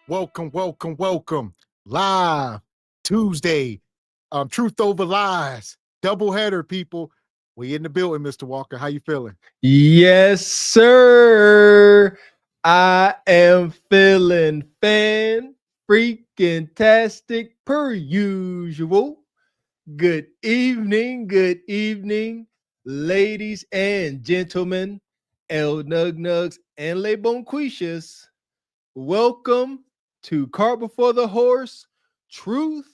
Welcome. Live Tuesday. Truth over lies. Doubleheader, people. We in the building, Mr. Walker. How you feeling? Yes, sir. I am feeling freaking tastic per usual. Good evening, ladies and gentlemen, El Nug Nugs and Le Bonquishas. Welcome to Cart Before the Horse, Truth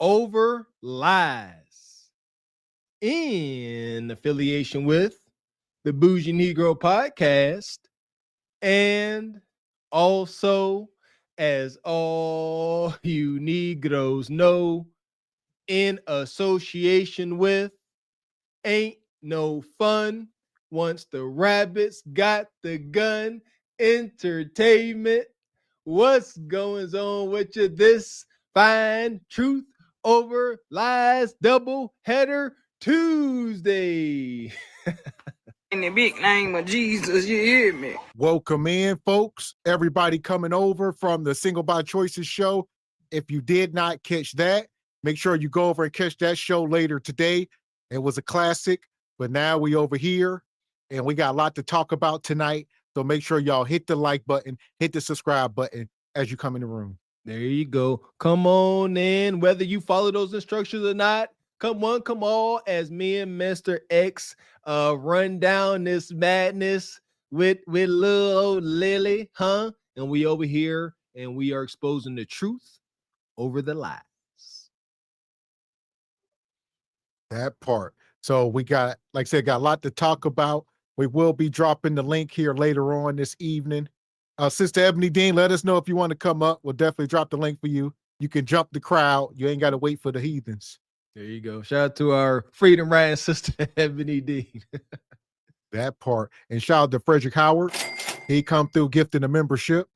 Over Lies, in affiliation with the Bougie Negro Podcast, and also, as all you Negroes know, in association with Ain't No Fun Once the Rabbits Got the Gun Entertainment. What's going on with you this fine Truth Over Lies double header Tuesday? In the big name of Jesus, you hear me? Welcome in, folks. Everybody coming over from the Single by Choices show. If you did not catch that, make sure you go over and catch that show later today. It was a classic, but now we over here and we got a lot to talk about tonight. So make sure y'all hit the like button, hit the subscribe button as you come in the room. There you go. Come on in, whether you follow those instructions or not. Come on, as me and Mr. X run down this madness with little old Lilly, huh? And we over here and we are exposing the truth over the lies. That part. So we got, like I said, got a lot to talk about. We will be dropping the link here later on this evening. Sister Ebony Dean, let us know if you want to come up. We'll definitely drop the link for you. You can jump the crowd. You ain't got to wait for the heathens. There you go. Shout out to our freedom riding sister, Ebony Dean. That part. And shout out to Frederick Howard. He come through gifting a membership.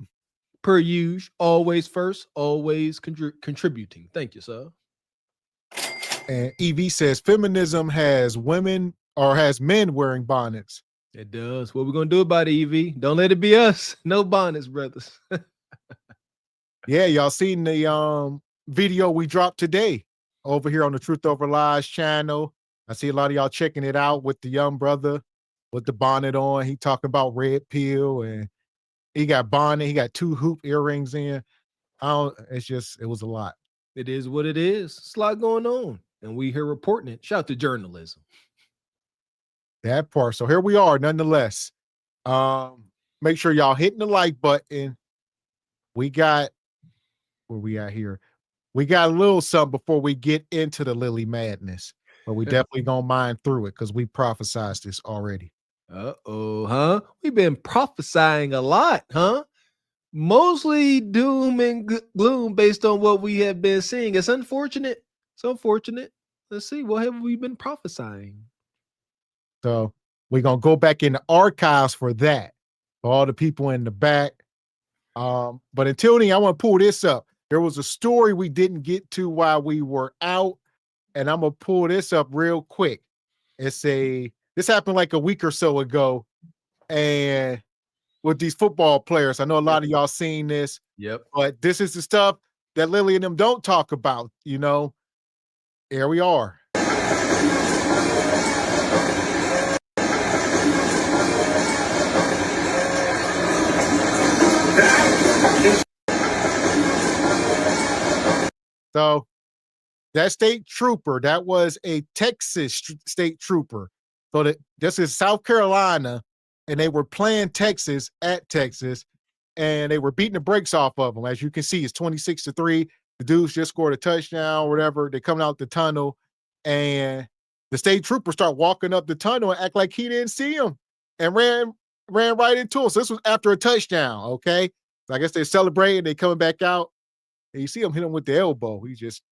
Per usual, always first, always contributing. Thank you, sir. And EV says feminism has women or has men wearing bonnets. It does. What we gonna do about it, EV? Don't let it be us. No bonnets, brothers. Yeah, y'all seen the video we dropped today over here on the Truth Over Lies channel. I see a lot of y'all checking it out with the young brother with the bonnet on. He talking about red pill and he got bonnet. He got 2 hoop earrings in. It was a lot. It is what it is. It's a lot going on. And we here reporting it. Shout out to journalism. That part. So here we are, nonetheless. Make sure y'all hitting the like button. We got, where we at here? We got a little something before we get into the Lilly madness, but we definitely gonna mine through it because we prophesized this already. Huh? We've been prophesying a lot, huh? Mostly doom and gloom based on what we have been seeing. It's unfortunate. Let's see, what have we been prophesying? So we're gonna go back in the archives for that, for all the people in the back. But until then, I want to pull this up. There was a story we didn't get to while we were out, and I'm gonna pull this up real quick. This happened like a week or so ago, and with these football players, I know a lot of y'all seen this. Yep. But this is the stuff that Lilly and them don't talk about. You know, here we are. So that state trooper, that was a Texas state trooper. So this is South Carolina, and they were playing Texas at Texas, and they were beating the brakes off of them. As you can see, it's 26-3. The dudes just scored a touchdown or whatever. They're coming out the tunnel, and the state trooper start walking up the tunnel and act like he didn't see him and ran right into him. So this was after a touchdown, okay? So I guess they're celebrating. They coming back out. And you see him hit him with the elbow. He just,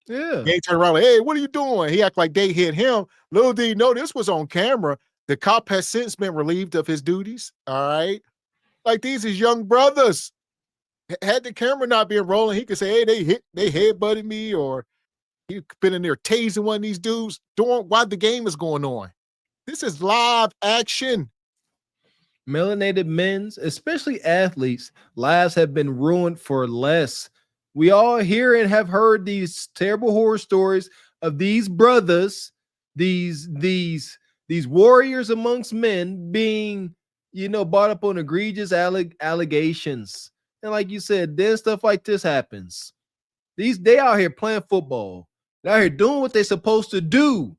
They turn around like, hey, what are you doing? He act like they hit him. Little did he know this was on camera. The cop has since been relieved of his duties. All right. Like these is young brothers. Had the camera not been rolling, he could say, hey, they headbutted me, or he been in there tasing one of these dudes while the game is going on. This is live action. Melanated men's, especially athletes, lives have been ruined for less. We all hear and have heard these terrible horror stories of these brothers, these warriors amongst men being, brought up on egregious allegations. And like you said, then stuff like this happens. They out here playing football. They're out here doing what they're supposed to do.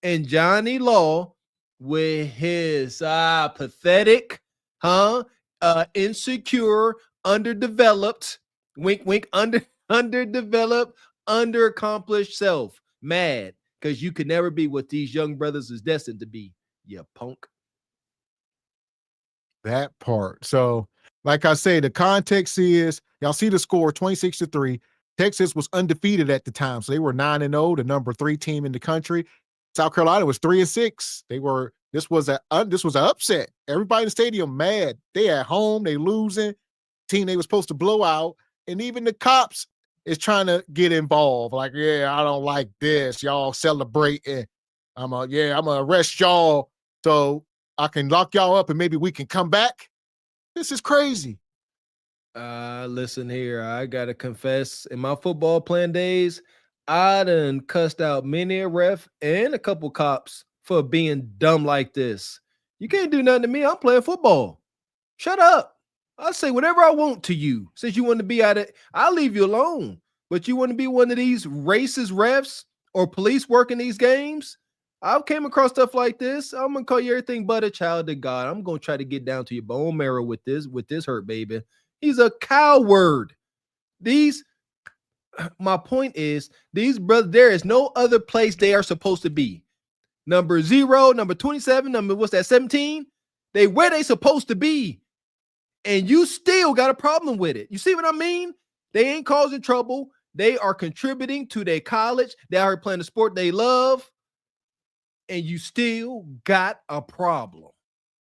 And Johnny Law, with his pathetic, insecure, underdeveloped, wink, wink, underdeveloped, underaccomplished self, mad because you could never be what these young brothers is destined to be, you punk. That part. So, like I say, the context is y'all see the score 26-3. Texas was undefeated at the time, so they were 9-0, the number 3 team in the country. South Carolina was 3-6. This was an upset. Everybody in the stadium mad. They at home, they losing. Team they were supposed to blow out, and even the cops is trying to get involved. Like, yeah, I don't like this. Y'all celebrating. I'm gonna arrest y'all so I can lock y'all up and maybe we can come back. This is crazy. Listen here, I gotta confess, in my football playing days, I done cussed out many a ref and a couple cops for being dumb like this. You can't do nothing to me. I'm playing football. Shut up. I'll say whatever I want to you. Since you want to be out of, I'll leave you alone. But you want to be one of these racist refs or police working these games? I've came across stuff like this. I'm gonna call you everything but a child of God. I'm gonna try to get down to your bone marrow with this hurt baby. He's a coward. My point is, these brothers, there is no other place they are supposed to be. Number 0, number 27, number 17. They where they supposed to be. And you still got a problem with it. You see what I mean? They ain't causing trouble. They are contributing to their college. They are playing the sport they love. And you still got a problem.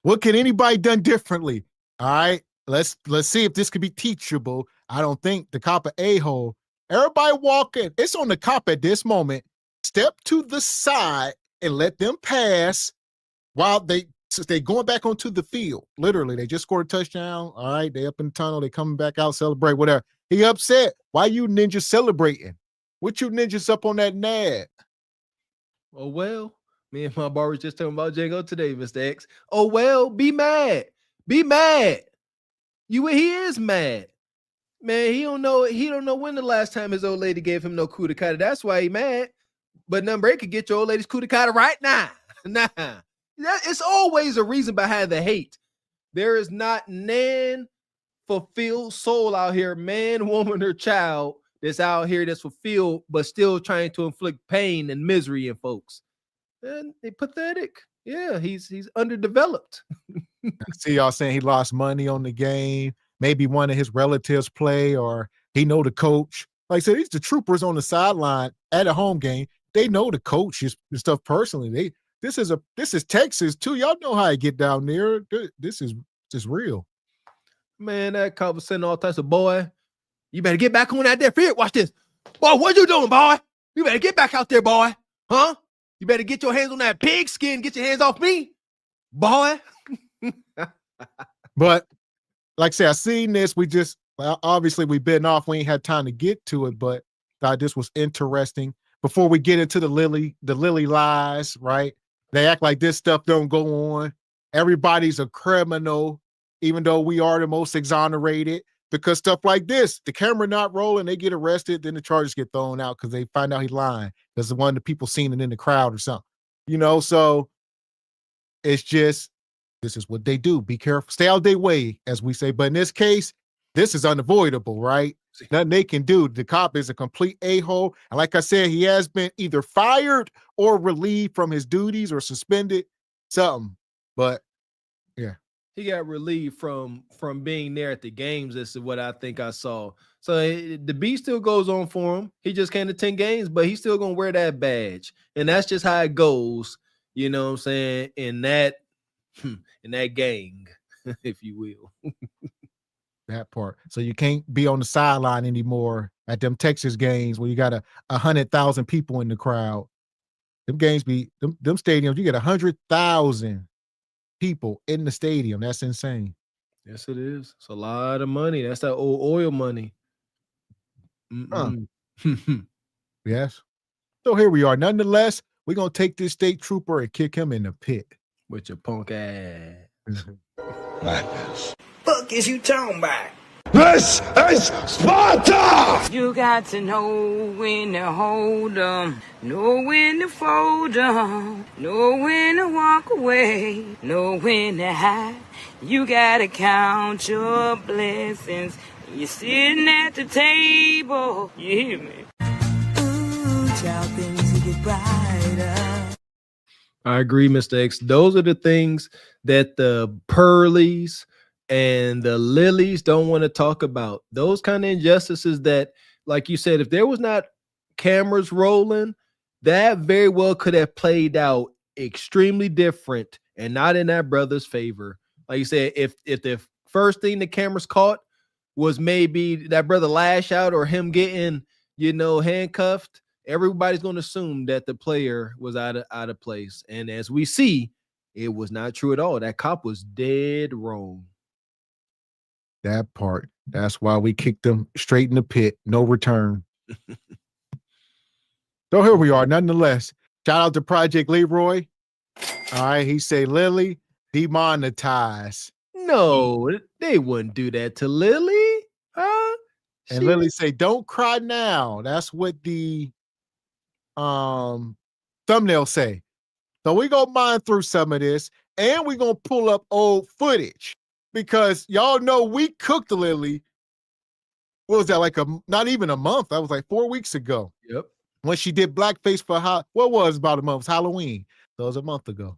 What can anybody done differently? All right. Let's see if this could be teachable. I don't think the cop a-hole. Everybody walking. It's on the cop at this moment. Step to the side and let them pass while they going back onto the field. Literally, they just scored a touchdown. All right, they up in the tunnel. They coming back out, celebrate, whatever. He upset. Why you ninjas celebrating? What you ninjas up on that nad? Oh, well, me and my bar was just talking about Django today, Mr. X. Oh, well, be mad. Be mad. He is mad. Man, he don't know when the last time his old lady gave him no coup de cotta. That's why he mad. But number 8 could get your old lady's coup de cotta right now. Nah. It's always a reason behind the hate. There is not nan fulfilled soul out here, man, woman, or child, that's out here that's fulfilled, but still trying to inflict pain and misery in folks. And they pathetic. Yeah, he's underdeveloped. See y'all saying he lost money on the game. Maybe one of his relatives play, or he know the coach. Like I said, these the troopers on the sideline at a home game. They know the coaches and stuff personally. This is Texas too. Y'all know how I get down there. This is real. Man, that cop was sending all types of, boy, you better get back on out there field. Watch this. Boy, what you doing, boy? You better get back out there, boy. Huh? You better get your hands on that pig skin. Get your hands off me, boy. But like I said, I seen this. Obviously we've been off. We ain't had time to get to it, but thought this was interesting. Before we get into the Lilly lies, right? They act like this stuff don't go on. Everybody's a criminal, even though we are the most exonerated, because stuff like this, the camera not rolling, they get arrested, then the charges get thrown out because they find out he's lying because one of the people seen it in the crowd or something. So it's just, this is what they do. Be careful. Stay out their way, as we say. But in this case, this is unavoidable, right? Nothing they can do. The cop is a complete a-hole. And like I said, he has been either fired or relieved from his duties or suspended, something. But yeah. He got relieved from being there at the games. This is what I think I saw. So the beat still goes on for him. He just can't attend games, but he's still going to wear that badge. And that's just how it goes, you know what I'm saying, in that gang, if you will. That part. So you can't be on the sideline anymore at them Texas games where you got 100,000 people in the crowd. Them games them stadiums, you get 100,000 people in the stadium. That's insane. Yes, it is. It's a lot of money. That's that old oil money. Yes. So here we are. Nonetheless, we're going to take this state trooper and kick him in the pit. With your punk ass. Madness. Fuck is you talking about? This is Sparta! You got to know when to hold 'em, know when to fold 'em, know when to walk away, know when to hide. You gotta count your blessings. You're sitting at the table. You hear me? Ooh, child, things get brighter. I agree, Mr. X. Those are the things that the Pearlies and the Lillies don't want to talk about. Those kind of injustices that, like you said, if there was not cameras rolling, that very well could have played out extremely different and not in that brother's favor. Like you said, if the first thing the cameras caught was maybe that brother lash out or him getting, handcuffed, everybody's going to assume that the player was out of place. And as we see, it was not true at all. That cop was dead wrong. That part. That's why we kicked them straight in the pit. No return. So here we are. Nonetheless, shout out to Project Leroy. All right. He say, Lilly, demonetize. No, they wouldn't do that to Lilly. Huh? And Lilly say, don't cry now. That's what the thumbnail say. So we gonna mine through some of this, and we gonna pull up old footage because y'all know we cooked Lilly. What was that, like not even a month? That was like 4 weeks ago. Yep. When she did blackface for what was about a month? It was Halloween. So it was a month ago.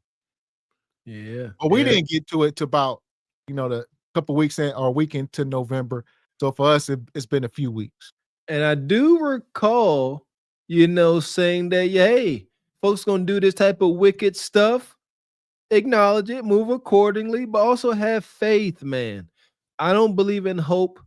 Yeah. But we didn't get to it to about, the couple weeks in or a week into November. So for us, it's been a few weeks. And I do recall, saying that, hey, folks gonna do this type of wicked stuff. Acknowledge it, move accordingly, but also have faith, man. I don't believe in hope,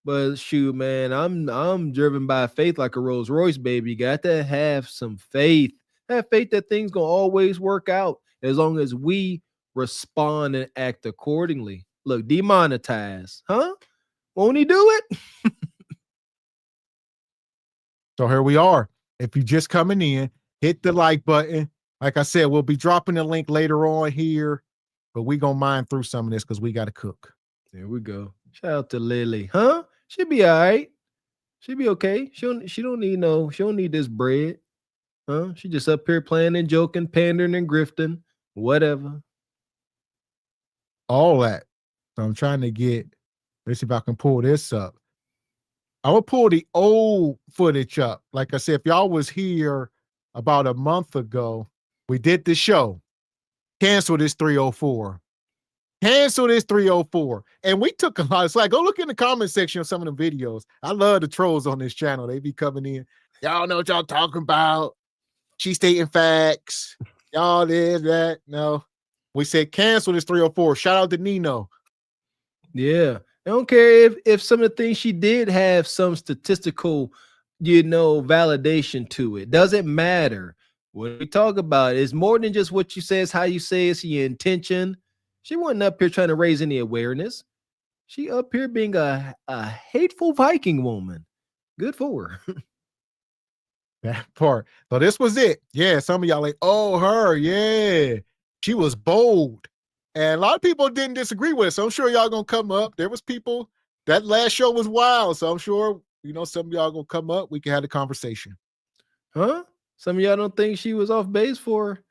but shoot, man, I'm driven by faith like a Rolls Royce, baby. Got to have some faith. Have faith that things gonna always work out as long as we respond and act accordingly. Look, demonetize, huh? Won't he do it? So here we are. If you're just coming in, hit the like button. Like I said, we'll be dropping the link later on here, but we gonna mine through some of this because we got to cook. There we go. Shout out to Lilly, huh? She'll be all right. She'll be okay. She don't need this bread, huh? She just up here playing and joking, pandering and grifting, whatever. All that. So I'm trying to let's see if I can pull this up. I will pull the old footage up. Like I said, if y'all was here about a month ago, we did the show. Cancel this 304. Cancel this 304. And we took a lot of slack. Go look in the comment section of some of the videos. I love the trolls on this channel. They be coming in. Y'all know what y'all talking about. She stating facts. Y'all this, that. No. We said cancel this 304. Shout out to Nino. Yeah. I don't care if some of the things she did have some statistical, validation to it. Doesn't matter. What we talk about is more than just what you say, it's how you say it's your intention. She wasn't up here trying to raise any awareness. She up here being a hateful Viking woman. Good for her. That part. So this was it. Yeah, some of y'all like, oh, her. Yeah. She was bold. And a lot of people didn't disagree with it. So I'm sure y'all gonna come up. There was people, that last show was wild. So I'm sure, some of y'all gonna come up. We can have a conversation. Huh? Some of y'all don't think she was off base for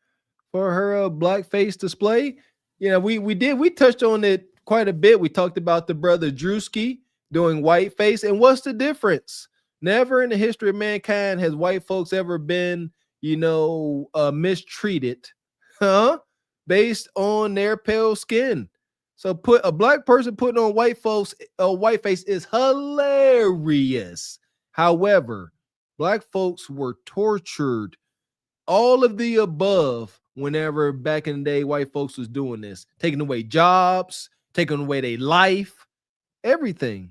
her blackface display? We touched on it quite a bit. We talked about the brother Drewski doing whiteface. And what's the difference? Never in the history of mankind has white folks ever been, mistreated, huh? Based on their pale skin. So put a black person putting on whiteface is hilarious. However, black folks were tortured, all of the above, whenever back in the day white folks was doing this, taking away jobs, taking away their life, everything.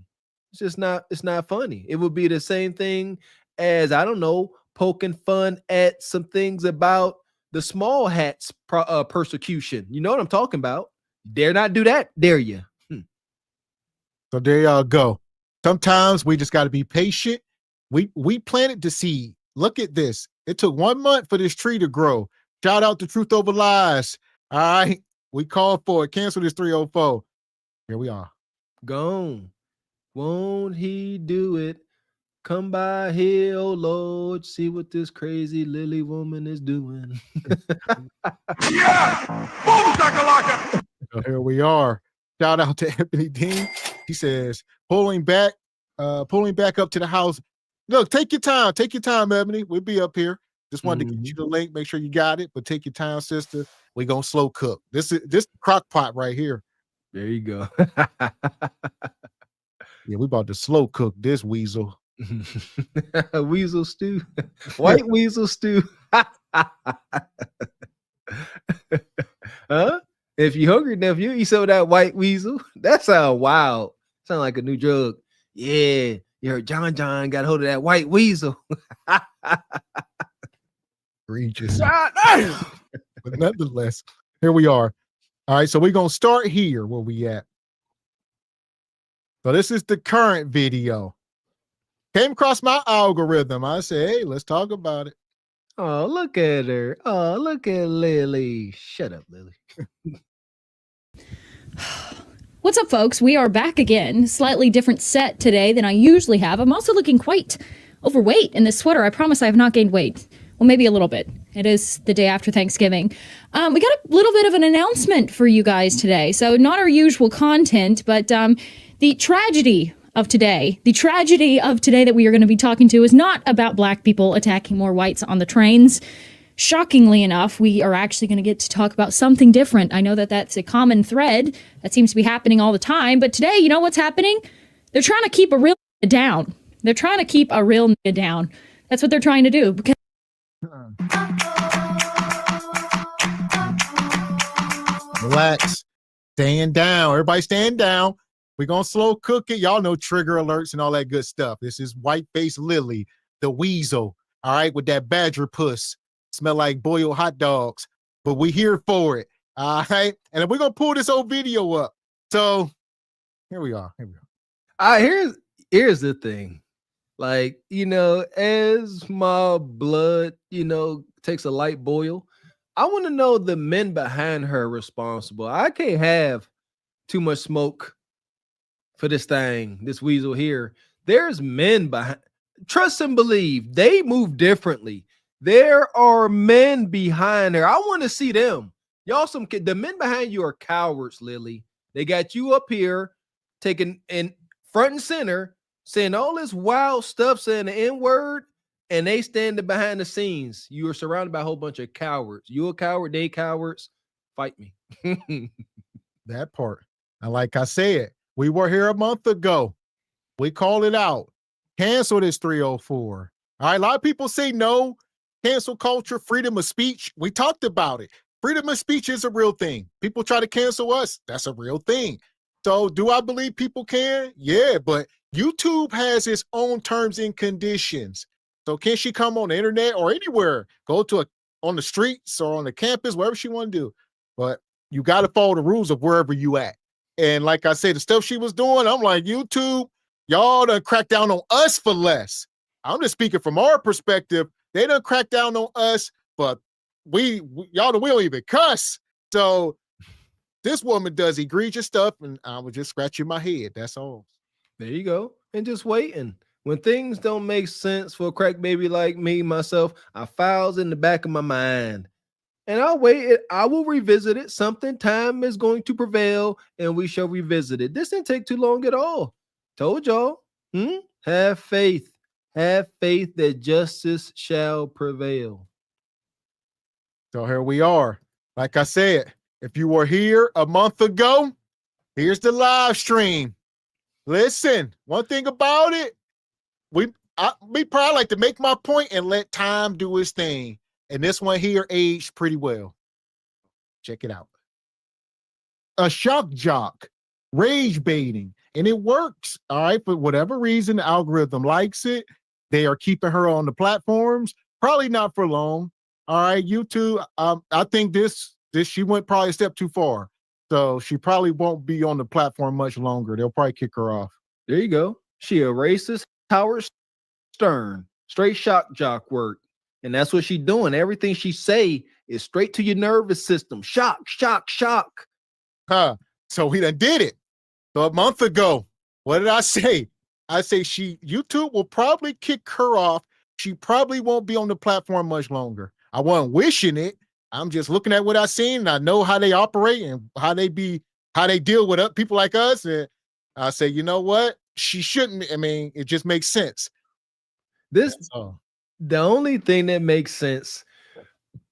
It's not funny. It would be the same thing as, I don't know, poking fun at some things about the small hats persecution. You know what I'm talking about? Dare not do that, dare you? So there y'all go. Sometimes we just got to be patient. We planted the seed. Look at this. It took 1 month for this tree to grow. Shout out to Truth Over Lies. All right. We called for it. Cancel this 304. Here we are. Gone. Won't he do it? Come by here, oh Lord. See what this crazy Lily woman is doing. Yeah! Boom, shakalaka! So here we are. Shout out to Anthony Dean. He says, pulling back up to the house. Look, take your time. Take your time, Ebony. We'll be up here. Just wanted to get you the link. Make sure you got it, but take your time, sister. We gonna slow cook. This crock pot right here. There you go. Yeah, we about to slow cook this weasel. Weasel stew. White weasel stew. Huh? If you hungry enough, you eat some of that white weasel. That sound wild. Sound like a new drug. Yeah, you heard John got hold of that white weasel. Egregious. But nonetheless, here we are. All right, so we're gonna start here where we at. So this is the current video. Came across my algorithm. I said, hey, let's talk about it. Oh, look at her. Oh, look at Lily. Shut up, Lily. What's up, folks? We are back again. Slightly different set today than I usually have. I'm also looking quite overweight in this sweater. I promise I have not gained weight. Well, maybe a little bit. It is the day after Thanksgiving. We got a little bit of an announcement for you guys today. So not our usual content, but the tragedy of today that we are going to be talking to is not about black people attacking more whites on the trains. Shockingly enough, we are actually going to get to talk about something different. I know that that's a common thread that seems to be happening all the time, but today, you know what's happening? They're trying to keep a real down. They're trying to keep a real down. That's what they're trying to do. Because Relax. Stand down. Everybody stand down. We're going to slow cook it. Y'all know trigger alerts and all that good stuff. This is white-faced Lily, the weasel, all right, with that badger puss. Smell like boiled hot dogs, but we here for it, all right? And we're going to pull this old video up. So here we are. Here's the thing. Like, as my blood, takes a light boil, I want to know the men behind her responsible. I can't have too much smoke for this thing, this weasel here. There's men behind. Trust and believe. They move differently. There are men behind her. I want to see them. Y'all, the men behind you are cowards, Lily. They got you up here taking in front and center, saying all this wild stuff, saying the N-word, and they standing behind the scenes. You are surrounded by a whole bunch of cowards. You a coward, they cowards. Fight me. That part. And like I said, we were here a month ago. We called it out. Cancel this 304. All right, a lot of people say no. Cancel culture, freedom of speech. We talked about it. Freedom of speech is a real thing. People try to cancel us. That's a real thing. So do I believe people can? Yeah, but YouTube has its own terms and conditions. So can she come on the internet or anywhere, go to on the streets or on the campus, wherever she want to do? But you got to follow the rules of wherever you at. And like I said, the stuff she was doing, I'm like, YouTube, y'all done crack down on us for less. I'm just speaking from our perspective. They done crack down on us, but y'all we don't even cuss. So this woman does egregious stuff, and I was just scratching my head. That's all. There you go. And just waiting. When things don't make sense for a crack baby like me, myself, I files in the back of my mind. And I'll wait. I will revisit it. Time is going to prevail, and we shall revisit it. This didn't take too long at all. Told y'all. Have faith. Have faith that justice shall prevail. So here we are. Like I said, if you were here a month ago, here's the live stream. Listen, one thing about it, me probably like to make my point and let time do his thing. And this one here aged pretty well. Check it out. A shock jock, rage baiting, and it works. All right, for whatever reason, the algorithm likes it. They are keeping her on the platforms. Probably not for long. All right, YouTube. I think this she went probably a step too far. So she probably won't be on the platform much longer. They'll probably kick her off. There you go. She a racist Howard Stern, straight shock jock work. And that's what she's doing. Everything she say is straight to your nervous system. Shock, shock, shock. Huh. So we done did it. So a month ago, what did I say? I say YouTube will probably kick her off. She probably won't be on the platform much longer. I wasn't wishing it. I'm just looking at what I seen, and I know how they operate and how they deal with people like us. And I say, you know what? She shouldn't. I mean, it just makes sense. The only thing that makes sense,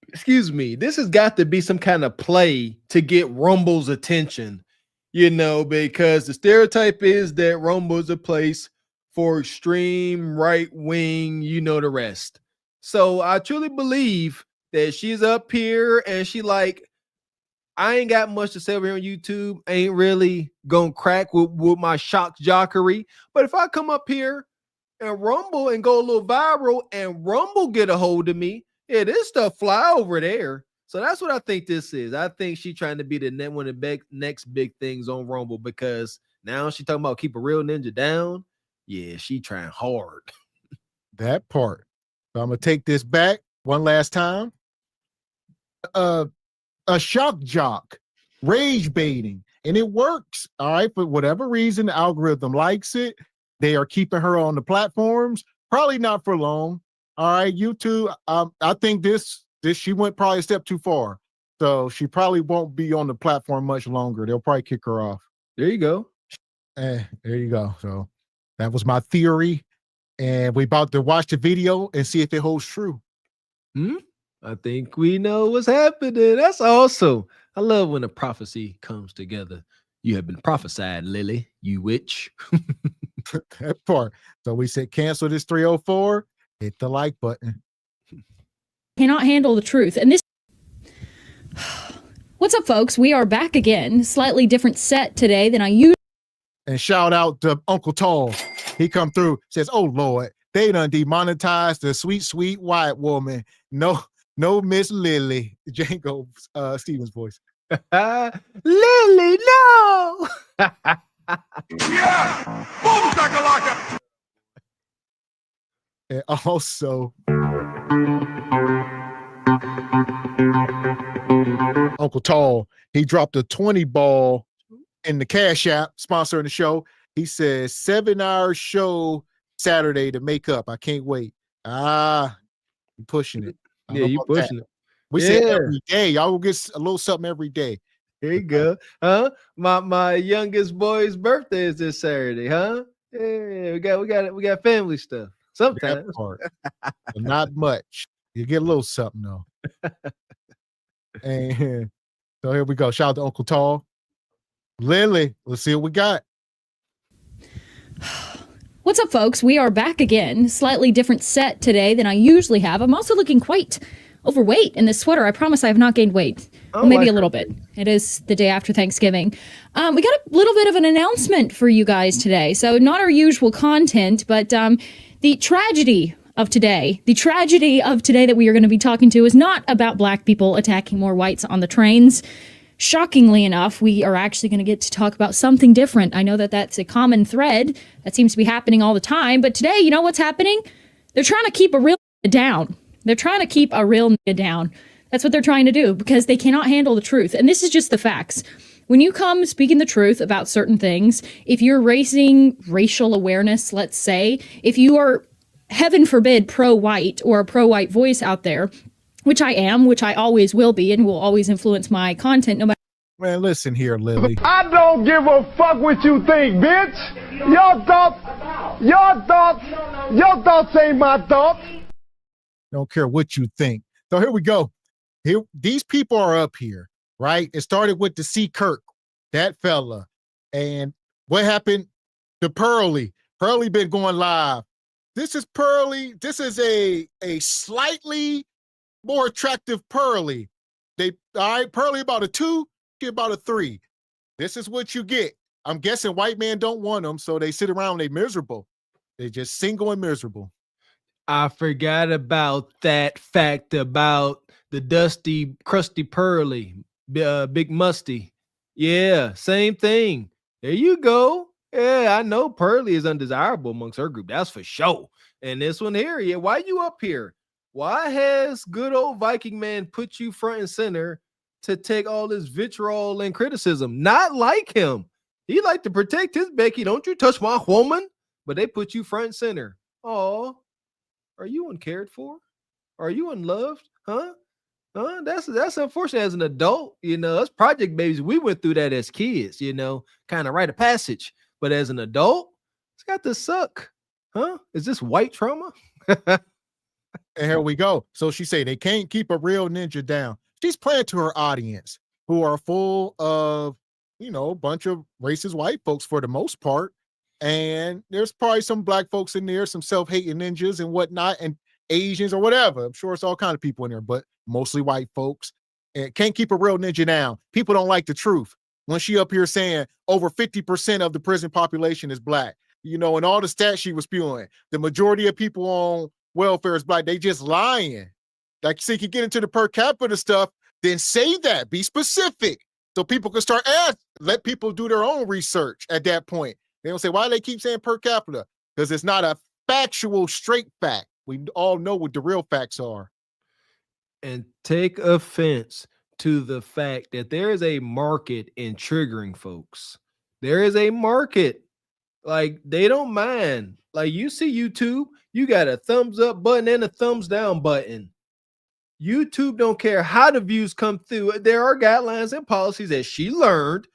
excuse me, this has got to be some kind of play to get Rumble's attention, because the stereotype is that Rumble is a place for extreme right wing, the rest. So I truly believe that she's up here and she like, I ain't got much to say over here on YouTube. Ain't really gonna crack with my shock jockery. But if I come up here and Rumble and go a little viral and Rumble get a hold of me, yeah, this stuff fly over there. So that's what I think this is. I think she's trying to be one of the next big things on Rumble, because now she's talking about keep a real ninja down. Yeah, she trying hard. That part. So I'm gonna take this back one last time. A shock jock, rage baiting, and it works. All right, for whatever reason, the algorithm likes it. They are keeping her on the platforms. Probably not for long. All right, YouTube. I think this she went probably a step too far. So she probably won't be on the platform much longer. They'll probably kick her off. There you go. There you go. So that was my theory. And we about to watch the video and see if it holds true. I think we know what's happening. That's awesome. I love when a prophecy comes together. You have been prophesied, Lilly, you witch. That part. So we said cancel this 304. Hit the like button. Cannot handle the truth. And this. What's up, folks? We are back again. Slightly different set today than I usually. And shout out to Uncle Tall. He come through, says, "Oh Lord, they done demonetized the sweet, sweet white woman. No, Miss Lilly." Django Stevens' voice. Lilly, no. Yeah! Boom shakalaka! And also, Uncle Tall, he dropped a 20 ball in the Cash App, sponsoring the show. He says 7-hour show Saturday to make up. I can't wait. You pushing it. Yeah, you pushing it. We say every day. Y'all will get a little something every day. There you go. My youngest boy's birthday is this Saturday, huh? Yeah, we got family stuff. Sometimes. But not much. You get a little something though. And so here we go. Shout out to Uncle Tall. Lilly, let's see what we got. What's up, folks? We are back again. Slightly different set today than I usually have. I'm also looking quite overweight in this sweater. I promise I have not gained weight. Well, maybe a little bit. It is the day after Thanksgiving. We got a little bit of an announcement for you guys today. So not our usual content, but the tragedy of today that we are going to be talking to is not about black people attacking more whites on the trains. Shockingly enough, we are actually going to get to talk about something different. I know that that's a common thread that seems to be happening all the time, but today, you know what's happening? They're trying to keep a real down. They're trying to keep a real down. That's what they're trying to do because they cannot handle the truth. And this is just the facts. When you come speaking the truth about certain things, if you're raising racial awareness, let's say, if you are, heaven forbid, pro-white or a pro-white voice out there, which I am, which I always will be, and will always influence my content no matter. Man, listen here, Lilly. I don't give a fuck what you think, bitch. Your thoughts ain't my thoughts. Don't care what you think. So here we go. Here, these people are up here, right? It started with the C. Kirk, that fella. And what happened to Pearly? Pearly been going live. This is Pearly. This is a slightly more attractive Pearly. All right, Pearly about a 2, get about a 3. This is what you get. I'm guessing white men don't want them, so they sit around, they miserable. They just single and miserable. I forgot about that fact about the dusty, crusty Pearly, Big Musty. Yeah, same thing. There you go. Yeah, I know Pearly is undesirable amongst her group. That's for sure. And this one here, yeah, why you up here? Why has good old Viking man put you front and center to take all this vitriol and criticism? Not like him. He like to protect his Becky. Don't you touch my woman? But they put you front and center. Oh, are you uncared for? Are you unloved? Huh? That's unfortunate as an adult, us project babies, we went through that as kids, kind of rite of passage. But as an adult, it's got to suck. Huh? Is this white trauma? And here we go. So she say they can't keep a real ninja down. She's playing to her audience who are full of, a bunch of racist white folks for the most part. And there's probably some black folks in there, some self-hating ninjas and whatnot, and Asians or whatever. I'm sure it's all kind of people in there, but mostly white folks. And can't keep a real ninja down. People don't like the truth. When she up here saying over 50% of the prison population is black, and all the stats she was spewing, the majority of people on welfare is black. They just lying. Like, so you can get into the per capita stuff, then say that, be specific. So people can start let people do their own research at that point. They don't say, why do they keep saying per capita? Because it's not a factual straight fact. We all know what the real facts are. And take offense to the fact that there is a market in triggering folks. There is a market. Like, they don't mind. Like, you see YouTube, you got a thumbs up button and a thumbs down button. YouTube don't care how the views come through. There are guidelines and policies that she learned,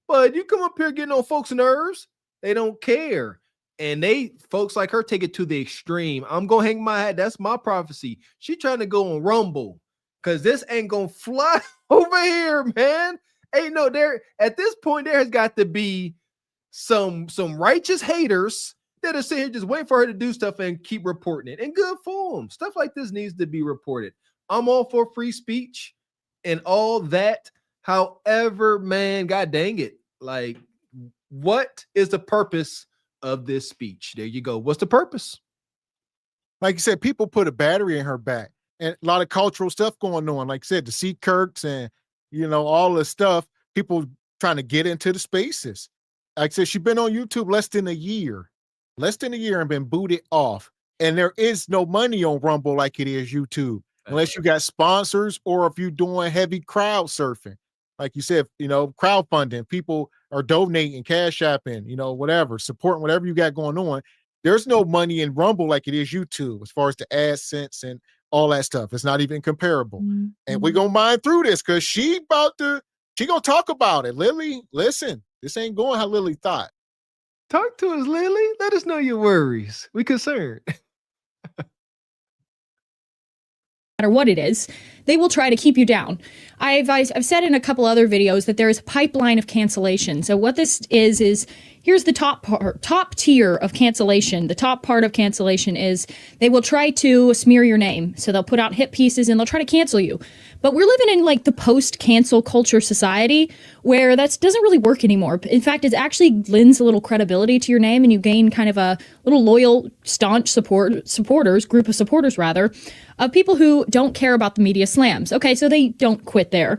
but you come up here getting on folks' nerves, they don't care. And folks like her take it to the extreme. I'm gonna hang my hat. That's my prophecy. She trying to go on Rumble because this ain't gonna fly over here, man. Ain't no there. At this point, there has got to be some righteous haters that are sitting here just waiting for her to do stuff and keep reporting it. And good for them. Stuff like this needs to be reported. I'm all for free speech and all that. However, man, god dang it. Like, what is the purpose of this speech? There you go. What's the purpose? Like you said, people put a battery in her back and a lot of cultural stuff going on. Like I said, the Sea Kirks and, all this stuff, people trying to get into the spaces. Like I said, she's been on YouTube less than a year and been booted off. And there is no money on Rumble like it is YouTube, unless you got sponsors or if you're doing heavy crowd surfing. Like you said, crowdfunding, people are donating, cash apping, whatever, supporting whatever you got going on. There's no money in Rumble like it is YouTube as far as the AdSense and all that stuff. It's not even comparable. Mm-hmm. And we're going to mine through this because she going to talk about it. Lilly, listen, this ain't going how Lilly thought. Talk to us, Lilly. Let us know your worries. We concerned. Matter what it is, they will try to keep you down. I've said in a couple other videos that there is a pipeline of cancellation. So what this is here's the top tier of cancellation. The top part of cancellation is they will try to smear your name. So they'll put out hit pieces and they'll try to cancel you. But we're living in like the post-cancel culture society where that doesn't really work anymore. In fact, it actually lends a little credibility to your name and you gain kind of a little loyal, staunch group of supporters rather, of people who don't care about the media slams. Okay, so they don't quit there.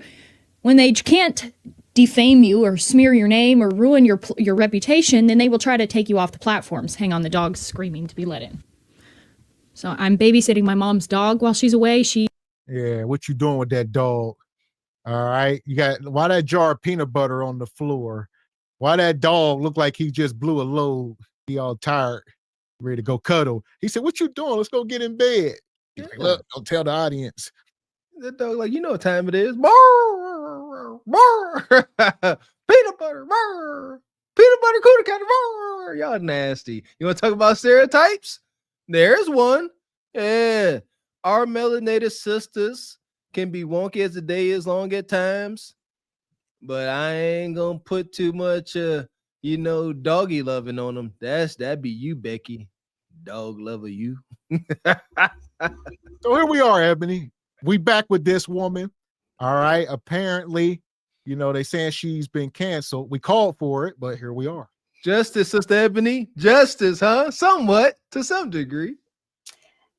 When they can't defame you or smear your name or ruin your reputation, then they will try to take you off the platforms. Hang on, the dog's screaming to be let in. So I'm babysitting my mom's dog while she's away. Yeah, what you doing with that dog? All right, why that jar of peanut butter on the floor? Why that dog look like he just blew a load? He all tired, ready to go cuddle. He said, "What you doing? Let's go get in bed." He's like, "Look, don't tell the audience." That dog, like, what time it is? Brr, brr. Peanut butter, brr. Peanut butter, cooter cutter, brr. Y'all nasty. You want to talk about stereotypes? There's one. Yeah. Our melanated sisters can be wonky as the day is long at times, but I ain't gonna put too much, doggy loving on them. That'd be you, Becky. Dog lover you. So here we are, Ebony. We back with this woman. All right. Apparently, they saying she's been canceled. We called for it, but here we are. Justice, Sister Ebony. Justice, huh? Somewhat, to some degree.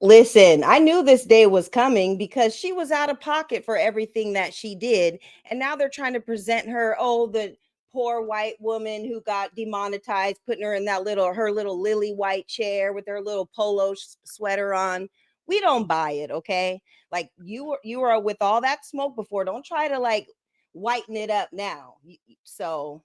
Listen, I knew this day was coming because she was out of pocket for everything that she did. And now they're trying to present her, oh, the poor white woman who got demonetized, putting her in that her little lily white chair with her little polo sweater on. We don't buy it, okay? Like you are with all that smoke before. Don't try to like whiten it up now. So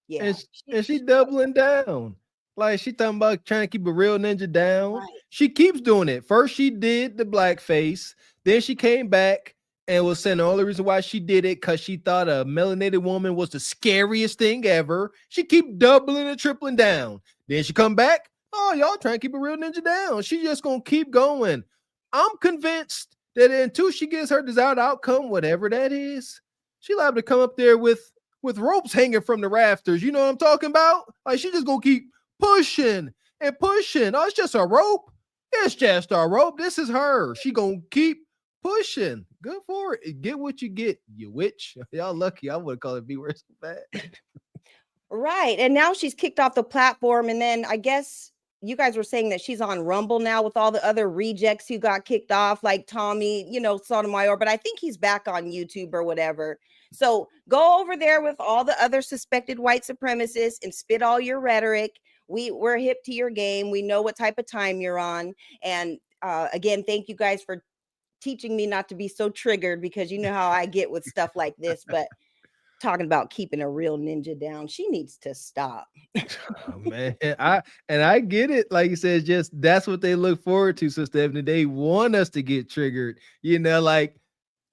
yeah. And she doubling down. Like she talking about trying to keep a real ninja down. Right. She keeps doing it. First she did the blackface. Then she came back and was saying the only reason why she did it because she thought a melanated woman was the scariest thing ever. She keep doubling and tripling down. Then she come back. Oh, y'all trying to keep a real ninja down. She just gonna keep going. I'm convinced that until she gets her desired outcome, whatever that is, she liable to come up there with ropes hanging from the rafters. You know what I'm talking about? Like she just gonna keep pushing and pushing. Oh, it's just a rope. It's just a rope. This is her. She gonna keep pushing. Good for it. Get what you get, you witch. Y'all lucky. I would call it B-word so bad. Right. And now she's kicked off the platform. And then I guess you guys were saying that she's on Rumble now with all the other rejects who got kicked off, like Tommy, Sotomayor, but I think he's back on YouTube or whatever. So go over there with all the other suspected white supremacists and spit all your rhetoric. We're hip to your game. We know what type of time you're on. And again, thank you guys for teaching me not to be so triggered, because you know how I get with stuff like this. But talking about keeping a real ninja down, she needs to stop. Oh, man, I get it. Like you said, just that's what they look forward to, Sister Ebony. They want us to get triggered,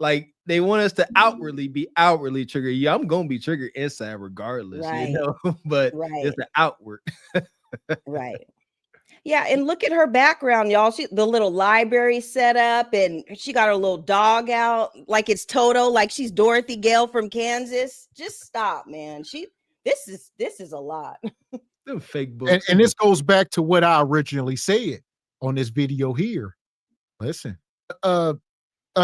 like they want us to be outwardly triggered. Yeah, I'm gonna be triggered inside regardless, Right. but Right. it's the outward. Right. Yeah, and look at her background, y'all. The little library set up, and she got her little dog out like it's Toto, like she's Dorothy Gale from Kansas. Just stop, man. This is a lot. Them fake books. And this goes back to what I originally said on this video here. Listen, a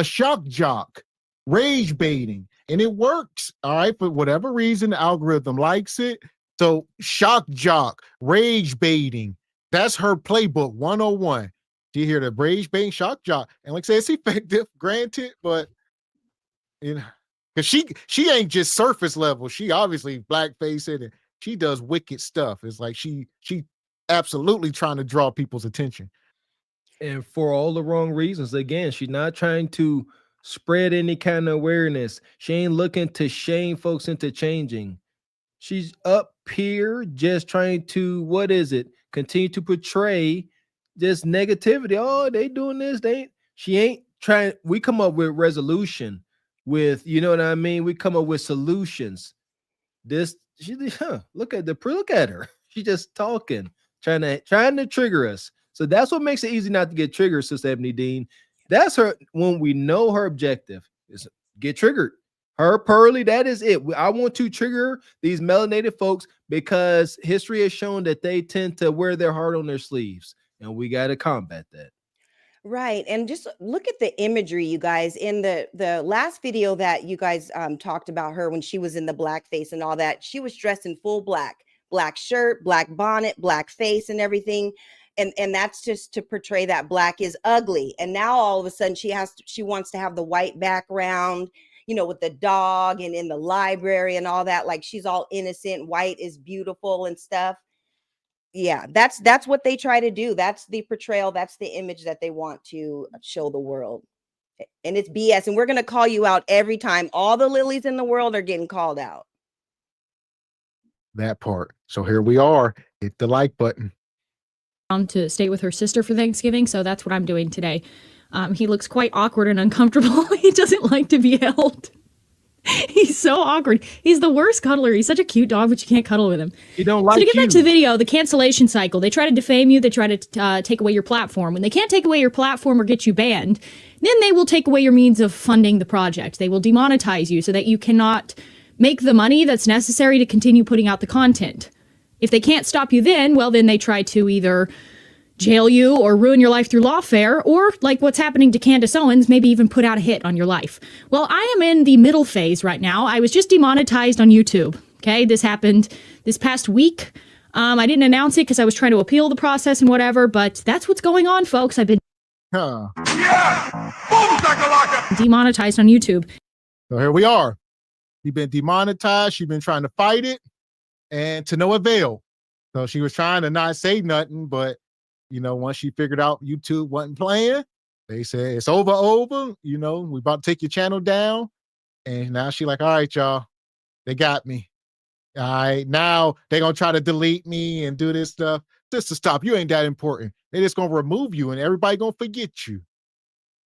shock jock, rage baiting, and it works. All right, for whatever reason, the algorithm likes it. So shock jock, rage baiting. That's her playbook 101. Do you hear the rage baiting, shock jock? And like I said, it's effective, granted, but because she ain't just surface level. She obviously blackface it, and she does wicked stuff. It's like she absolutely trying to draw people's attention. And for all the wrong reasons. Again, she's not trying to spread any kind of awareness. She ain't looking to shame folks into changing. She's up here just trying to, continue to portray this negativity. Oh, they doing this. She ain't trying. We come up with resolution with, you know what I mean? We come up with solutions. Look at her. She just talking, trying to trigger us. So that's what makes it easy not to get triggered, Sister Ebony Dean. That's her, when we know her objective is get triggered. Her Pearly, that is it. I want to trigger these melanated folks because history has shown that they tend to wear their heart on their sleeves, and we got to combat that. Right. And just look at the imagery, you guys, in the last video that you guys talked about her when she was in the blackface and all that. She was dressed in full black shirt, black bonnet, black face and everything. And that's just to portray that black is ugly. And now all of a sudden she wants to have the white background, with the dog and in the library and all that. Like she's all innocent, white is beautiful and stuff. Yeah, that's what they try to do. That's the portrayal. That's the image that they want to show the world. And it's BS. And we're going to call you out every time. All the Lillys in the world are getting called out. That part. So here we are. Hit the like button. To stay with her sister for Thanksgiving, so that's what I'm doing today. He looks quite awkward and uncomfortable. He doesn't like to be held. He's so awkward. He's the worst cuddler. He's such a cute dog, but you can't cuddle with him. He don't like So to get you. back to the video, the cancellation cycle. They try to defame you. They try to take away your platform. When they can't take away your platform or get you banned, then they will take away your means of funding the project. They will demonetize you so that you cannot make the money that's necessary to continue putting out the content. If they can't stop you then, well, then they try to either jail you or ruin your life through lawfare, or like what's happening to Candace Owens, maybe even put out a hit on your life. Well, I am in the middle phase right now. I was just demonetized on YouTube. Okay, this happened this past week. I didn't announce it because I was trying to appeal the process and whatever, but that's what's going on, folks. I've been Huh. Yeah! Boom, shakalaka! Demonetized on YouTube. So here we are. She's been demonetized. She's been trying to fight it, and to no avail. So she was trying to not say nothing, but once she figured out YouTube wasn't playing, they said it's over. We about to take your channel down. And now she like, all right, y'all, they got me. All right, now they're gonna try to delete me and do this stuff just to stop. You ain't that important. They're just gonna remove you, and everybody gonna forget you.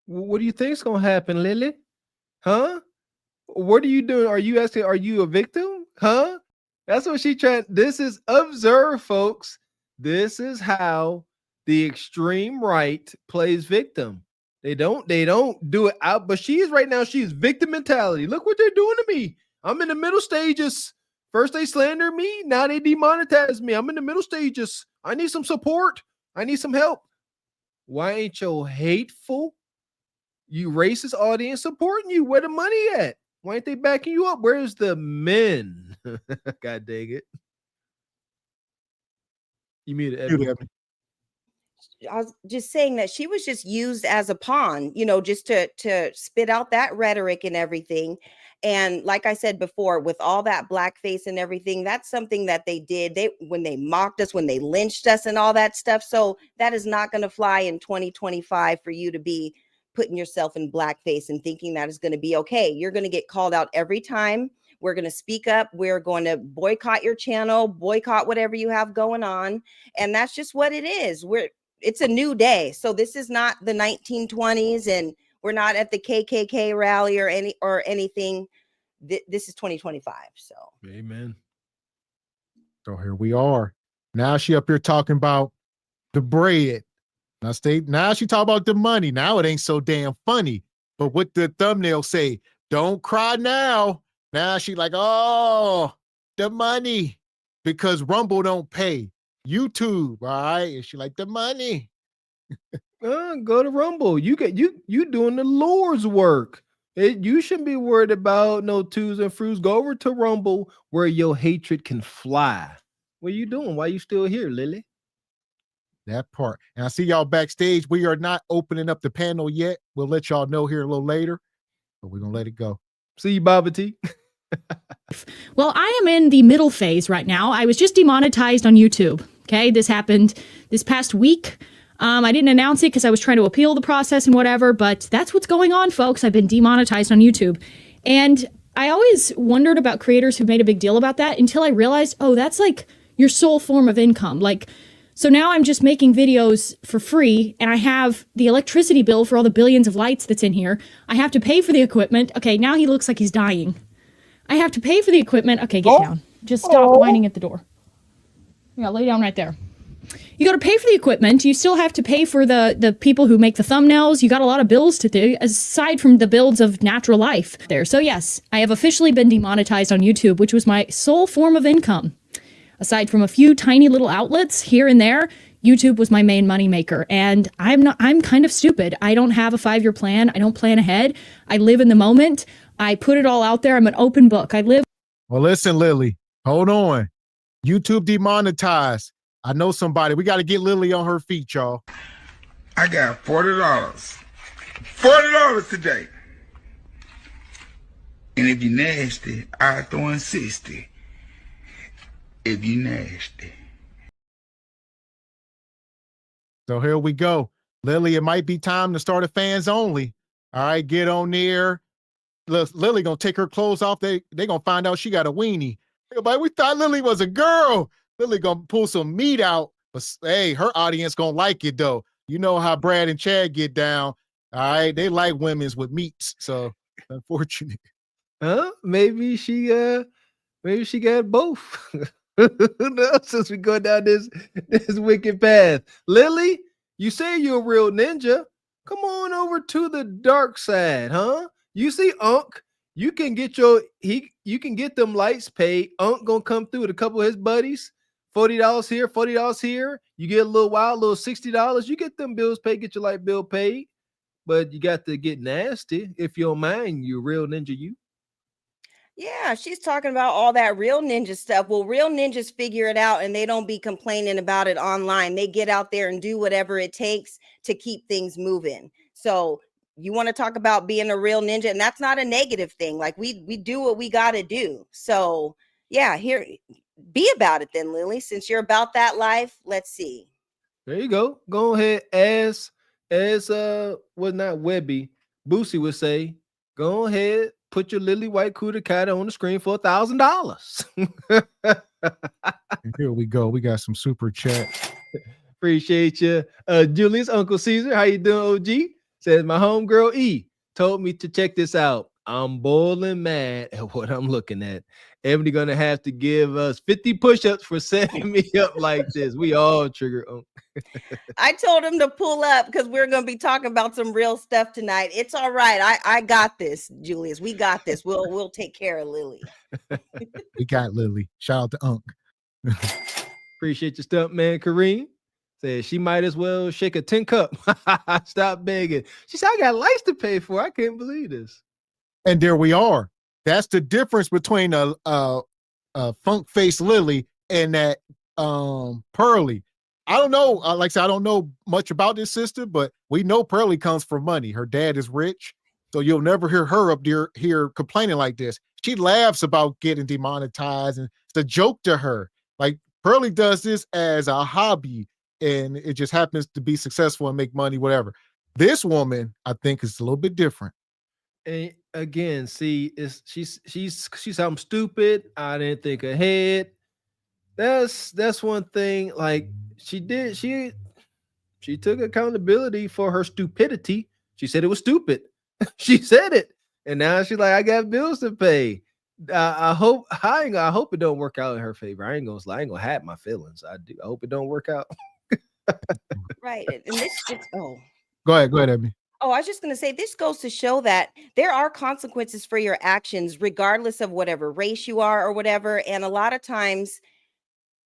What do you think's gonna happen, Lily? Huh? What are you doing? Are you asking, are you a victim? Huh? That's what she trying. This is observe, folks. This is how the extreme right plays victim. They don't do it out, but she's right now, she's victim mentality. Look what they're doing to me. I'm in the middle stages. First they slander me, now they demonetize me. I'm in the middle stages. I need some support. I need some help. Why ain't your hateful, you racist audience supporting you? Where the money at? Why ain't they backing you up? Where's the men? God dang it. You muted Ebony. I was just saying that she was just used as a pawn, just to spit out that rhetoric and everything. And like I said before, with all that blackface and everything, that's something that they did. When they mocked us, when they lynched us and all that stuff. So that is not going to fly in 2025 for you to be putting yourself in blackface and thinking that is going to be okay. You're going to get called out every time. We're going to speak up. We're going to boycott your channel, boycott whatever you have going on. And that's just what it is. It's a new day. So this is not the 1920s, and we're not at the KKK rally or anything. This is 2025. So amen. So here we are. Now she up here talking about the bread. Now she talk about the money. Now it ain't so damn funny. But what the thumbnail say? Don't cry now. Now she like, oh, the money, because Rumble don't pay. YouTube, all right? And she like, the money. Go to Rumble. You doing the Lord's work. You shouldn't be worried about no twos and fruits. Go over to Rumble where your hatred can fly. What are you doing? Why are you still here, Lily? That part. And I see y'all backstage. We are not opening up the panel yet. We'll let y'all know here a little later, but we're gonna let it go. See you, Baba T. Well, I am in the middle phase right now. I was just demonetized on YouTube. Okay, this happened this past week. I didn't announce it because I was trying to appeal the process and whatever, but that's what's going on, folks. I've been demonetized on YouTube. And I always wondered about creators who made a big deal about that until I realized, oh, that's like your sole form of income. Like, so now I'm just making videos for free, and I have the electricity bill for all the billions of lights that's in here. I have to pay for the equipment. Okay, now he looks like he's dying. I have to pay for the equipment. Okay, get down. Just stop whining at the door. Yeah, lay down right there. You got to pay for the equipment. You still have to pay for the people who make the thumbnails. You got a lot of bills to do, aside from the builds of natural life there. So yes, I have officially been demonetized on YouTube, which was my sole form of income. Aside from a few tiny little outlets here and there, YouTube was my main moneymaker. And I'm kind of stupid. I don't have a 5-year plan. I don't plan ahead. I live in the moment. I put it all out there. I'm an open book. Well, listen, Lily, hold on. YouTube demonetized. I know somebody. We got to get Lily on her feet, y'all. I got $40. $40 today. And if you nasty, I throw in 60. If you nasty. So here we go. Lily, it might be time to start a fans only. All right, get on there. Look, Lily gonna take her clothes off. They gonna find out she got a weenie. Everybody, we thought Lily was a girl. Lily gonna pull some meat out. But hey, her audience gonna like it though. You know how Brad and Chad get down. All right, they like women's with meats. So unfortunate. Huh? Maybe she got both. Since we go down this wicked path. Lily, you say you're a real ninja. Come on over to the dark side, huh? You see Unc, you can get you can get them lights paid. Unc gonna come through with a couple of his buddies. $40 here, $40 here. You get a little $60. You get them bills paid, get your light bill paid. But you got to get nasty if you don't mind. You real ninja, you. Yeah, she's talking about all that real ninja stuff. Well, real ninjas figure it out and they don't be complaining about it online. They get out there and do whatever it takes to keep things moving. So you want to talk about being a real ninja, and that's not a negative thing. Like we do what we got to do. So yeah, here, be about it then, Lily. Since you're about that life, let's see. There you go. Go ahead, as was not Webby, Boosie would say, go ahead, put your Lily White Cuda Cat on the screen for $1,000. Here we go. We got some super chat. Appreciate you. Julius, Uncle Caesar, how you doing, OG? Says my homegirl E told me to check this out. I'm boiling mad at what I'm looking at. Ebony gonna have to give us 50 push-ups for setting me up like this. We all trigger. I told him to pull up because we're going to be talking about some real stuff tonight. It's all right. I got this, Julius. We got this. We'll take care of Lily. We got Lily. Shout out to Unc. Appreciate your stuff, man. Kareem says she might as well shake a 10 cup. Stop begging. She said, I got lights to pay for. I can't believe this. And there we are. That's the difference between a funk face Lily and that Pearly. I don't know. Like I said, I don't know much about this sister, but we know Pearly comes from money. Her dad is rich, so you'll never hear her up there here complaining like this. She laughs about getting demonetized, and it's a joke to her. Like Pearly does this as a hobby, and it just happens to be successful and make money, whatever. This woman, I think, is a little bit different. And again, see, she's something stupid. I didn't think ahead. That's one thing. Like she took accountability for her stupidity. She said it was stupid. She said it, and now she's like, I got bills to pay. I hope it don't work out in her favor. I ain't gonna have my feelings. I hope it don't work out. Right, and this just Go ahead, Ebony. Oh, I was just going to say, this goes to show that there are consequences for your actions, regardless of whatever race you are or whatever. And a lot of times,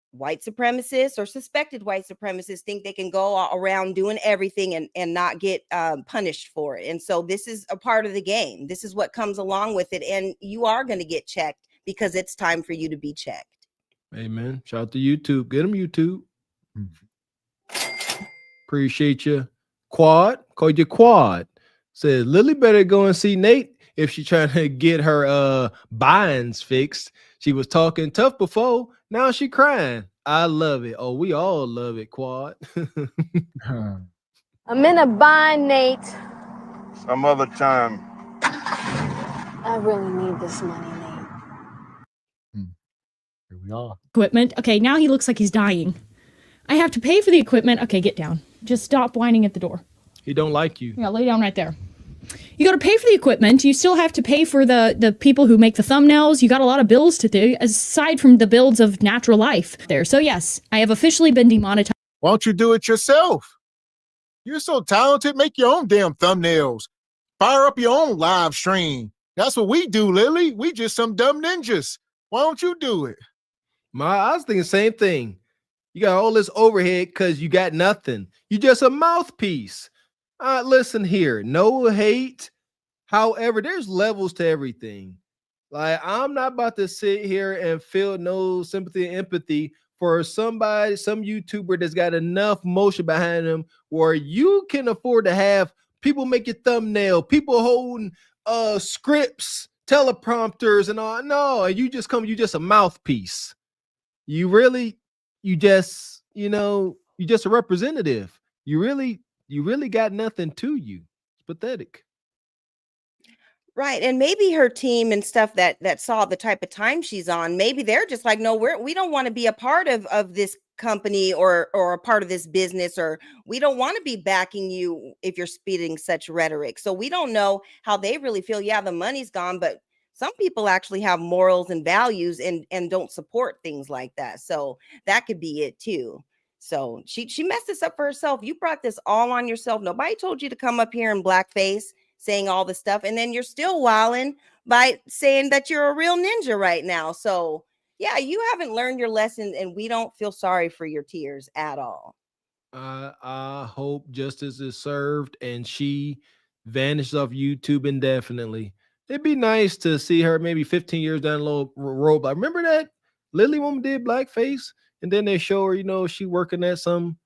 white supremacists or suspected white supremacists think they can go around doing everything and not get punished for it. And so this is a part of the game. This is what comes along with it. And you are going to get checked because it's time for you to be checked. Amen. Shout out to YouTube. Get them YouTube. Appreciate you. Quad, called you Quad. Says Lily better go and see Nate if she's trying to get her binds fixed. She was talking tough before, now she crying. I love it. Oh, we all love it, Quad. I'm in a bind, Nate. Some other time. I really need this money, Nate. Here we are. Equipment. Okay, now he looks like he's dying. I have to pay for the equipment. Okay, get down. Just stop whining at the door. He don't like you. Yeah, lay down right there. You got to pay for the equipment. You still have to pay for the people who make the thumbnails. You got a lot of bills to do, aside from the builds of natural life there. So yes, I have officially been demonetized. Why don't you do it yourself? You're so talented. Make your own damn thumbnails. Fire up your own live stream. That's what we do, Lily. We just some dumb ninjas. Why don't you do it? I was thinking the same thing. You got all this overhead because you got nothing. You just a mouthpiece. Listen here, no hate. However, there's levels to everything. Like, I'm not about to sit here and feel no sympathy and empathy for some YouTuber that's got enough motion behind them where you can afford to have people make your thumbnail, people holding scripts, teleprompters, and all. No, you just a mouthpiece. You just a representative. You really got nothing to you. It's pathetic. Right. And maybe her team and stuff that saw the type of time she's on, maybe they're just like, no, we don't want to be a part of this company or a part of this business, or we don't want to be backing you if you're speeding such rhetoric. So we don't know how they really feel. Yeah, the money's gone, but some people actually have morals and values and don't support things like that. So that could be it too. So she messed this up for herself. You brought this all on yourself. Nobody told you to come up here in blackface saying all this stuff, and then you're still wilding by saying that you're a real ninja right now. So yeah, you haven't learned your lesson, and we don't feel sorry for your tears at all. I hope justice is served and she vanished off YouTube indefinitely. It'd be nice to see her maybe 15 years down the road. But remember that Lilly woman did blackface, and then they show her, she working at some,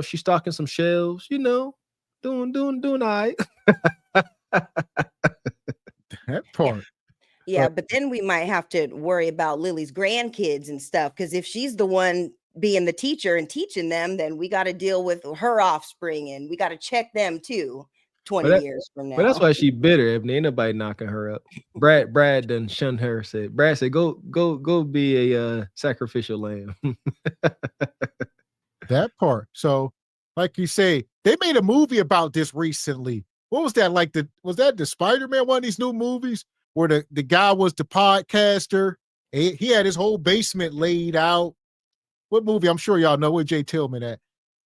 she's stocking some shelves, doing all right. That part. Yeah, but then we might have to worry about Lily's grandkids and stuff, because if she's the one being the teacher and teaching them, then we got to deal with her offspring, and we got to check them too 20 years from now. But that's why she bitter. If ain't nobody knocking her up. Brad done shunned her. Brad said, go be a sacrificial lamb. That part. So, like you say, they made a movie about this recently. What was that? Was that the Spider-Man, one of these new movies where the guy was the podcaster? He had his whole basement laid out. What movie? I'm sure y'all know. What Jay Tillman at?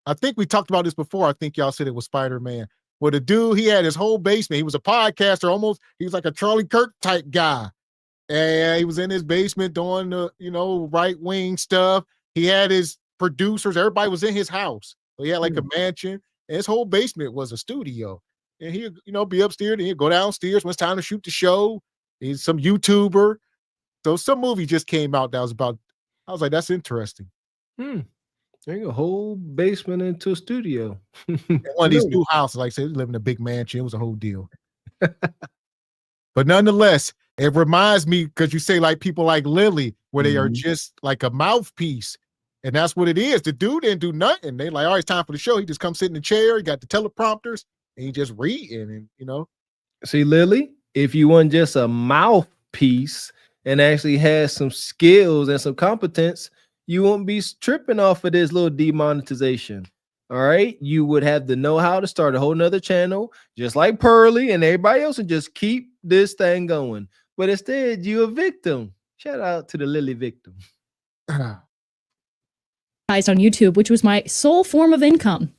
I think we talked about this before. I think y'all said it was Spider-Man. Where the dude, he had his whole basement. He was a podcaster almost. He was like a Charlie Kirk type guy. And he was in his basement doing the, right-wing stuff. He had his producers. Everybody was in his house. So he had like a mansion. And his whole basement was a studio. And he'd, be upstairs and he'd go downstairs when it's time to shoot the show. He's some YouTuber. So some movie just came out that was about, I was like, that's interesting. Bring a whole basement into a studio. One of these new houses, like I said, live in a big mansion. It was a whole deal. But nonetheless, it reminds me, because you say like people like Lilly, where they are just like a mouthpiece. And that's what it is. The dude didn't do nothing. They like, all right, it's time for the show. He just comes sit in the chair. He got the teleprompters and he just reading and. See, Lilly, if you want just a mouthpiece and actually has some skills and some competence, you won't be tripping off of this little demonetization. All right. You would have the know-how to start a whole nother channel, just like Pearly and everybody else, and just keep this thing going. But instead, you're a victim. Shout out to the Lilly victim. On YouTube, which was my sole form of income.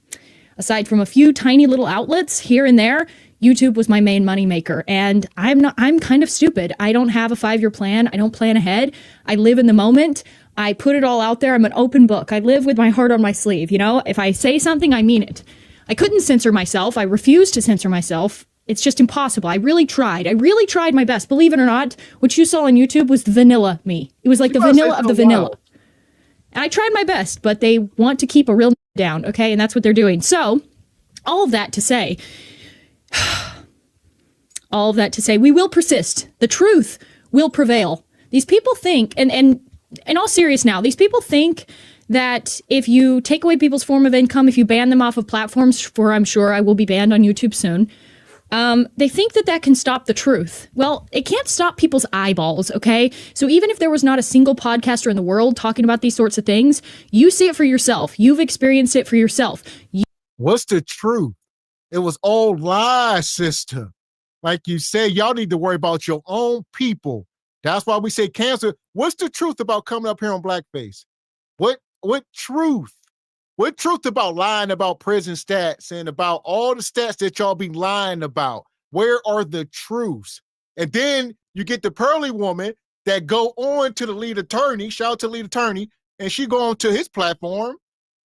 Aside from a few tiny little outlets here and there, YouTube was my main moneymaker. And I'm kind of stupid. I don't have a 5-year plan. I don't plan ahead. I live in the moment. I put it all out there. I'm an open book. I live with my heart on my sleeve. If I say something, I mean it. I couldn't censor myself. I refused to censor myself. It's just impossible. I really tried. My best. Believe it or not, what you saw on YouTube was the vanilla me. It was like the vanilla of the vanilla. And I tried my best, but they want to keep a real down, okay? And that's what they're doing. So, all of that to say, we will persist. The truth will prevail. These people think, and in all seriousness now, these people think that if you take away people's form of income, if you ban them off of platforms, for I'm sure I will be banned on YouTube soon, they think that can stop the truth. Well, it can't stop people's eyeballs, okay? So even if there was not a single podcaster in the world talking about these sorts of things, you see it for yourself. You've experienced it for yourself. What's the truth? It was all lies, sister. Like you say, y'all need to worry about your own people. That's why we say cancer. What's the truth about coming up here on blackface? What truth? What truth about lying about prison stats and about all the stats that y'all be lying about? Where are the truths? And then you get the Pearly woman that go on to the lead attorney, shout out to the lead attorney, and she go on to his platform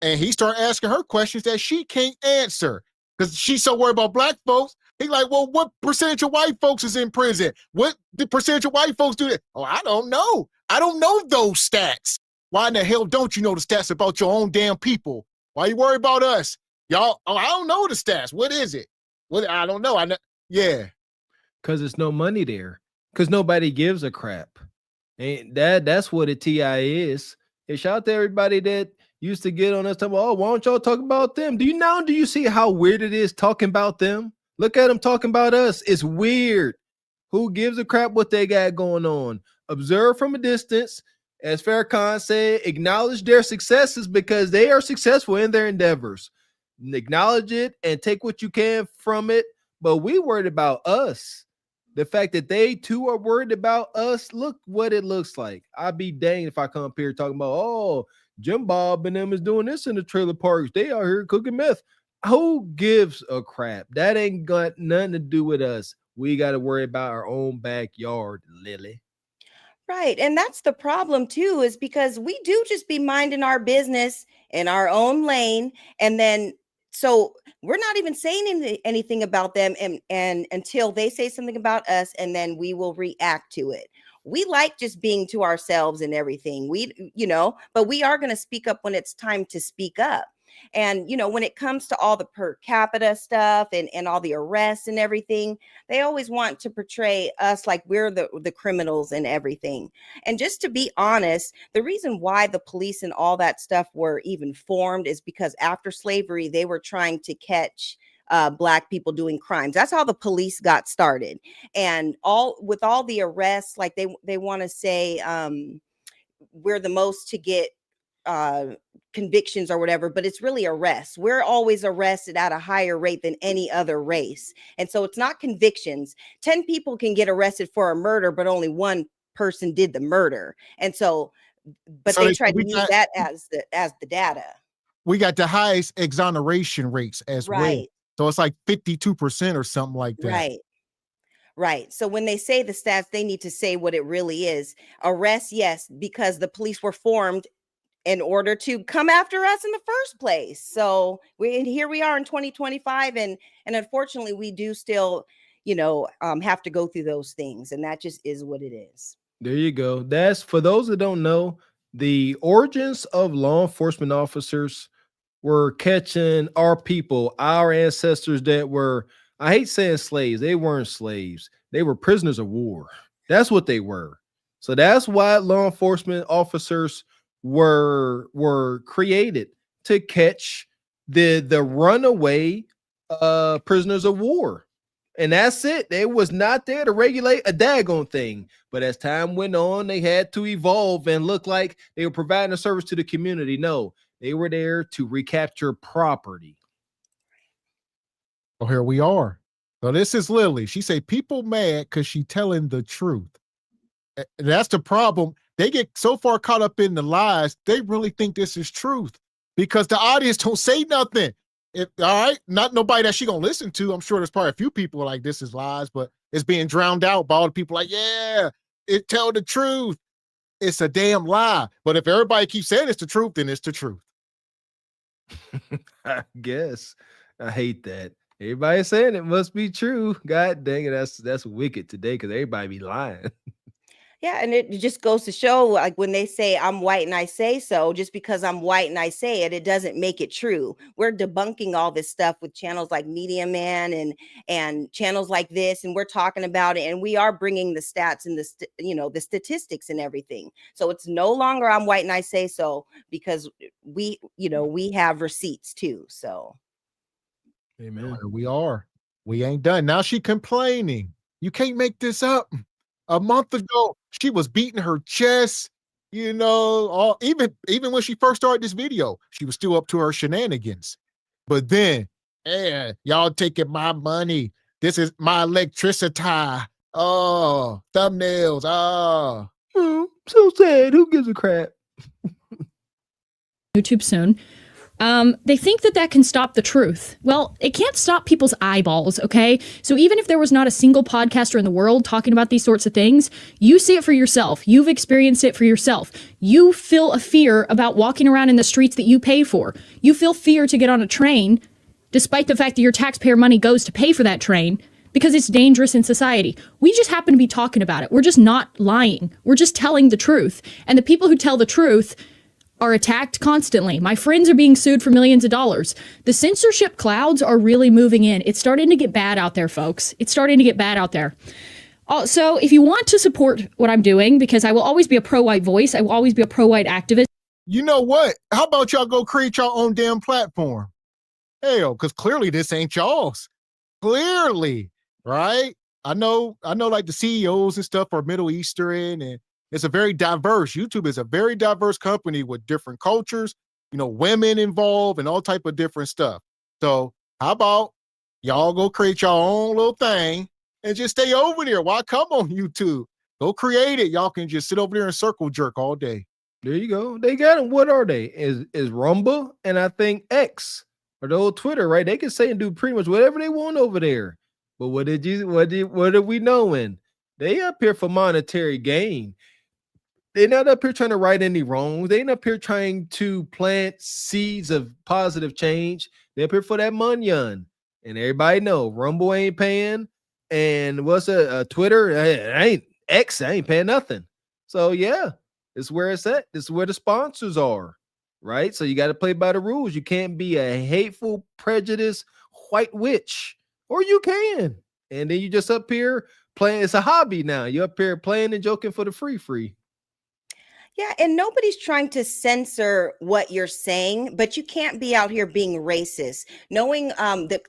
and he start asking her questions that she can't answer because she's so worried about black folks. He's like, well, what percentage of white folks is in prison? What the percentage of white folks do that? Oh, I don't know. I don't know those stats. Why in the hell don't you know the stats about your own damn people? Why you worry about us? Y'all, I don't know the stats. What is it? I don't know. Yeah. Because there's no money there. Because nobody gives a crap. And that's what a TI is. And shout out to everybody that used to get on us talking about, oh, why don't y'all talk about them? Do you see how weird it is talking about them? Look at them talking about us. It's weird. Who gives a crap what they got going on? Observe from a distance. As Farrakhan said, acknowledge their successes because they are successful in their endeavors. Acknowledge it and take what you can from it. But we worried about us. The fact that they too are worried about us, look what it looks like. I'd be danged if I come up here talking about, oh, Jim Bob and them is doing this in the trailer parks. They are here cooking meth. Who gives a crap? That ain't got nothing to do with us. We got to worry about our own backyard, Lily. Right. And that's the problem too, is because we do just be minding our business in our own lane. And then so we're not even saying anything about them and until they say something about us, and then we will react to it. We like just being to ourselves and everything. But we are going to speak up when it's time to speak up. And, when it comes to all the per capita stuff and all the arrests and everything, they always want to portray us like we're the criminals and everything. And just to be honest, the reason why the police and all that stuff were even formed is because after slavery, they were trying to catch Black people doing crimes. That's how the police got started. And with all the arrests, like they want to say we're the most to get convictions or whatever, but it's really arrests. We're always arrested at a higher rate than any other race. And so it's not convictions. 10 people can get arrested for a murder, but only one person did the murder. And so, but they tried to use that as the data. We got the highest exoneration rates as well. So it's like 52% or something like that. Right. So when they say the stats, they need to say what it really is. Arrests, yes, because the police were formed in order to come after us in the first place. So here we are in 2025, and unfortunately, we do still, have to go through those things, and that just is what it is. There you go. That's for those that don't know, the origins of law enforcement officers were catching our people, our ancestors that were, I hate saying slaves. They weren't slaves. They were prisoners of war. That's what they were. So that's why law enforcement officers were created, to catch the runaway prisoners of war. And that's it. They was not there to regulate a daggone thing. But as time went on, they had to evolve and look like they were providing a service to the community. No, they were there to recapture property. Oh, here we are. So this is Lilly. She say people mad because she telling the truth. And that's the problem. They get so far caught up in the lies, they really think this is truth because the audience don't say nothing. All right, not nobody that she gonna listen to. I'm sure there's probably a few people like this is lies, but it's being drowned out by all the people like, yeah, it tell the truth. It's a damn lie. But if everybody keeps saying it's the truth, then it's the truth. I guess. I hate that. Everybody saying it must be true. God dang it, that's wicked today because everybody be lying. Yeah, and it just goes to show, like when they say I'm white and I say so, just because I'm white and I say it, it doesn't make it true. We're debunking all this stuff with channels like Media Man and channels like this, and we're talking about it, and we are bringing the stats and the statistics and everything. So it's no longer I'm white and I say so, because we have receipts too. So, amen. Here we are. We ain't done. Now she complaining. You can't make this up. A month ago, she was beating her chest, even when she first started this video, she was still up to her shenanigans. But then, y'all taking my money. This is my electricity. Oh, thumbnails. Oh. So sad. Who gives a crap? YouTube soon. They think that can stop the truth. Well, it can't stop people's eyeballs, okay? So even if there was not a single podcaster in the world talking about these sorts of things, you see it for yourself. You've experienced it for yourself. You feel a fear about walking around in the streets that you pay for. You feel fear to get on a train, despite the fact that your taxpayer money goes to pay for that train, because it's dangerous in society. We just happen to be talking about it. We're just not lying. We're just telling the truth. And the people who tell the truth are attacked constantly. My friends are being sued for millions of dollars. The censorship clouds are really moving in. It's starting to get bad out there, folks. It's starting to get bad out there. So if you want to support what I'm doing, because I will always be a pro-white voice, I will always be a pro-white activist. You know what? How about y'all go create your own damn platform? Hell, because clearly this ain't y'all's. Clearly, right? I know like the CEOs and stuff are Middle Eastern, and it's a very diverse, YouTube is a very diverse company with different cultures, women involved and all type of different stuff. So how about y'all go create your own little thing and just stay over there? Why come on YouTube? Go create it. Y'all can just sit over there and circle jerk all day. There you go. They got them. What are they? Is Rumble and I think X or the old Twitter, right? They can say and do pretty much whatever they want over there. But what are we knowing? They up here for monetary gain. They're not up here trying to right any wrongs. They ain't up here trying to plant seeds of positive change. They're up here for that munyon. And everybody know Rumble ain't paying. And what's Twitter? I ain't X. I ain't paying nothing. So yeah, it's where it's at. This is where the sponsors are, right? So you got to play by the rules. You can't be a hateful, prejudiced white witch, or you can. And then you just up here playing. It's a hobby now. You're up here playing and joking for the free. Yeah, and nobody's trying to censor what you're saying, but you can't be out here being racist. Knowing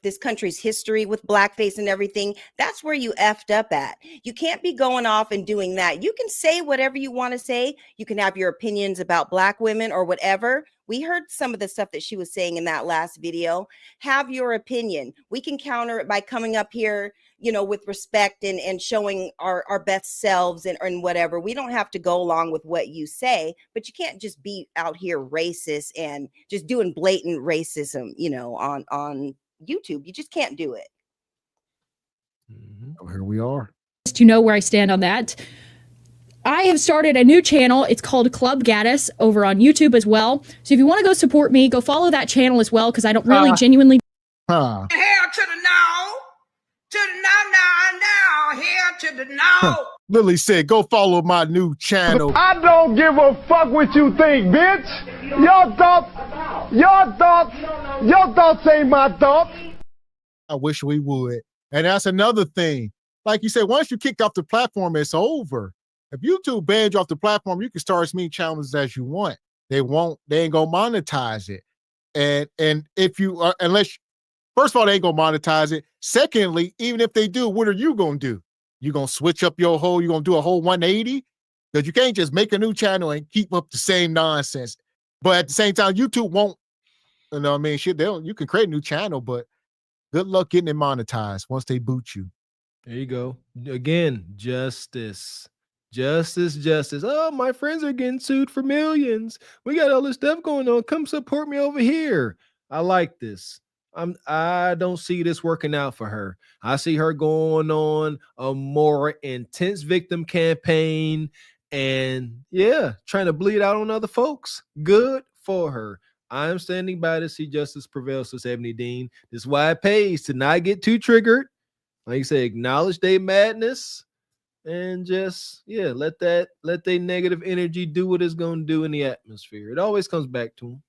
this country's history with blackface and everything, that's where you effed up at. You can't be going off and doing that. You can say whatever you want to say. You can have your opinions about black women or whatever. We heard some of the stuff that she was saying in that last video. Have your opinion. We can counter it by coming up here, you know, with respect and showing our best selves and whatever. We don't have to go along with what you say, but you can't just be out here racist and just doing blatant racism, you know, on YouTube. You just can't do it. Oh, here we are. To know where I stand on that. I have started a new channel. It's called Club Gaddis over on YouTube as well. So if you want to go support me, go follow that channel as well, because I don't really genuinely. Hell to the no. To the no, here to the no. Lilly said, go follow my new channel. I don't give a fuck what you think, bitch. Your thoughts ain't my thoughts. I wish we would. And that's another thing. Like you said, once you kicked off the platform, it's over. If YouTube bans you off the platform, you can start as many channels as you want. They ain't gonna monetize it. And if you are, first of all, they ain't gonna monetize it. Secondly, even if they do, what are you gonna do? You gonna switch up you're gonna do a whole 180? Because you can't just make a new channel and keep up the same nonsense. But at the same time, YouTube won't, you know what I mean? Shit, you can create a new channel, but good luck getting it monetized once they boot you. There you go. Again, justice. Justice. Oh, my friends are getting sued for millions. We got all this stuff going on. Come support me over here. I like this. I don't see this working out for her. I see her going on a more intense victim campaign and trying to bleed out on other folks. Good for her. I'm standing by to see justice prevail, Sis Ebony Dean. This is why it pays to not get too triggered. Like you say, acknowledge their madness. And just let their negative energy do what it's going to do in the atmosphere. It always comes back to them.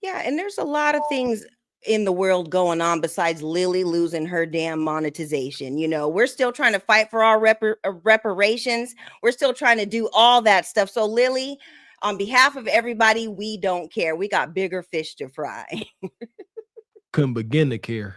Yeah, and there's a lot of things in the world going on besides Lilly losing her damn monetization. You know, we're still trying to fight for our reparations. We're still trying to do all that stuff. So Lilly, on behalf of everybody, we don't care. We got bigger fish to fry. Couldn't begin to care.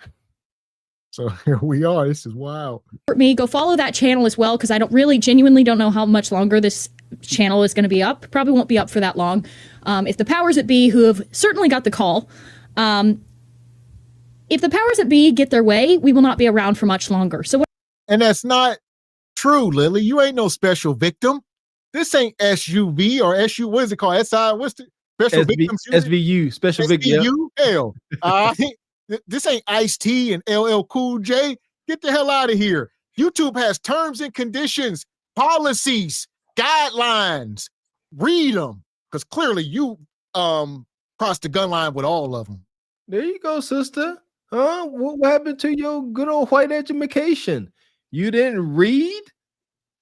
So here we are. This is wild. For me, go follow that channel as well, because I genuinely don't know how much longer this channel is going to be up. Probably won't be up for that long. If the powers that be, who have certainly got the call, if the powers that be get their way, we will not be around for much longer. And that's not true, Lilly. You ain't no special victim. This ain't SUV or SU. What is it called? SI. What's the special victims? SVU. Special victim. SVU. Hell. This ain't Ice-T and LL Cool J. Get the hell out of here. YouTube has terms and conditions, policies, guidelines. Read them, because clearly you crossed the gun line with all of them. There you go, sister. Huh? What happened to your good old white education? You didn't read?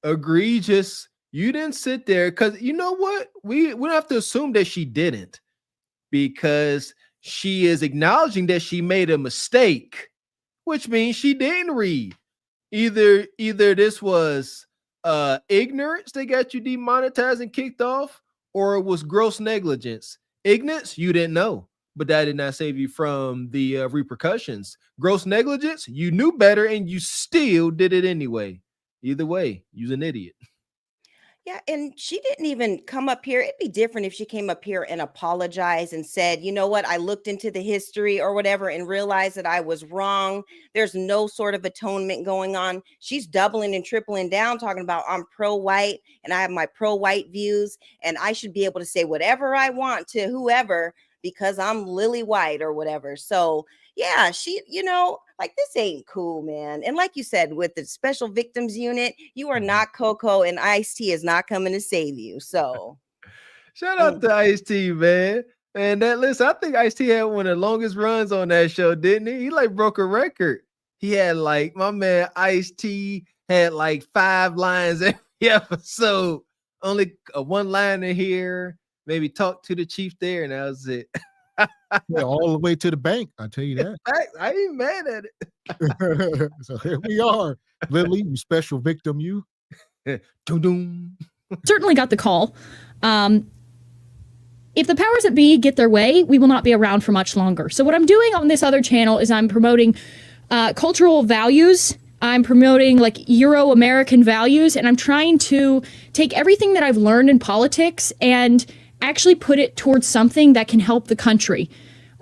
Egregious. You didn't sit there, because you know what? We don't have to assume that she didn't, because she is acknowledging that she made a mistake, which means she didn't read. Either this was ignorance that got you demonetized and kicked off, or it was gross negligence. Ignorance, you didn't know, but that did not save you from the repercussions. Gross negligence, you knew better and you still did it anyway. Either way, you're an idiot. Yeah, and she didn't even come up here. It'd be different if she came up here and apologized and said, you know what, I looked into the history or whatever and realized that I was wrong. There's no sort of atonement going on. She's doubling and tripling down, talking about I'm pro-white and I have my pro-white views and I should be able to say whatever I want to whoever because I'm Lily White or whatever. So yeah, she, like this ain't cool, man. And like you said, with the special victims unit, you are not Coco, and Ice-T is not coming to save you. So Shout out to Ice-T, man. And listen, I think Ice-T had one of the longest runs on that show, didn't he? He like broke a record. He had like, my man Ice-T had like 5 lines every episode. Only a one liner here, maybe talk to the chief there, and that was it. Yeah, all the way to the bank. I'll tell you that. I ain't mad at it. So here we are. Lilly, you special victim, you. Certainly got the call. If the powers that be get their way, we will not be around for much longer. So what I'm doing on this other channel is I'm promoting cultural values. I'm promoting like Euro-American values, and I'm trying to take everything that I've learned in politics and actually put it towards something that can help the country.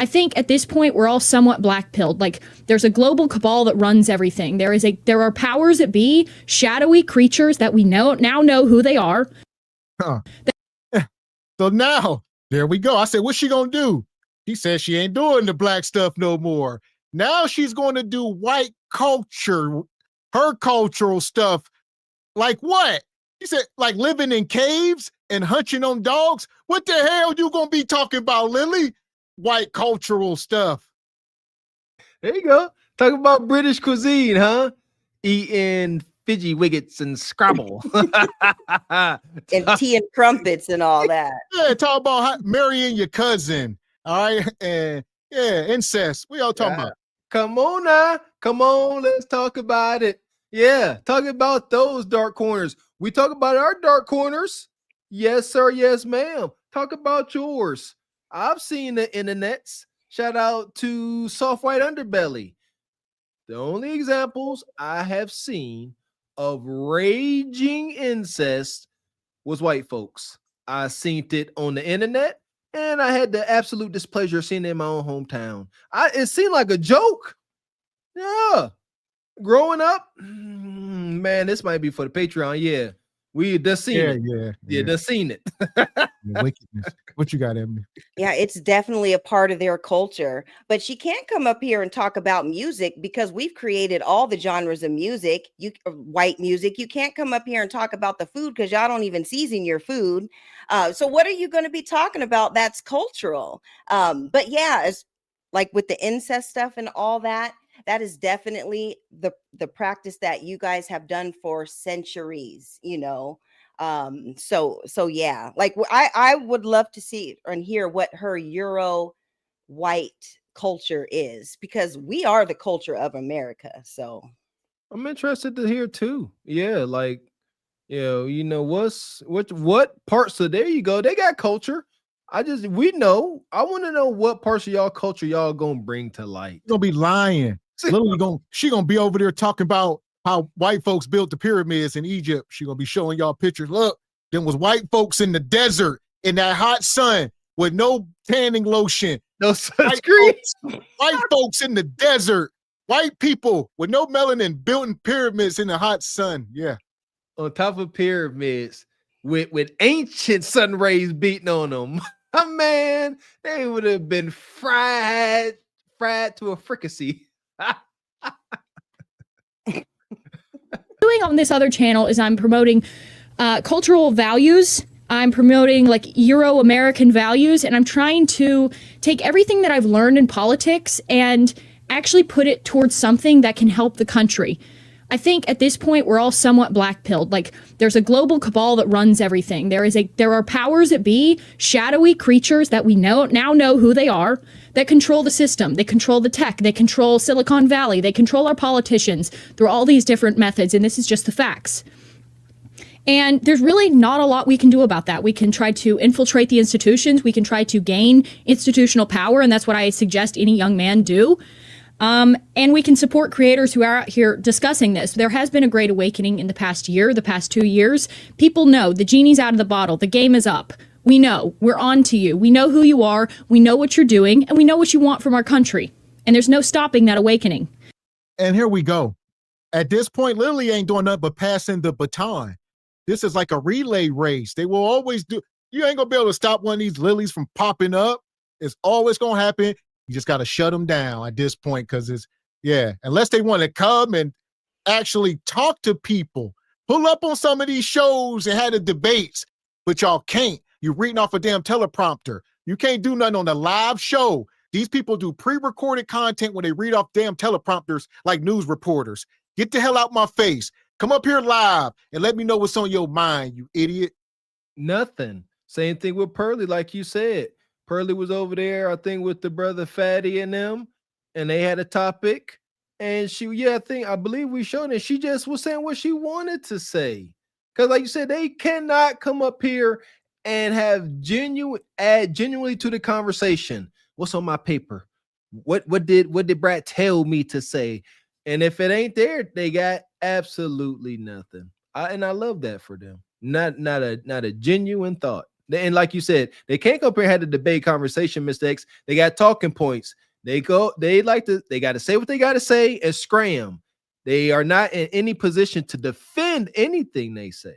I think at this point we're all somewhat black-pilled. Like there's a global cabal that runs everything. There are powers that be, shadowy creatures that we now know who they are. Huh. So now, there we go. I said, what's she gonna do? He said she ain't doing the black stuff no more. Now she's going to do white culture, her cultural stuff. Like what? He said, like living in caves and hunching on dogs. What the hell you gonna be talking about, Lilly? White cultural stuff. There you go. Talk about British cuisine, huh? Eating Fidgy Wiggets and Scrabble. and tea and crumpets and all that. Yeah, talk about marrying your cousin. All right. And yeah, incest. We all talking about. Come on now. Come on. Let's talk about it. Yeah. Talk about those dark corners. We talk about our dark corners. Yes, sir. Yes, ma'am. Talk about yours. I've seen the internets. Shout out to Soft White Underbelly. The only examples I have seen of raging incest was white folks. I seen it on the internet, and I had the absolute displeasure of seeing it in my own hometown. It seemed like a joke. Yeah. Growing up, man, this might be for the Patreon. Yeah. We just seen it. Yeah, just seen it. Wickedness. What you got, Emily? Yeah, it's definitely a part of their culture. But she can't come up here and talk about music because we've created all the genres of music. White music. You can't come up here and talk about the food because y'all don't even season your food. So what are you going to be talking about? That's cultural. But yeah, it's like with the incest stuff and all that. That is definitely the practice that you guys have done for centuries, so yeah, like I would love to see and hear what her Euro white culture is, because we are the culture of America. So I'm interested to hear too. Yeah, like what parts of, there you go, they got culture. I want to know what parts of y'all culture y'all gonna bring to light. You're gonna be lying. Literally she gonna be over there talking about how white folks built the pyramids in Egypt. She gonna be showing y'all pictures. Look, there was white folks in the desert in that hot sun with no tanning lotion, no sunscreen. White folks in the desert, white people with no melanin building pyramids in the hot sun. Yeah, on top of pyramids with ancient sun rays beating on them. Man, they would have been fried to a fricassee. Doing on this other channel is I'm promoting cultural values. I'm promoting like Euro-American values, and I'm trying to take everything that I've learned in politics and actually put it towards something that can help the country. I think at this point we're all somewhat black-pilled. Like there's a global cabal that runs everything. There are powers that be, shadowy creatures that we now know who they are, that control the system. They control the tech. They control Silicon Valley. They control our politicians through all these different methods. And this is just the facts. And there's really not a lot we can do about that. We can try to infiltrate the institutions. We can try to gain institutional power. And that's what I suggest any young man do. And we can support creators who are out here discussing this. There has been a great awakening in the past year, the past 2 years. People know the genie's out of the bottle. The game is up. We know. We're on to you. We know who you are. We know what you're doing. And we know what you want from our country. And there's no stopping that awakening. And here we go. At this point, Lilly ain't doing nothing but passing the baton. This is like a relay race. They will always do. You ain't going to be able to stop one of these Lillys from popping up. It's always going to happen. You just got to shut them down at this point because unless they want to come and actually talk to people, pull up on some of these shows and have the debates, but y'all can't. You're reading off a damn teleprompter. You can't do nothing on a live show. These people do pre-recorded content when they read off damn teleprompters like news reporters. Get the hell out my face. Come up here live and let me know what's on your mind, you idiot. Nothing. Same thing with Pearly, like you said. Pearly was over there, I think, with the brother Fatty and them, and they had a topic. And I believe we showed it. She just was saying what she wanted to say. Because like you said, they cannot come up here and have add genuinely to the conversation. What's on my paper? What did Brad tell me to say? And if it ain't there, they got absolutely nothing. I love that for them. Not a genuine thought. And like you said, they can't come up here and have a debate conversation, Mr. X. They got talking points. They got to say what they got to say and scram. They are not in any position to defend anything they say.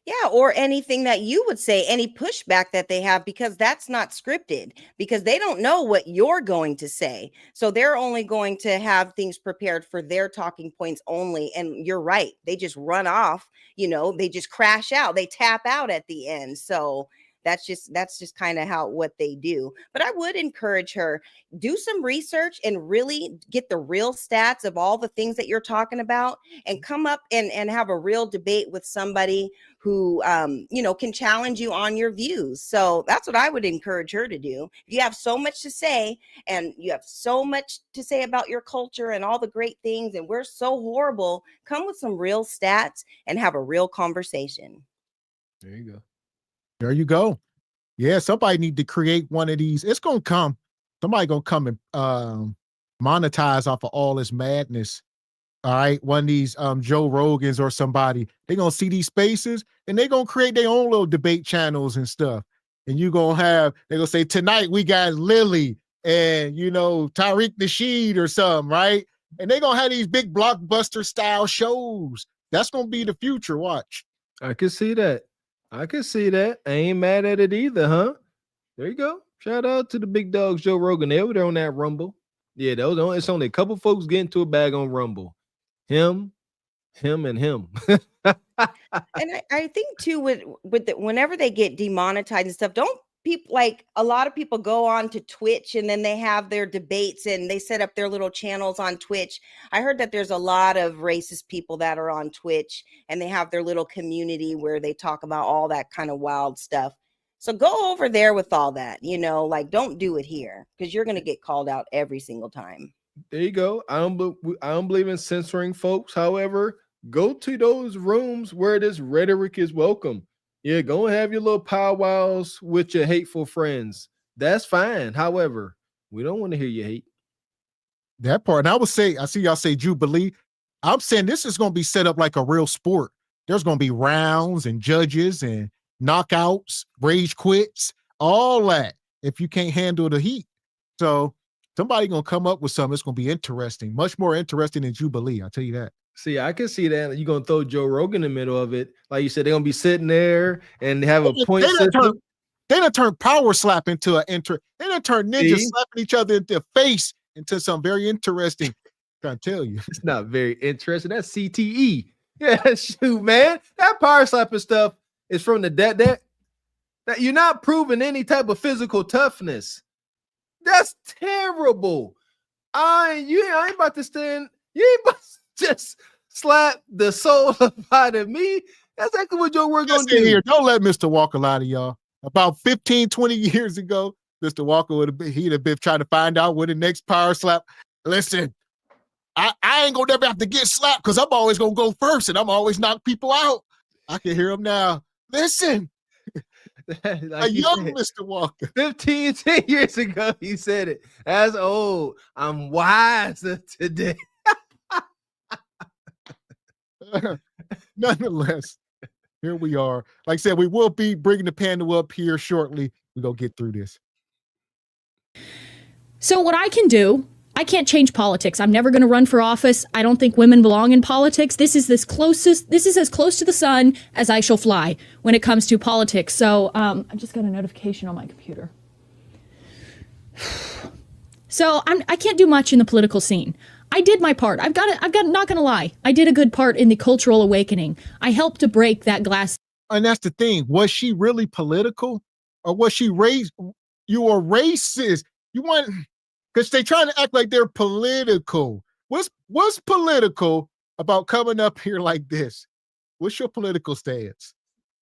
Yeah, or anything that you would say, any pushback that they have, because that's not scripted, because they don't know what you're going to say. So they're only going to have things prepared for their talking points only. And you're right. They just run off, they just crash out. They tap out at the end. So that's just kind of what they do. But I would encourage her, do some research and really get the real stats of all the things that you're talking about and come up and have a real debate with somebody who, can challenge you on your views. So that's what I would encourage her to do. If you have so much to say and you have so much to say about your culture and all the great things, and we're so horrible, come with some real stats and have a real conversation. There you go. There you go. Yeah, somebody need to create one of these. It's going to come. Somebody going to come and monetize off of all this madness. All right, one of these Joe Rogans or somebody, they're going to see these spaces and they're going to create their own little debate channels and stuff. And they're going to say, tonight we got Lilly and, Tariq Nasheed or something, right? And they're going to have these big blockbuster style shows. That's going to be the future. Watch. I can see that. I ain't mad at it either, huh? There you go. Shout out to the big dogs, Joe Rogan. They over there on that Rumble. Yeah, it's only a couple folks getting to a bag on Rumble. Him, and him. And I think too, whenever they get demonetized and stuff, don't people, like a lot of people go on to Twitch and then they have their debates and they set up their little channels on Twitch. I heard that there's a lot of racist people that are on Twitch and they have their little community where they talk about all that kind of wild stuff. So go over there with all that, don't do it here because you're going to get called out every single time. There you go. I don't believe in censoring folks. However, go to those rooms where this rhetoric is welcome. Yeah, go and have your little powwows with your hateful friends. That's fine. However, we don't want to hear you hate. That part. And I see y'all say Jubilee. I'm saying this is going to be set up like a real sport. There's going to be rounds and judges and knockouts, rage quits, all that if you can't handle the heat. So somebody going to come up with something. It's going to be interesting, much more interesting than Jubilee. I'll tell you that. See, I can see that. You're going to throw Joe Rogan in the middle of it. Like you said, they're going to be sitting there and have a point system. They done turn power slap into they done turn ninjas slapping each other in the face into something very interesting. I'm trying to tell you. It's not very interesting. That's CTE. Yeah, shoot, man. That power slapping stuff is from the that you're not proving any type of physical toughness. That's terrible. I ain't about to stand. You ain't about to just slap the soul out of me. That's exactly what Joe Rogan gonna do. Here, don't let Mr. Walker lie to y'all. About 15, 20 years ago, Mr. Walker he'd have been trying to find out where the next power slap. Listen, I ain't gonna never have to get slapped because I'm always gonna go first and I'm always knock people out. I can hear him now. Listen. Like a young Mr. Walker. 10 years ago, he said it. As old, I'm wiser today. Nonetheless, here we are. Like I said, we will be bringing the panel up here shortly. We're going to get through this. So what I can do, I can't change politics. I'm never going to run for office. I don't think women belong in politics. This is as close to the sun as I shall fly when it comes to politics. So I just got a notification on my computer. So I can't do much in the political scene. I did my part. I've got not gonna lie. I did a good part in the cultural awakening. I helped to break that glass. And that's the thing. Was she really political? Or was she raised? You are racist. You want, because they trying to act like they're political. What's political about coming up here like this? What's your political stance?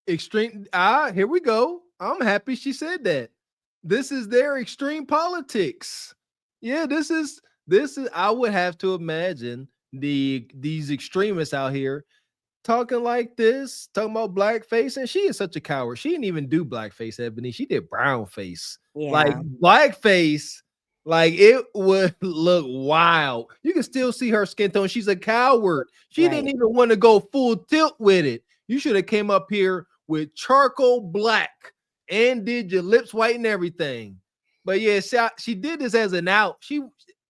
Extreme. Here we go. I'm happy she said that. This is their extreme politics. Yeah, this is I would have to imagine these extremists out here talking like this, talking about blackface, and she is such a coward. She didn't even do blackface, Ebony. She did brownface. Yeah. Like blackface, like it would look wild. You can still see her skin tone. She's a coward. She didn't even want to go full tilt with it. You should have came up here with charcoal black and did your lips white and everything. But yeah, she did this as an out.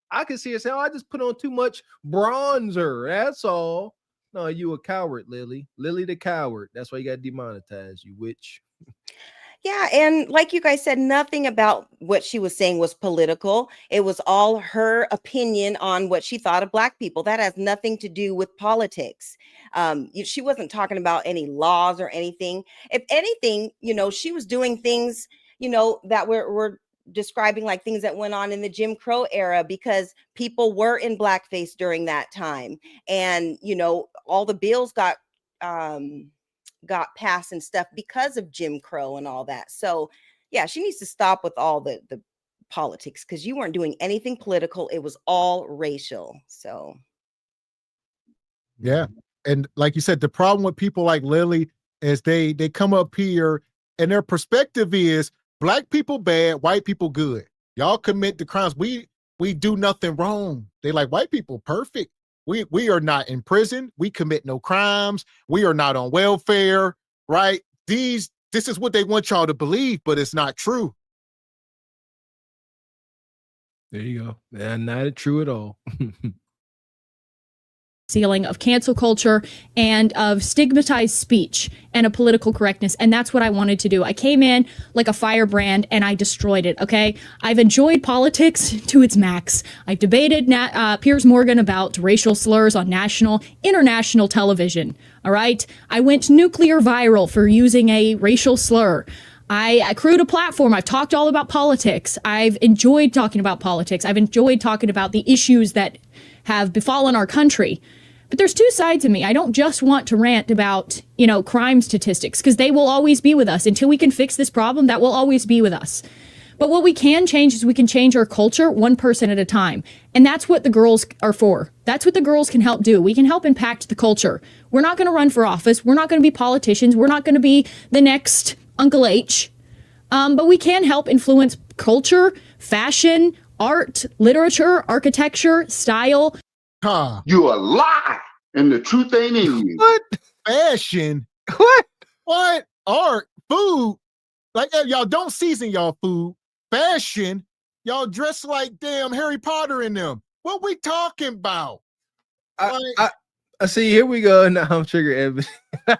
I can see her saying, "Oh, I just put on too much bronzer. That's all." No, you a coward, Lily. Lily the coward. That's why you got demonetized, you witch. Yeah, and like you guys said, nothing about what she was saying was political. It was all her opinion on what she thought of Black people. That has nothing to do with politics. She wasn't talking about any laws or anything. If anything, she was doing things, that were describing like things that went on in the Jim Crow era, because people were in blackface during that time. And, all the bills got passed and stuff because of Jim Crow and all that. So yeah, she needs to stop with all the politics, because you weren't doing anything political. It was all racial. So yeah. And like you said, the problem with people like Lily is they come up here and their perspective is Black people bad, white people good. Y'all commit the crimes. We do nothing wrong. They like white people perfect. We are not in prison. We commit no crimes. We are not on welfare, right? This is what they want y'all to believe, but it's not true. There you go. And not true at all. Ceiling of cancel culture and of stigmatized speech and a political correctness. And that's what I wanted to do. I came in like a firebrand and I destroyed it. Okay. I've enjoyed politics to its max. I've debated Piers Morgan about racial slurs on national, international television. All right. I went nuclear viral for using a racial slur. I accrued a platform. I've talked all about politics. I've enjoyed talking about politics. I've enjoyed talking about the issues that have befallen our country. But there's two sides of me. I don't just want to rant about, crime statistics, because they will always be with us. Until we can fix this problem, that will always be with us. But what we can change is we can change our culture one person at a time. And that's what the girls are for. That's what the girls can help do. We can help impact the culture. We're not going to run for office. We're not going to be politicians. We're not going to be the next Uncle H. But we can help influence culture, fashion, art, literature, architecture, style. Huh. You a lie, and the truth ain't in you. What? Fashion? What? Art? Food? Like, y'all don't season y'all food. Fashion? Y'all dress like damn Harry Potter in them. What we talking about? I see, here we go. Now I'm triggered, Evan.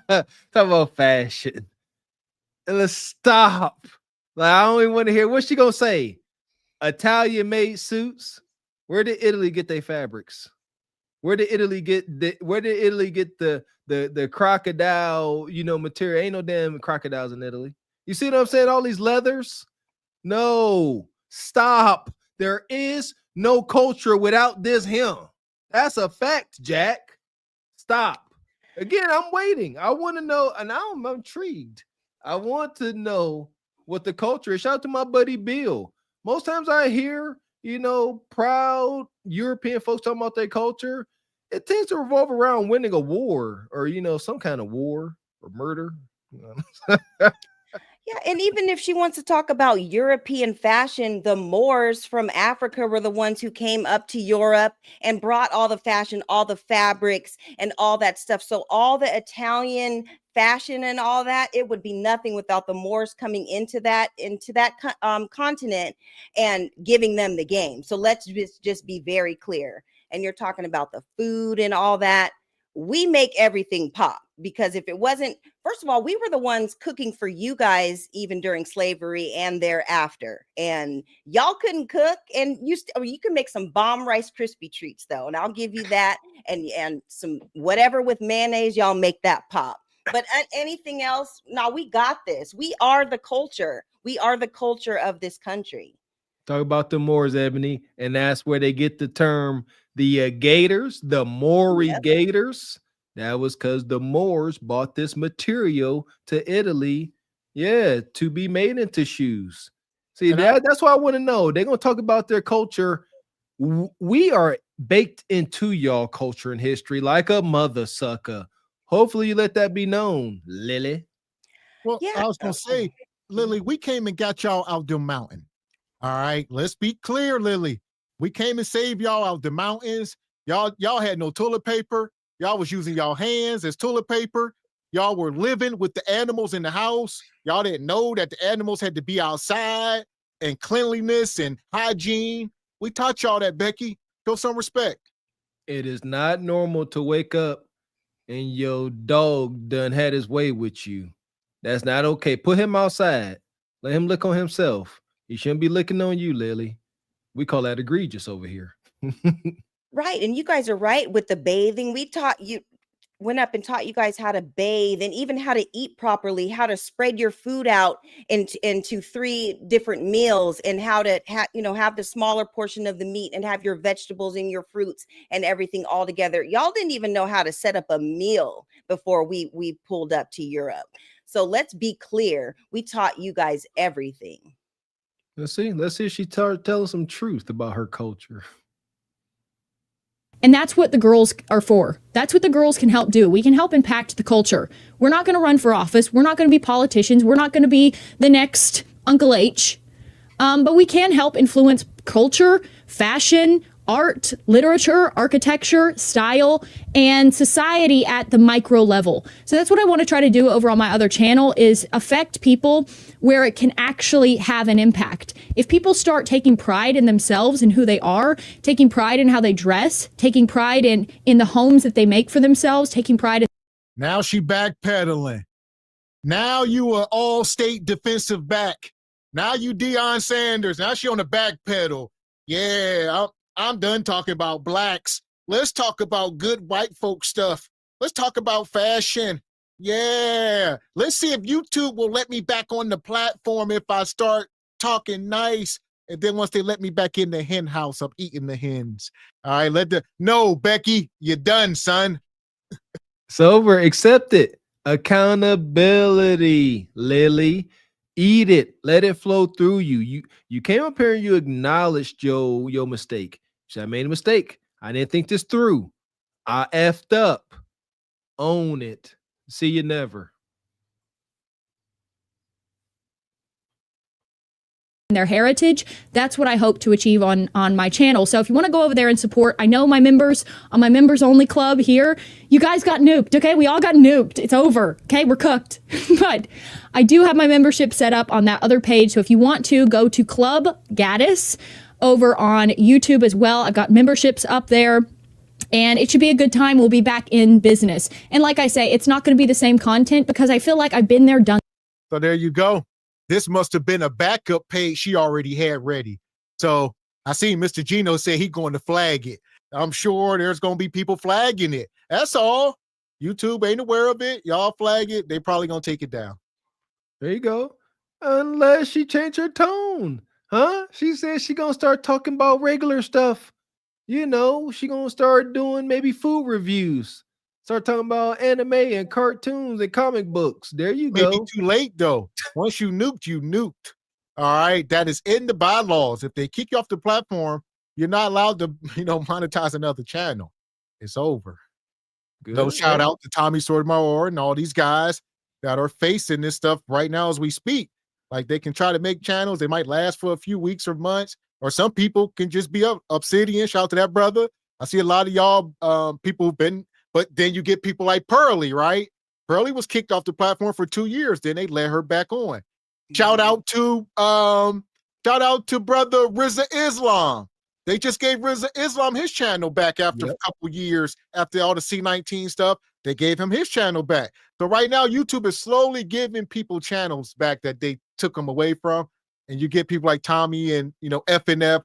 Talk about fashion. Let's stop. Like, I don't even want to hear what she gonna say. Italian made suits. Where did Italy get their fabrics? Where did Italy get the crocodile, material? Ain't no damn crocodiles in Italy. You see what I'm saying? All these leathers. No, stop. There is no culture without this him. That's a fact, Jack. Stop. Again, I'm waiting. I want to know, and I'm intrigued. I want to know what the culture is. Shout out to my buddy Bill. Most times I hear, proud European folks talking about their culture. It tends to revolve around winning a war or, some kind of war or murder. yeah, and even if she wants to talk about European fashion, the Moors from Africa were the ones who came up to Europe and brought all the fashion, all the fabrics and all that stuff. So all the Italian fashion and all that, it would be nothing without the Moors coming into that continent and giving them the game. So let's just be very clear. And you're talking about the food and all that. we make everything pop, because if it wasn't, first of all, we were the ones cooking for you guys even during slavery and thereafter, and y'all couldn't cook, and you can make some bomb Rice Krispie treats though, and I'll give you that, and some whatever with mayonnaise, y'all make that pop. But anything else, no, we got this. We are the culture. We are the culture of this country. Talk about the Moors, Ebony, and that's where they get the term the Gators, the Maury Gators. That was because the Moors bought this material to Italy, to be made into shoes. See, that's what I want to know. They're going to talk about their culture. We are baked into y'all culture and history like a mother sucker. Hopefully you let that be known, Lilly. Well, I was going to say, Lilly, we came and got y'all out the mountain. All right, let's be clear, Lilly. We came and saved y'all out the mountains. Y'all had no toilet paper. Y'all was using y'all hands as toilet paper. Y'all were living with the animals in the house. Y'all didn't know that the animals had to be outside, and cleanliness and hygiene. We taught y'all that, Becky. Show some respect. It is not normal to wake up and your dog done had his way with you. That's not okay. Put him outside. Let him lick on himself. He shouldn't be licking on you, Lilly. We call that egregious over here. Right. And you guys are right with the bathing. We went up and taught you guys how to bathe, and even how to eat properly, how to spread your food out into 3 different meals, and how to have the smaller portion of the meat and have your vegetables and your fruits and everything all together. Y'all didn't even know how to set up a meal before we pulled up to Europe. So let's be clear. We taught you guys everything. Let's see if she tells us some truth about her culture. And that's what the girls are for. That's what the girls can help do. We can help impact the culture. We're not going to run for office. We're not going to be politicians. We're not going to be the next Uncle H. But we can help influence culture, fashion, art, literature, architecture, style, and society at the micro level. So that's what I want to try to do over on my other channel, is affect people where it can actually have an impact. If people start taking pride in themselves and who they are, taking pride in how they dress, taking pride in the homes that they make for themselves, taking pride in... Now she backpedaling. Now you are all state defensive back. Now you Deion Sanders. Now she on the back pedal. Yeah, I'm done talking about blacks. Let's talk about good white folk stuff. Let's talk about fashion. Yeah. Let's see if YouTube will let me back on the platform if I start talking nice. And then once they let me back in the hen house, I'm eating the hens. All right, no, Becky, you're done, son. It's over. Accept it. Accountability, Lilly. Eat it. Let it flow through you. You came up here and you acknowledged your mistake. So I made a mistake. I didn't think this through. I effed up. Own it. See you never. Their heritage. That's what I hope to achieve on my channel. So if you want to go over there and support, I know my members on my members only club here, you guys got nuked. Okay, we all got nuked. It's over. Okay, we're cooked. But I do have my membership set up on that other page. So if you want to, go to Club Gaddis over on YouTube as well. I've got memberships up there. And it should be a good time. We'll be back in business. And like I say, it's not going to be the same content because I feel like I've been there, done. So there you go. This must have been a backup page she already had ready. So I seen Mr. Gino say he going to flag it. I'm sure there's going to be people flagging it. That's all. YouTube ain't aware of it. Y'all flag it. They probably going to take it down. There you go. Unless she changed her tone. Huh? She said she going to start talking about regular stuff. You know, she going to start doing maybe food reviews. Start talking about anime and cartoons and comic books. There you go. Maybe too late, though. Once you nuked, you nuked. All right? That is in the bylaws. If they kick you off the platform, you're not allowed to, monetize another channel. It's over. Good. So shout out to Tommy Sotomayor and all these guys that are facing this stuff right now as we speak. Like, they can try to make channels. They might last for a few weeks or months. Or some people can just be Obsidian. Shout out to that brother. I see a lot of y'all people who've been, but then you get people like Pearly, right? Pearly was kicked off the platform for 2 years. Then they let her back on. Shout out to brother Rizza Islam. They just gave Rizza Islam his channel back after a couple years, after all the C19 stuff. They gave him his channel back. So right now, YouTube is slowly giving people channels back that they took them away from. And you get people like Tommy and, F and F,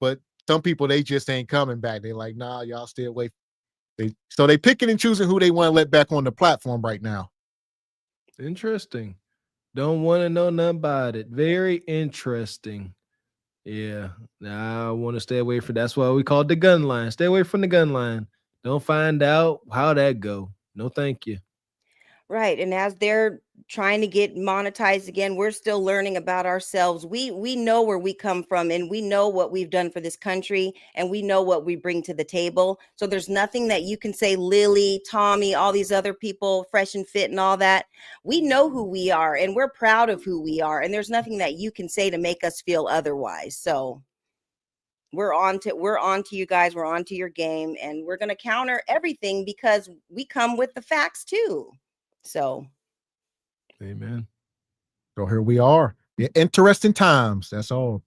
but some people, they just ain't coming back. They're like, nah, y'all stay away. So they picking and choosing who they want to let back on the platform right now. Interesting. Don't want to know nothing about it. Very interesting. Yeah, I want to stay away from. That's why we call it the gun line. Stay away from the gun line. Don't find out how that go. No, thank you. Right. And as they're trying to get monetized again, we're still learning about ourselves. We know where we come from, and we know what we've done for this country, and we know what we bring to the table. So there's nothing that you can say, Lilly, Tommy, all these other people, Fresh and Fit and all that. We know who we are, and we're proud of who we are. And there's nothing that you can say to make us feel otherwise. So we're on to you guys. We're on to your game, and we're going to counter everything because we come with the facts too. So, amen. So here we are. Interesting times. That's all.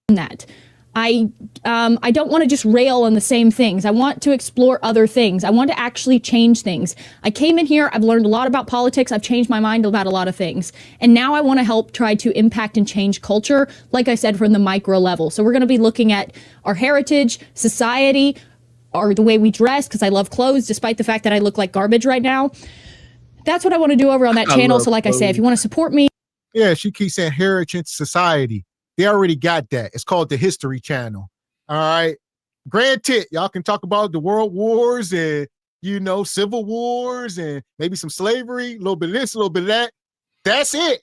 That I don't want to just rail on the same things. I want to explore other things. I want to actually change things. I came in here, I've learned a lot about politics. I've changed my mind about a lot of things. And now I want to help try to impact and change culture, like I said, from the micro level. So we're going to be looking at our heritage, society, or the way we dress, because I love clothes, despite the fact that I look like garbage right now. That's what I want to do over on that channel. So like I say, if you want to support me. Yeah, she keeps saying heritage society. They already got that. It's called the History Channel. All right. Granted, y'all can talk about the world wars and, civil wars and maybe some slavery, a little bit of this, a little bit of that. That's it.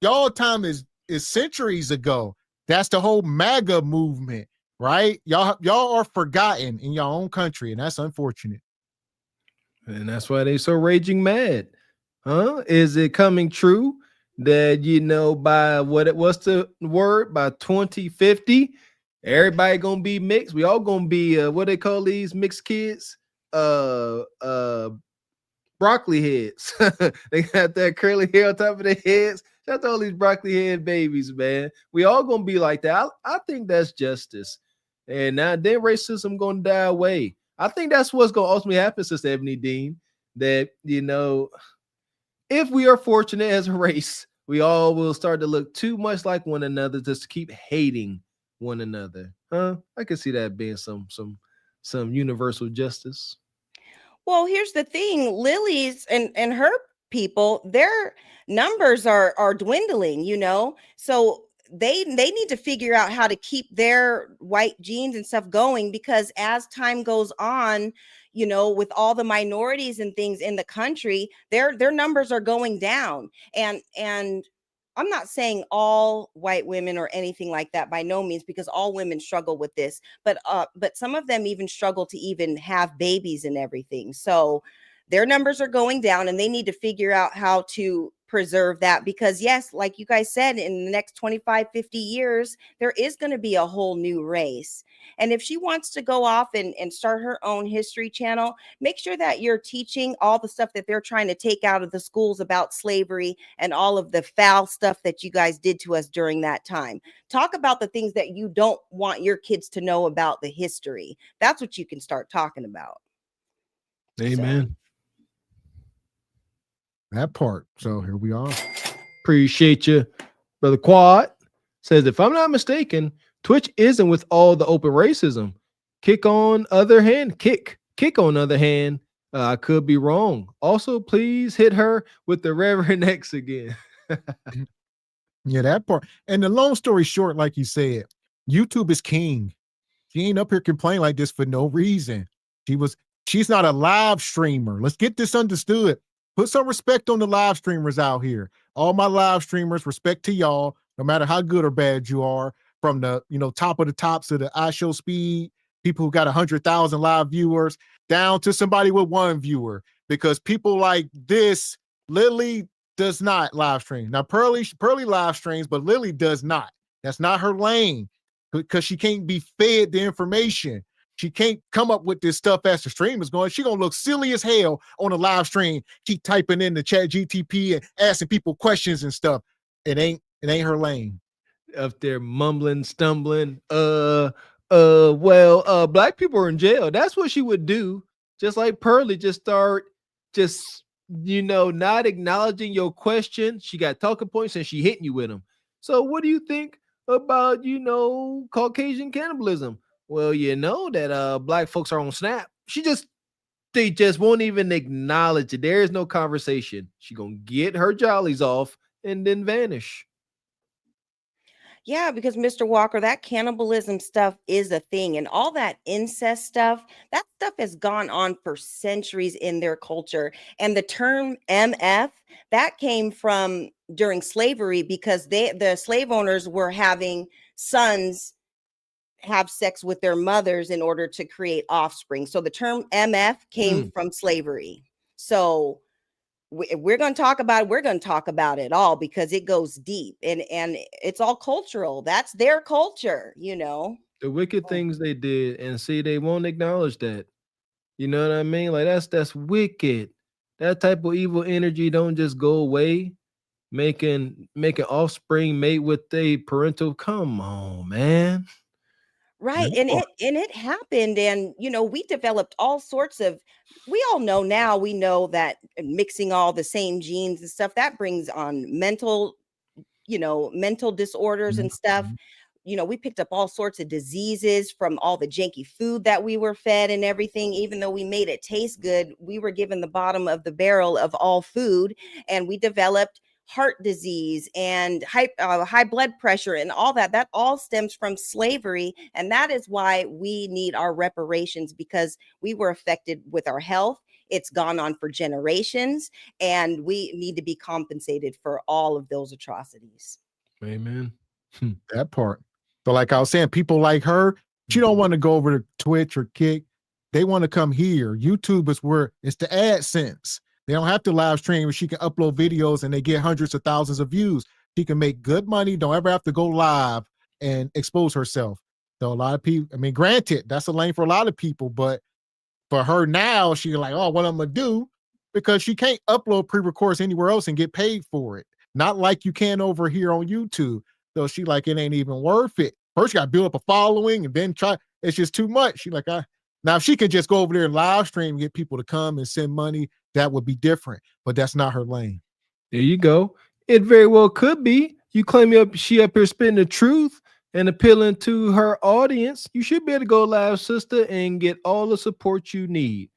Y'all time is centuries ago. That's the whole MAGA movement. Right? Y'all are forgotten in your own country, and that's unfortunate. And that's why they so raging mad. Huh? Is it coming true that, by what's the word? By 2050, everybody gonna be mixed. We all gonna be what they call these mixed kids? Broccoli heads. They got that curly hair on top of their heads. Shout out to all these broccoli head babies, man. We all gonna be like that. I think that's justice. And now then racism gonna die away. I think that's what's gonna ultimately happen, Sister Ebony Dean. That if we are fortunate as a race, we all will start to look too much like one another just to keep hating one another. Huh? I can see that being some universal justice. Well, here's the thing, Lilly's and her people, their numbers are dwindling, so they need to figure out how to keep their white genes and stuff going, because as time goes on, with all the minorities and things in the country, their numbers are going down. And I'm not saying all white women or anything like that, by no means, because all women struggle with this, but some of them even struggle to even have babies and everything. So their numbers are going down, and they need to figure out how to preserve that, because yes, like you guys said, in the next 25, 50 years, there is going to be a whole new race. And if she wants to go off and start her own history channel, make sure that you're teaching all the stuff that they're trying to take out of the schools about slavery and all of the foul stuff that you guys did to us during that time. Talk about the things that you don't want your kids to know about the history. That's what you can start talking about. Amen. So. That part. So here we are. Appreciate you, Brother Quad. Says, if I'm not mistaken, Twitch isn't with all the open racism. Kick on other hand. I could be wrong. Also, please hit her with the Reverend X again. Yeah, that part. And the long story short, like you said, YouTube is king. She ain't up here complaining like this for no reason. She's not a live streamer. Let's get this understood. Put some respect on the live streamers out here. All my live streamers, respect to y'all, no matter how good or bad you are, from the top of the tops of the iShowSpeed, people who got 100,000 live viewers, down to somebody with 1 viewer. Because people like this, Lilly does not live stream. Now, Pearly live streams, but Lilly does not. That's not her lane, because she can't be fed the information. She can't come up with this stuff as the stream is going. She gonna look silly as hell on a live stream. Keep typing in the chat GTP and asking people questions and stuff. It ain't her lane. up there mumbling, stumbling. Black people are in jail. That's what she would do. Just like Pearly, just start not acknowledging your question. She got talking points and she hitting you with them. So what do you think about, Caucasian cannibalism? Well, you know that black folks are on Snap. They just won't even acknowledge it. There is no conversation. She gonna get her jollies off and then vanish. Yeah, because Mr. Walker, that cannibalism stuff is a thing, and all that incest stuff, that stuff has gone on for centuries in their culture. And the term MF, that came from during slavery because the slave owners were having sons have sex with their mothers in order to create offspring. So the term MF came from slavery. So we're going to talk about it all because it goes deep and it's all cultural. That's their culture, The wicked things they did, and see, they won't acknowledge that. You know what I mean? Like that's wicked. That type of evil energy don't just go away. Making offspring mate with a parental. Come on, man. Right. And it happened. And, we developed all sorts of, we all know now, we know that mixing all the same genes and stuff that brings on mental disorders and stuff. We picked up all sorts of diseases from all the janky food that we were fed and everything. Even though we made it taste good, we were given the bottom of the barrel of all food, and we developed heart disease and high blood pressure and all that. That all stems from slavery. And that is why we need our reparations, because we were affected with our health. It's gone on for generations, and we need to be compensated for all of those atrocities. Amen. That part. So like I was saying, people like her, she don't want to go over to Twitch or Kick. They want to come here. YouTube is where it's the AdSense. They don't have to live stream. She can upload videos and they get hundreds of thousands of views. She can make good money. Don't ever have to go live and expose herself. So a lot of people, I mean, granted, that's a lane for a lot of people, but for her now, she's like, oh, what I'm going to do? Because she can't upload pre-records anywhere else and get paid for it. Not like you can over here on YouTube. So she like, it ain't even worth it. First, you got to build up a following and then it's just too much. She like, now if she could just go over there and live stream and get people to come and send money, that would be different, but that's not her lane. There you go. It very well could be. You claim she up here spitting the truth and appealing to her audience. You should be able to go live, sister, and get all the support you need.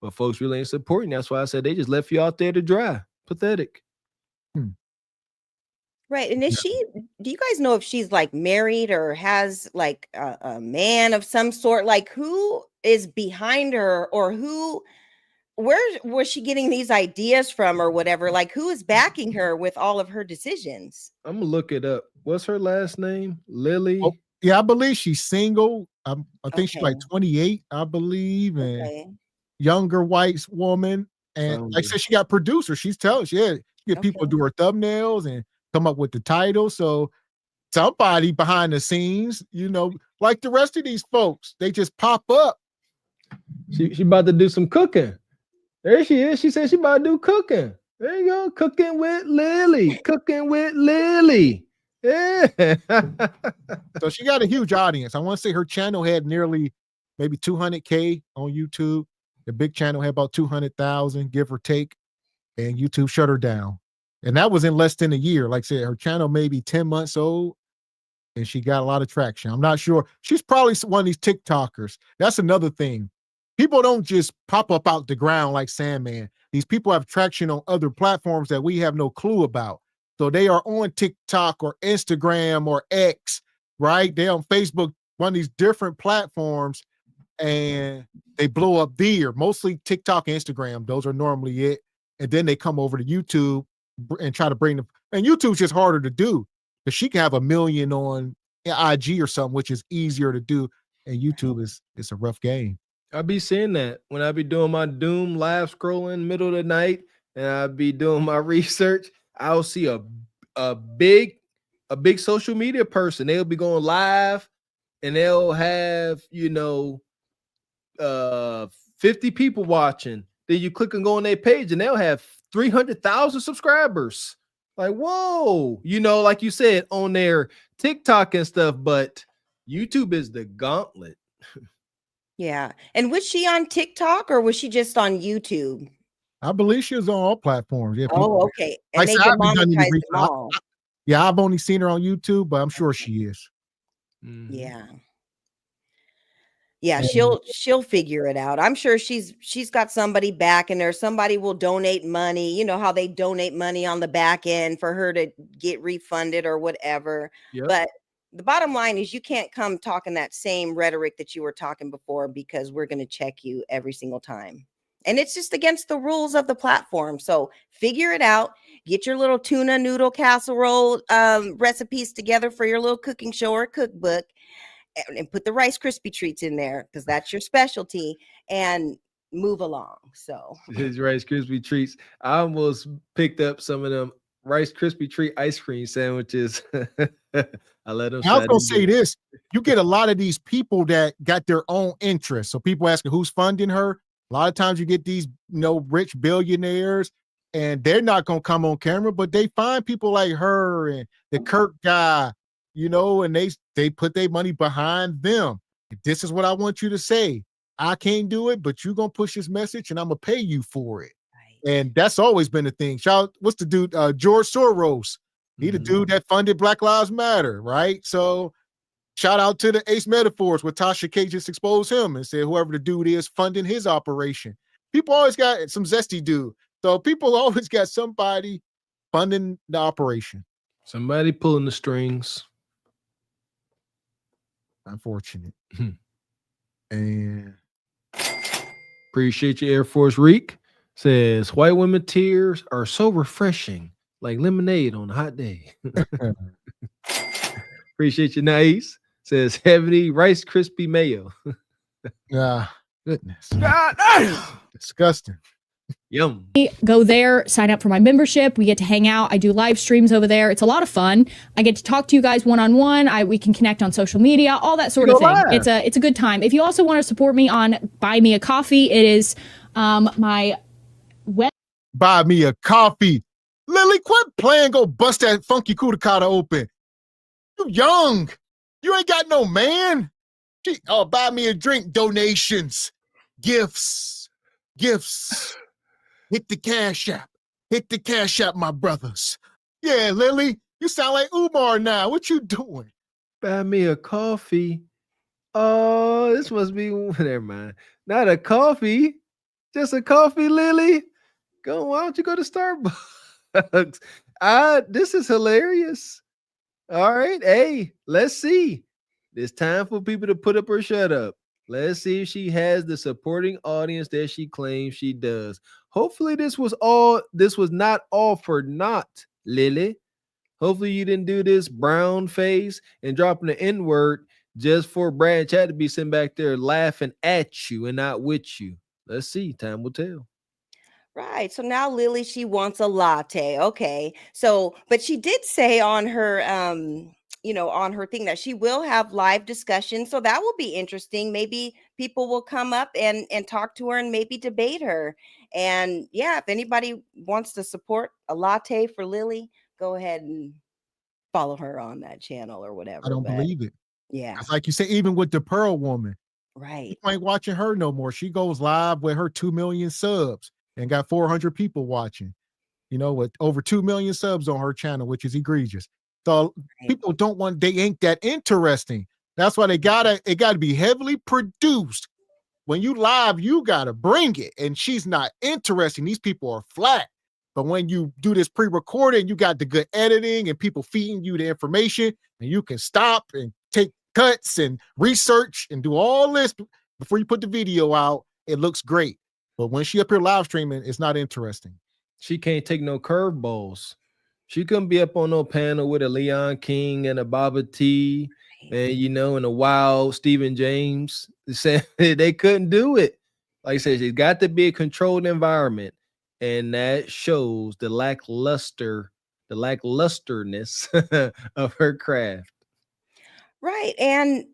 But folks really ain't supporting. That's why I said they just left you out there to dry. Pathetic. Right. And do you guys know if she's like married or has like a man of some sort? Like, who is behind her, or where was she getting these ideas from or whatever? Like, who is backing her with all of her decisions? I'm gonna look it up. What's her last name? Lilly. Oh, yeah, I believe she's single. I think she's like 28, I believe, and younger white woman. And like I said, she got producers. She get people to do her thumbnails and come up with the title. So somebody behind the scenes, like the rest of these folks, they just pop up. She about to do some cooking. There she is. She said she about to do cooking. There you go. Cooking with Lilly. Cooking with Lilly. Yeah. So she got a huge audience. I want to say her channel had nearly maybe 200K on YouTube. The big channel had about 200,000, give or take. And YouTube shut her down. And that was in less than a year. Like I said, her channel may be 10 months old. And she got a lot of traction. I'm not sure. She's probably one of these TikTokers. That's another thing. People don't just pop up out the ground like Sandman. These people have traction on other platforms that we have no clue about. So they are on TikTok or Instagram or X, right? They're on Facebook, one of these different platforms, and they blow up there. Mostly TikTok and Instagram. Those are normally it. And then they come over to YouTube and try to bring them. And YouTube's just harder to do because she can have 1 million on IG or something, which is easier to do. And YouTube it's a rough game. I be seeing that when I be doing my doom live scrolling middle of the night and I be doing my research. I'll see a big social media person. They'll be going live and they'll have 50 people watching. Then you click and go on their page and they'll have 300,000 subscribers. Like, whoa, you know, like you said, on their TikTok and stuff, but YouTube is the gauntlet. Yeah. And was she on TikTok or was she just on YouTube? I believe she was on all platforms. Yeah, people. Oh, okay. And Like I they said, I haven't done any demonetized research. them all. Yeah, I've only seen her on YouTube, but I'm sure she is. Yeah. Yeah, And she'll figure it out. I'm sure she's got somebody back in there. Somebody will donate money. You know how they donate money on the back end for her to get refunded or whatever. Yep. But the bottom line is you can't come talking that same rhetoric that you were talking before, because we're going to check you every single time. And it's just against the rules of the platform. So figure it out. Get your little tuna noodle casserole recipes together for your little cooking show or cookbook, and put the Rice Krispie treats in there because that's your specialty, and move along. So His Rice Krispie treats. I almost picked up some of them Rice Krispie treat ice cream sandwiches. I let them. I was gonna say this: you get a lot of these people that got their own interests. So people asking who's funding her. A lot of times you get these, rich billionaires, and they're not gonna come on camera, but they find people like her and the Kirk guy, and they put their money behind them. This is what I want you to say. I can't do it, but you're gonna push this message, and I'm gonna pay you for it. Right. And that's always been the thing. What's the dude? George Soros. He the dude that funded Black Lives Matter, right? So shout out to the Ace Metaphors where Tasha K just exposed him and said whoever the dude is funding his operation. People always got some zesty dude. So people always got somebody funding the operation. Somebody pulling the strings. Unfortunate. And appreciate you, Air Force Reek. Says white women tears are so refreshing, like lemonade on a hot day. Appreciate you, Nice. Says heavy Rice Krispie mayo. Goodness. God, disgusting. Yum. Go there, sign up for my membership. We get to hang out. I do live streams over there. It's a lot of fun. I get to talk to you guys one-on-one. We can connect on social media, all that sort of thing. Live. It's a good time. If you also want to support me on Buy Me a Coffee, it is my web. Buy me a coffee. Lily, quit playing. Go bust that funky cuticata open. You young. You ain't got no man. Buy me a drink. Donations. Gifts. Hit the cash app. Hit the cash app, my brothers. Yeah, Lily, you sound like Umar now. What you doing? Buy me a coffee. Oh, this must be, never mind. Not a coffee. Just a coffee, Lily. Why don't you go to Starbucks? This is hilarious. All right. Hey, let's see. It's time for people to put up or shut up. Let's see if she has the supporting audience that she claims she does. Hopefully this was not all for naught, Lily. Hopefully you didn't do this brown face and dropping the N-word just for Brad Chat to be sitting back there laughing at you and not with you. Let's see. Time will tell. Right. So now Lily, she wants a latte. Okay. So, but she did say on her, on her thing that she will have live discussions. So that will be interesting. Maybe people will come up and talk to her and maybe debate her. And yeah, if anybody wants to support a latte for Lily, go ahead and follow her on that channel or whatever. I don't believe it. Yeah. It's like you say, even with the Pearl woman. Right. You ain't watching her no more. She goes live with her 2 million subs and got 400 people watching, with over 2 million subs on her channel, which is egregious. So people they ain't that interesting. That's why it gotta be heavily produced. When you live, you gotta bring it. And she's not interesting. These people are flat. But when you do this pre-recorded, you got the good editing and people feeding you the information, and you can stop and take cuts and research and do all this before you put the video out. It looks great. But when she up here live streaming, it's not interesting. She can't take no curveballs. She couldn't be up on no panel with a Leon King and a Baba T and, and a wild Stephen James. They couldn't do it. Like I said, it's got to be a controlled environment. And that shows the lacklusterness of her craft. Right. And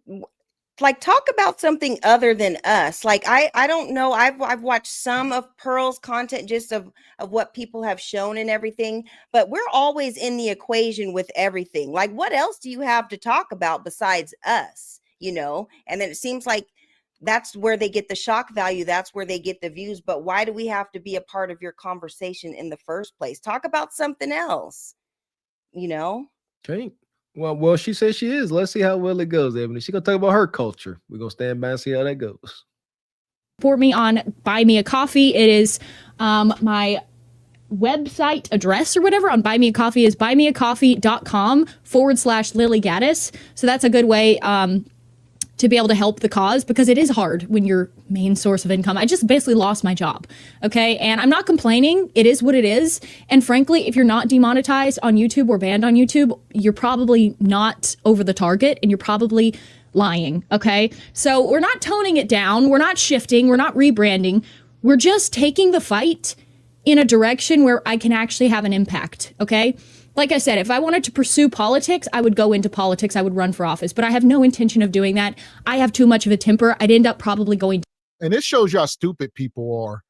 like talk about something other than us. Like I don't know. I've watched some of Pearl's content, just of what people have shown and everything, but we're always in the equation with everything. Like, what else do you have to talk about besides us? You know? And then it seems like that's where they get the shock value, that's where they get the views. But why do we have to be a part of your conversation in the first place? Talk about something else, you know? Okay. Well, she says she is. Let's see how well it goes, Ebony. She's gonna talk about her culture. We're gonna stand by and see how that goes. Support me on Buy Me a Coffee. It is my website address or whatever on Buy Me a Coffee is buymeacoffee.com/Lilly Gaddis. So that's a good way to be able to help the cause, because it is hard when your main source of income. I just basically lost my job. Okay. And I'm not complaining. It is what it is. And frankly, if you're not demonetized on YouTube or banned on YouTube, you're probably not over the target and you're probably lying. Okay. So we're not toning it down. We're not shifting. We're not rebranding. We're just taking the fight in a direction where I can actually have an impact. Okay. Like I said, if I wanted to pursue politics, I would go into politics. I would run for office, but I have no intention of doing that. I have too much of a temper. I'd end up probably going. And this shows you how stupid people are.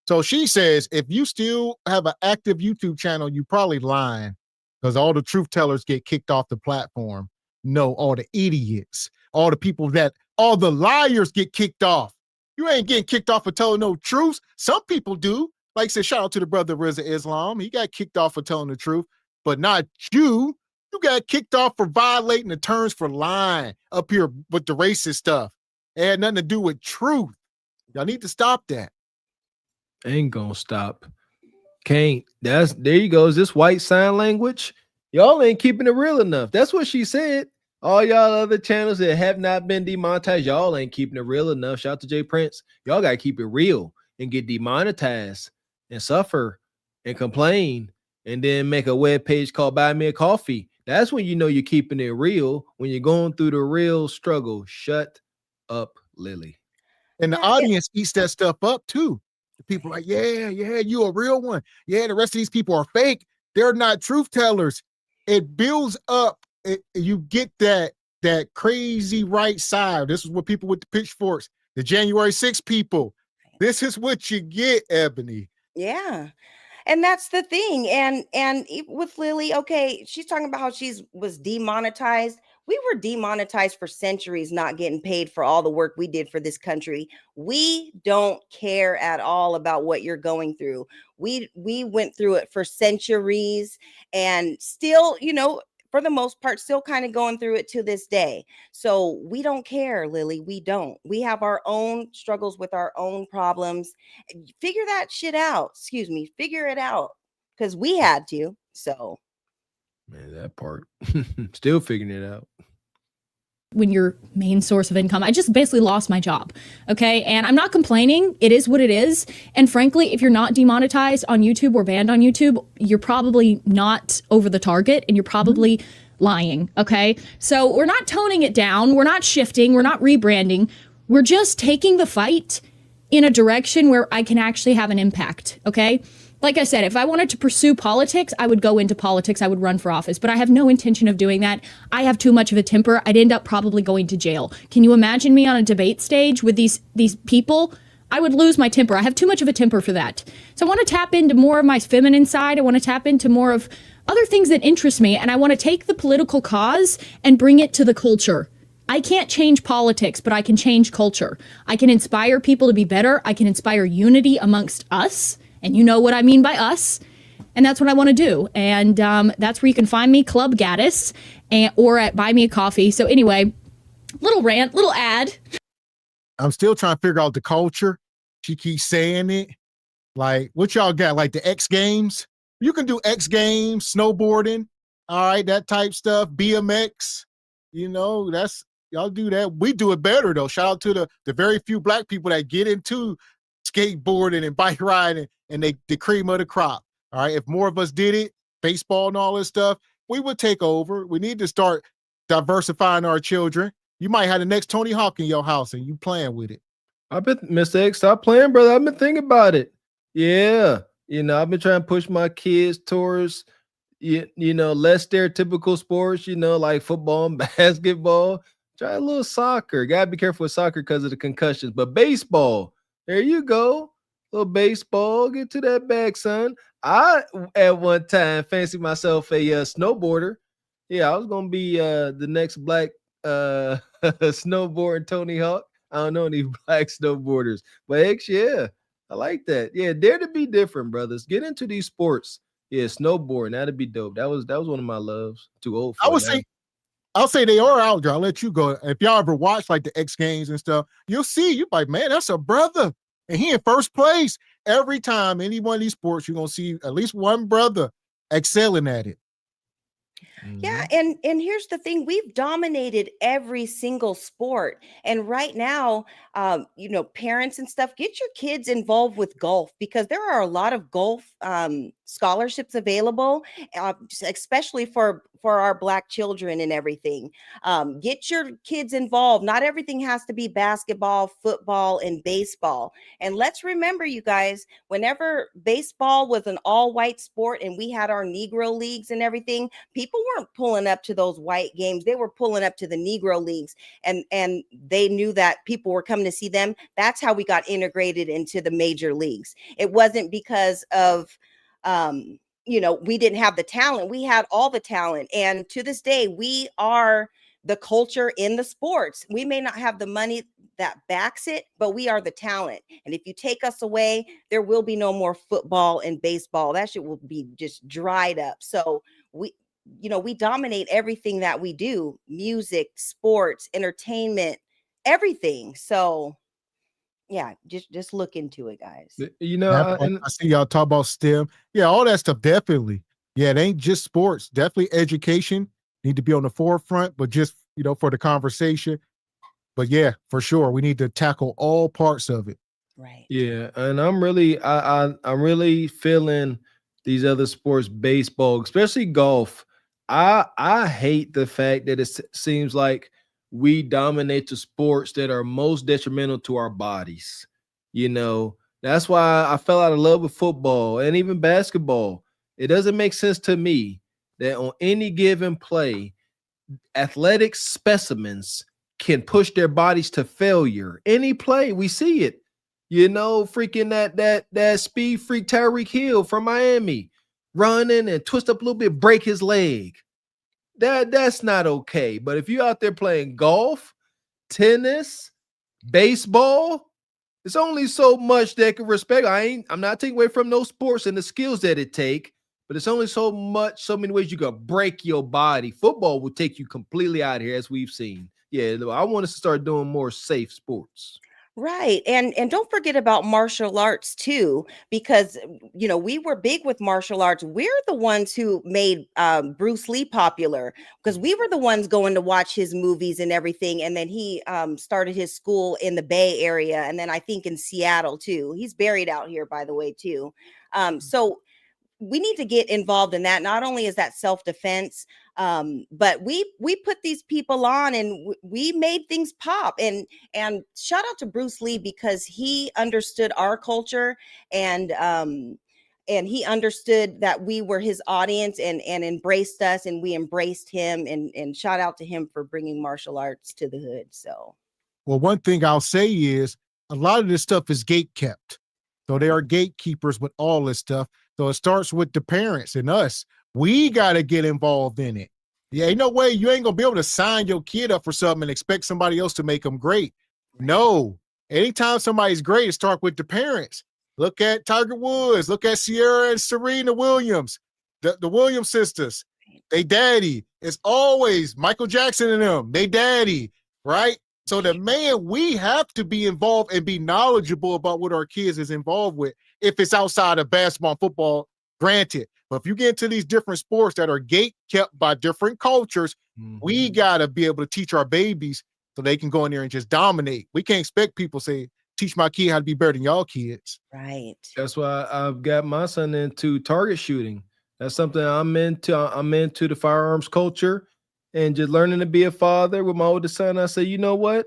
So she says, if you still have an active YouTube channel, you probably lying, because all the truth tellers get kicked off the platform. No, all the idiots, all the liars get kicked off. You ain't getting kicked off for telling no truth. Some people do. Like I said, shout out to the brother Rizza Islam. He got kicked off for telling the truth. But not you. You got kicked off for violating the terms, for lying up here with the racist stuff. It had nothing to do with truth. Y'all need to stop that. Ain't gonna stop. Can't. There you go. Is this white sign language? Y'all ain't keeping it real enough. That's what she said. All y'all other channels that have not been demonetized, y'all ain't keeping it real enough. Shout out to Jay Prince. Y'all gotta keep it real and get demonetized and suffer and complain, and then make a web page called Buy Me a Coffee. That's when you know you're keeping it real, when you're going through the real struggle. Shut up, Lilly. And the audience eats that stuff up too. The people are like, yeah, you a real one. Yeah, the rest of these people are fake. They're not truth tellers. It builds up. You get that crazy right side. This is what people with the pitchforks, the January 6th people. This is what you get, Ebony. Yeah. And that's the thing. And with Lilly, okay, she's talking about how was demonetized. We were demonetized for centuries, not getting paid for all the work we did for this country. We don't care at all about what you're going through. We went through it for centuries, and still, you know, for the most part, still kind of going through it to this day. So we don't care, Lilly. We don't. We have our own struggles with our own problems. Figure that shit out. Excuse me. Figure it out, because we had to. So, man, that part. Still figuring it out. When your main source of income, I just basically lost my job. Okay. And I'm not complaining. It is what it is. And frankly, if you're not demonetized on YouTube or banned on YouTube, you're probably not over the target and you're probably lying. Okay. So we're not toning it down. We're not shifting. We're not rebranding. We're just taking the fight in a direction where I can actually have an impact. Okay. Like I said, if I wanted to pursue politics, I would go into politics. I would run for office, but I have no intention of doing that. I have too much of a temper. I'd end up probably going to jail. Can you imagine me on a debate stage with these people? I would lose my temper. I have too much of a temper for that. So I want to tap into more of my feminine side. I want to tap into more of other things that interest me. And I want to take the political cause and bring it to the culture. I can't change politics, but I can change culture. I can inspire people to be better. I can inspire unity amongst us. And you know what I mean by us. And that's what I want to do. And that's where you can find me, Club Gaddis, or at Buy Me a Coffee. So anyway, little rant, little ad. I'm still trying to figure out the culture. She keeps saying it. Like, what y'all got? Like the X Games? You can do X Games, snowboarding, all right, that type stuff, BMX. You know, y'all do that. We do it better, though. Shout out to the very few black people that get into skateboarding and bike riding, and the cream of the crop. All right. If more of us did it, baseball and all this stuff, we would take over. We need to start diversifying our children. You might have the next Tony Hawk in your house and you playing with it. I've been, Mr. X, stop playing, brother. I've been thinking about it. Yeah. You know, I've been trying to push my kids towards, you know, less stereotypical sports, you know, like football and basketball. Try a little soccer. Gotta be careful with soccer because of the concussions. But baseball, there you go. Little baseball. Get to that bag, son. I at one time fancied myself a snowboarder. Yeah, I was gonna be the next black snowboarding Tony Hawk. I don't know any black snowboarders, but heck yeah, I like that. Yeah, dare to be different, brothers. Get into these sports. Yeah, snowboarding, that'd be dope. That was one of my loves. Too old for I would it now. say I'll say they are out there. I'll let you go. If y'all ever watch like the X Games and stuff, you'll see you like, man, that's a brother. And he in first place. Every time any one of these sports, you're gonna see at least one brother excelling at it. Yeah, and here's the thing: we've dominated every single sport, and right now, parents and stuff, get your kids involved with golf because there are a lot of golf scholarships available, especially for our Black children and everything. Get your kids involved. Not everything has to be basketball, football, and baseball. And let's remember, you guys, whenever baseball was an all-white sport and we had our Negro leagues and everything, people weren't pulling up to those white games. They were pulling up to the Negro leagues, and they knew that people were coming to see them. That's how we got integrated into the major leagues. It wasn't because of we didn't have the talent. We had all the talent, and to this day we are the culture in the sports. We may not have the money that backs it, but we are the talent. And if you take us away, there will be no more football and baseball. That shit will be just dried up. So we dominate everything that we do: music, sports, entertainment, everything. So yeah, just look into it, guys. I see y'all talk about STEM. Yeah, all that stuff, definitely. Yeah, it ain't just sports. Definitely education need to be on the forefront, but just, for the conversation. But yeah, for sure, we need to tackle all parts of it. Right. Yeah, and I'm really feeling these other sports, baseball, especially golf. I hate the fact that seems like we dominate the sports that are most detrimental to our bodies. That's why I fell out of love with football and even basketball. It doesn't make sense to me that on any given play, athletic specimens can push their bodies to failure. Any play, we see it. Freaking that speed freak Tyreek Hill from Miami running and twist up a little bit, break his leg. That's not okay. But if you're out there playing golf, tennis, baseball, it's only so much that can respect. I'm not taking away from those sports and the skills that it take, but it's only so many ways you can break your body. Football will take you completely out of here, as we've seen. Yeah, I want us to start doing more safe sports. Right. And don't forget about martial arts too, because we were big with martial arts. We're the ones who made Bruce Lee popular because we were the ones going to watch his movies and everything. And then he started his school in the Bay Area, and then I think in Seattle too. He's buried out here, by the way, too. So we need to get involved in that. Not only is that self-defense, but we put these people on and we made things pop. And shout out to Bruce Lee because he understood our culture, and he understood that we were his audience and embraced us, and we embraced him, and shout out to him for bringing martial arts to the hood. So, well, one thing I'll say is a lot of this stuff is gate kept. So they are gatekeepers with all this stuff. So it starts with the parents and us. We got to get involved in it. Yeah, ain't no way you ain't going to be able to sign your kid up for something and expect somebody else to make them great. No. Anytime somebody's great, it starts with the parents. Look at Tiger Woods. Look at Sierra and Serena Williams, the Williams sisters. They daddy. It's always Michael Jackson and them. They daddy, right? So we have to be involved and be knowledgeable about what our kids is involved with. If it's outside of basketball and football, granted. But if you get into these different sports that are gate kept by different cultures, we got to be able to teach our babies so they can go in there and just dominate. We can't expect people to say, teach my kid how to be better than y'all kids. Right. That's why I've got my son into target shooting. That's something I'm into. I'm into the firearms culture and just learning to be a father with my oldest son. I say, you know what?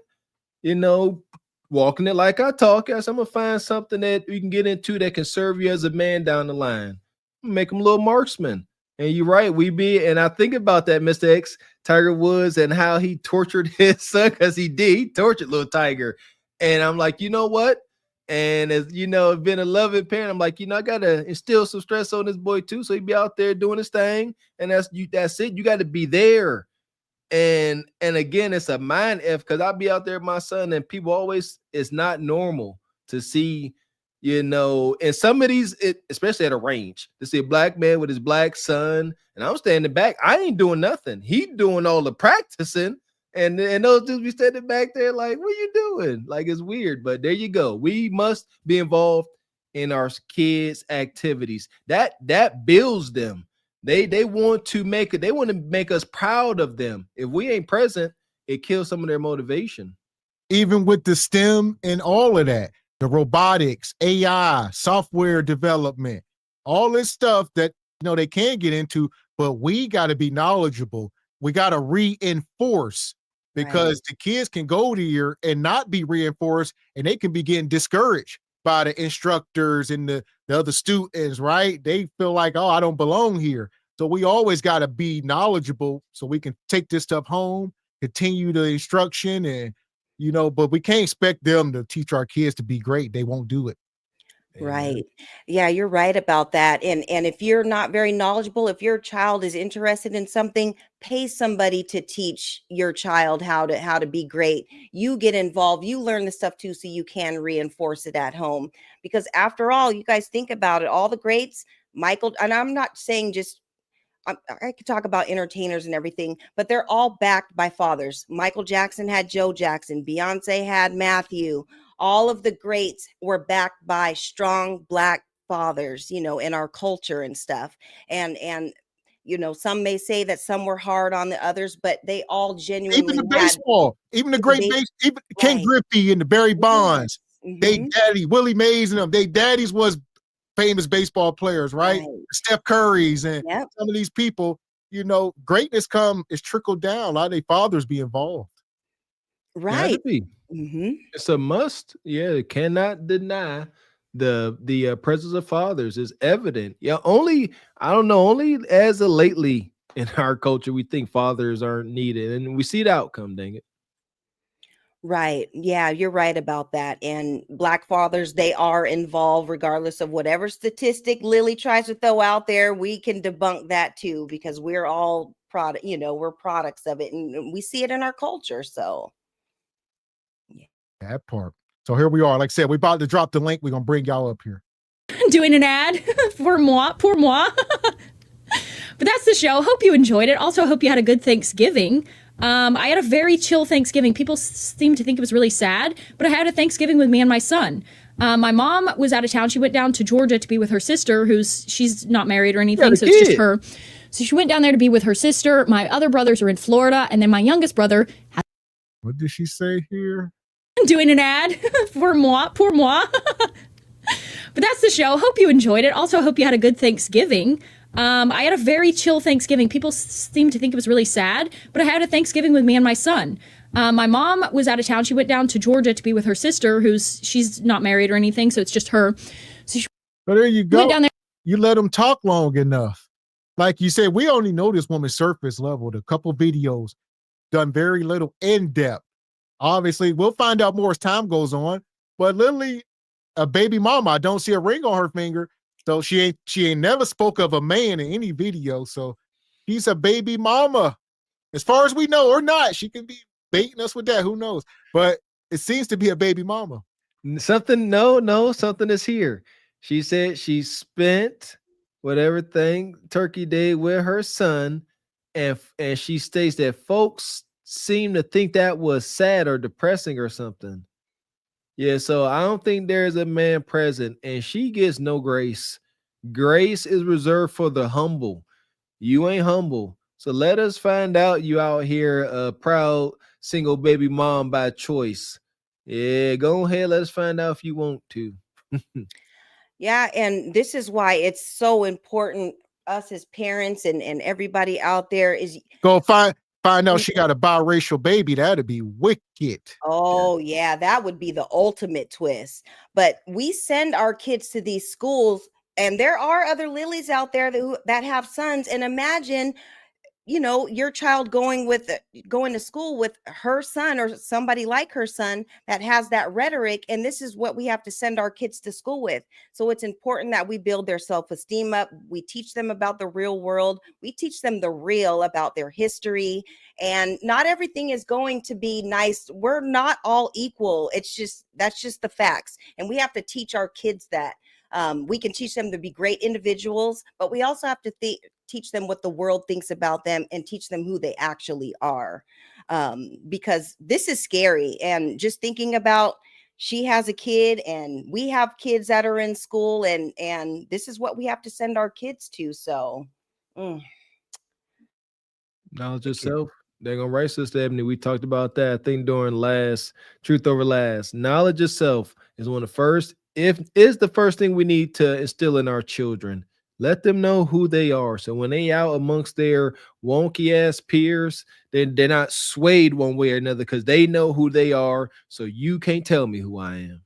Walking it like I talk. I'm going to find something that we can get into that can serve you as a man down the line. Make him a little marksman. And you're right, and I think about that, Mr. X, Tiger Woods, and how he tortured his son, because he tortured little Tiger. And I'm like, you know what? And as you know, being a loving parent, I'm like, I gotta instill some stress on this boy too, so he be out there doing his thing. And that's it. You got to be there. And again, it's a mind F, because I'll be out there with my son, and people always, it's not normal to see, and some of these, especially at a range, to see a black man with his black son, and I'm standing back. I ain't doing nothing. He doing all the practicing, and those dudes be standing back there like, what you doing? Like, it's weird, but there you go. We must be involved in our kids' activities. That builds them. They want to make it. They want to make us proud of them. If we ain't present, it kills some of their motivation. Even with the STEM and all of that, the robotics, AI, software development, all this stuff that they can get into, but we got to be knowledgeable. We got to reinforce, because the kids can go here and not be reinforced, and they can be getting discouraged by the instructors and the other students, right? They feel like, oh, I don't belong here. So we always got to be knowledgeable so we can take this stuff home, continue the instruction, and but we can't expect them to teach our kids to be great. They won't do it. Right. Yeah, you're right about that. And if you're not very knowledgeable, if your child is interested in something, pay somebody to teach your child how to be great. You get involved, you learn the stuff too, so you can reinforce it at home. Because after all, you guys think about it, all the greats, Michael, and I'm not saying just I could talk about entertainers and everything, but they're all backed by fathers. Michael Jackson had Joe Jackson. Beyonce had Matthew. All of the greats were backed by strong Black fathers, in our culture and stuff. And some may say that some were hard on the others, but they all genuinely even the baseball, even the great even Ken Griffey and the Barry Bonds, they daddy, Willie Mays and them, they daddies was famous baseball players, right? Steph Curry's and some of these people, greatness is trickled down. A lot of their fathers be involved. Right. It's a must. Yeah, cannot deny the presence of fathers is evident. Yeah, only as of lately in our culture we think fathers aren't needed, and we see the outcome. Dang it. Right. Yeah, you're right about that. And Black fathers, they are involved regardless of whatever statistic Lilly tries to throw out there. We can debunk that too, because we're all we're products of it, and we see it in our culture. So that part. So here we are. Like I said, we're about to drop the link. We're going to bring y'all up here. Doing an ad for moi, pour moi. But that's the show. Hope you enjoyed it. Also, hope you had a good Thanksgiving. I had a very chill Thanksgiving. People seem to think it was really sad, but I had a Thanksgiving with me and my son. My mom was out of town. She went down to Georgia to be with her sister, she's not married or anything, so it's just her. So she went down there to be with her sister. My other brothers are in Florida, and then my youngest brother. What did she say here? Doing an ad for moi, pour moi. But that's the show. Hope you enjoyed it. Also, hope you had a good Thanksgiving. I had a very chill Thanksgiving. People seem to think it was really sad, but I had a Thanksgiving with me and my son. My mom was out of town. She went down to Georgia to be with her sister, she's not married or anything, so it's just her. So there you go. Went down there. You let them talk long enough. Like you said, we only know this woman surface level. A couple videos done very little in depth. Obviously, we'll find out more as time goes on. But Lilly, a baby mama, I don't see a ring on her finger. So she ain't never spoke of a man in any video. So she's a baby mama. As far as we know, or not. She can be baiting us with that. Who knows? But it seems to be a baby mama. Something is here. She said she spent whatever thing Turkey Day with her son, and she states that folks seem to think that was sad or depressing or something. Yeah, so I don't think there's a man present, and she gets no grace. Grace is reserved for the humble. You ain't humble. So let us find out you out here a proud single baby mom by choice. Yeah, go ahead. Let us find out if you want to. Yeah, and this is why it's so important, us as parents and everybody out there is go find out she got a biracial baby. That'd be wicked. Oh yeah, that would be the ultimate twist. But we send our kids to these schools And there are other Lilies out there that have sons. And imagine, you know, your child going to school with her son or somebody like her son that has that rhetoric. And this is what we have to send our kids to school with. So it's important that we build their self-esteem up. We teach them about the real world. We teach them the real about their history. And not everything is going to be nice. We're not all equal. That's just the facts. And we have to teach our kids that. We can teach them to be great individuals, but we also have to teach them what the world thinks about them and teach them who they actually are. Because this is scary. And just thinking about, she has a kid and we have kids that are in school, and this is what we have to send our kids to. So knowledge yourself. They're gonna write, Sister Ebony. We talked about that, I think, during last Truth Over Last. Knowledge yourself is one of the first, is the first thing we need to instill in our children. Let them know who they are. So when they out amongst their wonky ass peers, they're not swayed one way or another because they know who they are. So you can't tell me who I am.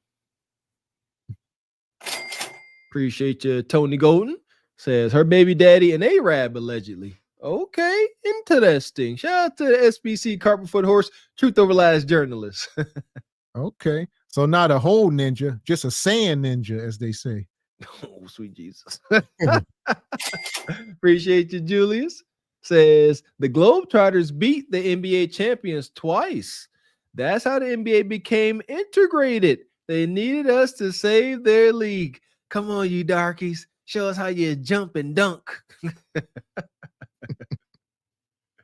Appreciate you, Tony Golden. Says her baby daddy an Arab allegedly. Okay, interesting. Shout out to the SBC Carpetfoot Horse, Truth Over Lies journalist. Okay, so not a whole ninja, just a sand ninja, as they say. Oh, sweet Jesus. Appreciate you, Julius. Says the Globetrotters beat the NBA champions twice. That's how the NBA became integrated. They needed us to save their league. Come on, you darkies. Show us how you jump and dunk.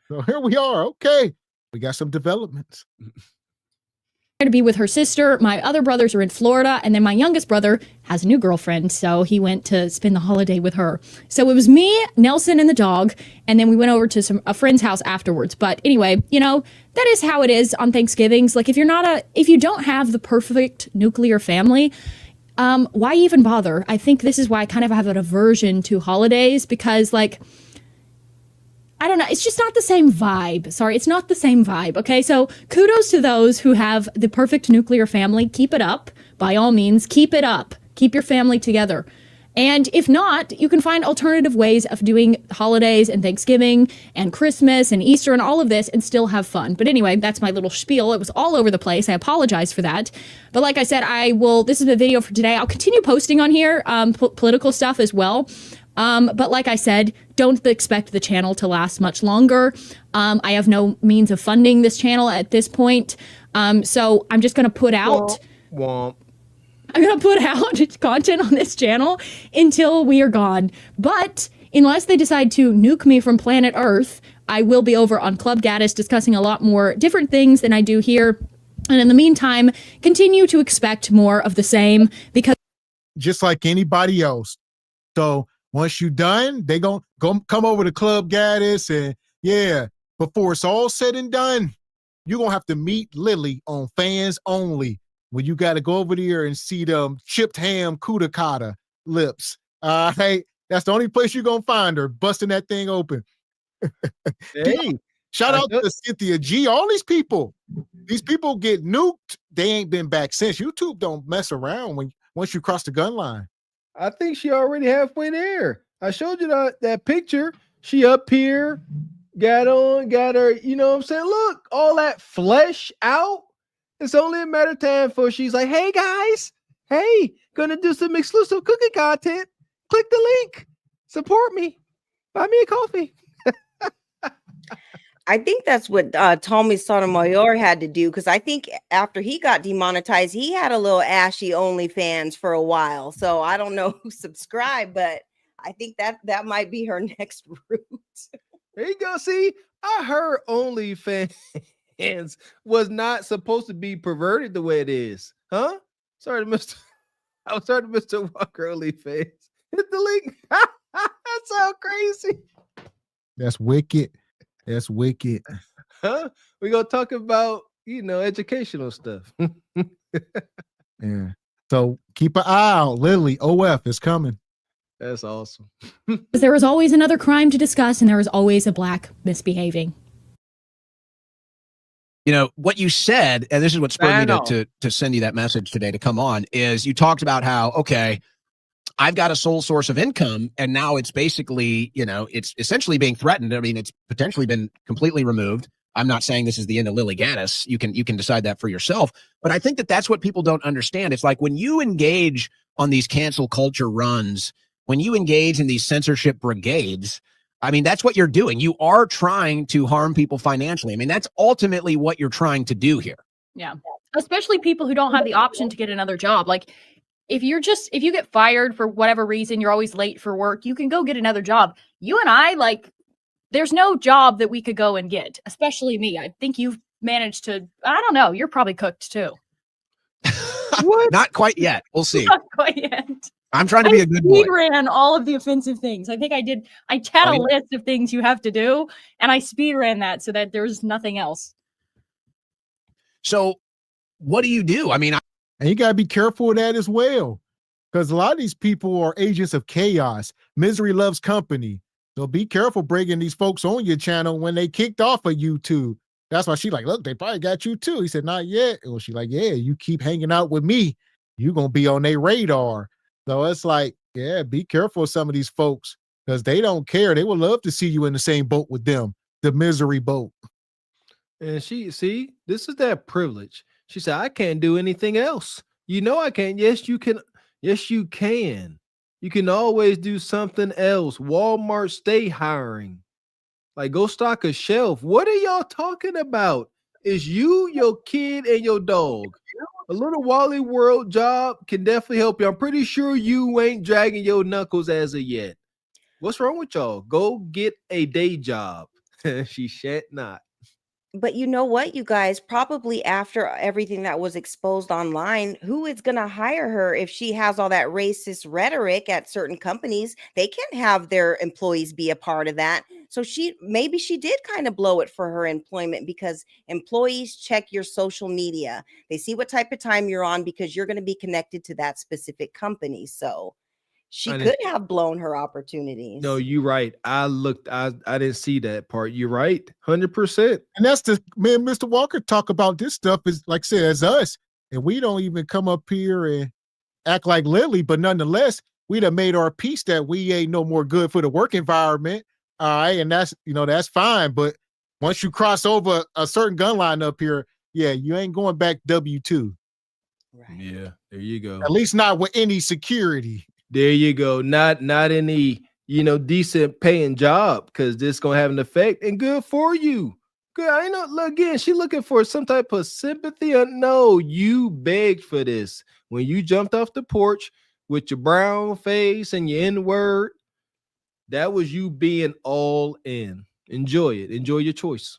So here we are. Okay, we got some developments. To be with her sister. My other brothers are in Florida, and then my youngest brother has a new girlfriend, so he went to spend the holiday with her. So it was me, Nelson, and the dog, and then we went over to a friend's house afterwards. But anyway, you know, that is how it is on Thanksgivings. Like, if you don't have the perfect nuclear family, why even bother? I think this is why I kind of have an aversion to holidays, because, like, I don't know. It's just not the same vibe. Sorry, it's not the same vibe. Okay, so kudos to those who have the perfect nuclear family. Keep it up. By all means, keep it up. Keep your family together. And if not, you can find alternative ways of doing holidays and Thanksgiving and Christmas and Easter and all of this and still have fun. But anyway, that's my little spiel. It was all over the place. I apologize for that. But like I said, this is the video for today. I'll continue posting on here, political stuff as well. But like I said, don't expect the channel to last much longer. I have no means of funding this channel at this point. So I'm just going to put out... I'm going to put out content on this channel until we are gone. But unless they decide to nuke me from planet Earth, I will be over on Club Gaddis discussing a lot more different things than I do here. And in the meantime, continue to expect more of the same, because... Just like anybody else. So once you're done, they go come over to Club Gaddis, and yeah, before it's all said and done, you're going to have to meet Lilly on Fans Only, when you got to go over there and see them chipped ham cuda cotta lips. Hey, that's the only place you're going to find her, busting that thing open. Hey, shout out to Cynthia G. All these people get nuked. They ain't been back since. YouTube don't mess around once you cross the gun line. I think she already halfway there. I showed you that picture. She up here, got her, you know what I'm saying? Look, all that flesh out. It's only a matter of time before she's like, hey guys, hey, gonna do some exclusive cooking content. Click the link, support me, buy me a coffee. I think that's what Tommy Sotomayor had to do, because I think after he got demonetized, he had a little ashy OnlyFans for a while. So I don't know who subscribed, but I think that might be her next route. There you go. See, I heard OnlyFans was not supposed to be perverted the way it is, huh? Sorry to Mr. Walker OnlyFans. Hit the link. That's so crazy. That's wicked. That's wicked. Huh? We're gonna talk about, educational stuff. Yeah. So keep an eye out. Lilly OF is coming. That's awesome. There is always another crime to discuss, and there is always a black misbehaving. You know, what you said, and this is what spurred me to send you that message today to come on, is you talked about how, okay, I've got a sole source of income, and now it's basically, it's essentially being threatened. I mean, it's potentially been completely removed. I'm not saying this is the end of Lilly Gaddis. You can decide that for yourself. But I think that that's what people don't understand. It's like when you engage on these cancel culture runs, when you engage in these censorship brigades, I mean, that's what you're doing. You are trying to harm people financially. I mean, that's ultimately what you're trying to do here. Yeah. Especially people who don't have the option to get another job. Like if you get fired for whatever reason, you're always late for work, you can go get another job. You and I, like, there's no job that we could go and get, especially me. I think you've managed to, I don't know, you're probably cooked too. What? Not quite yet. We'll see. Not quite yet. I'm trying to be a good boy. I ran all of the offensive things. I think I did. I had a list of things you have to do, and I speed ran that so that there's nothing else. So what do you do? I mean, and you got to be careful of that as well, because a lot of these people are agents of chaos. Misery loves company. So be careful bringing these folks on your channel when they kicked off of YouTube. That's why she like, look, they probably got you too. He said, not yet. Well, she like, yeah, you keep hanging out with me, you're going to be on their radar. So it's like, yeah, be careful of some of these folks because they don't care. They would love to see you in the same boat with them, the misery boat. And see, this is that privilege. She said, I can't do anything else. You know I can't. Yes, you can. Yes, you can. You can always do something else. Walmart stay hiring. Like, go stock a shelf. What are y'all talking about? It's you, your kid, and your dog. A little Wally World job can definitely help you. I'm pretty sure you ain't dragging your knuckles as of yet. What's wrong with y'all? Go get a day job. She shan't not. But you know what, you guys, probably after everything that was exposed online, who is going to hire her if she has all that racist rhetoric at certain companies? They can't have their employees be a part of that. So maybe she did kind of blow it for her employment because employees check your social media. They see what type of time you're on because you're going to be connected to that specific company. So she could have blown her opportunities. No, you're right. I didn't see that part. You're right. 100%. And that's me and Mr. Walker talk about this stuff is like I said, as us. And we don't even come up here and act like Lilly, but nonetheless, we done made our peace that we ain't no more good for the work environment. All right. And that's fine. But once you cross over a certain gun line up here, yeah, you ain't going back W-2. Right. Yeah, there you go. At least not with any security. There you go. Not any, decent paying job, because this gonna have an effect, and good for you. Good. I know. Look, again, she looking for some type of sympathy. No, you begged for this when you jumped off the porch with your brown face and your N-word. That was you being all in. Enjoy it. Enjoy your choice.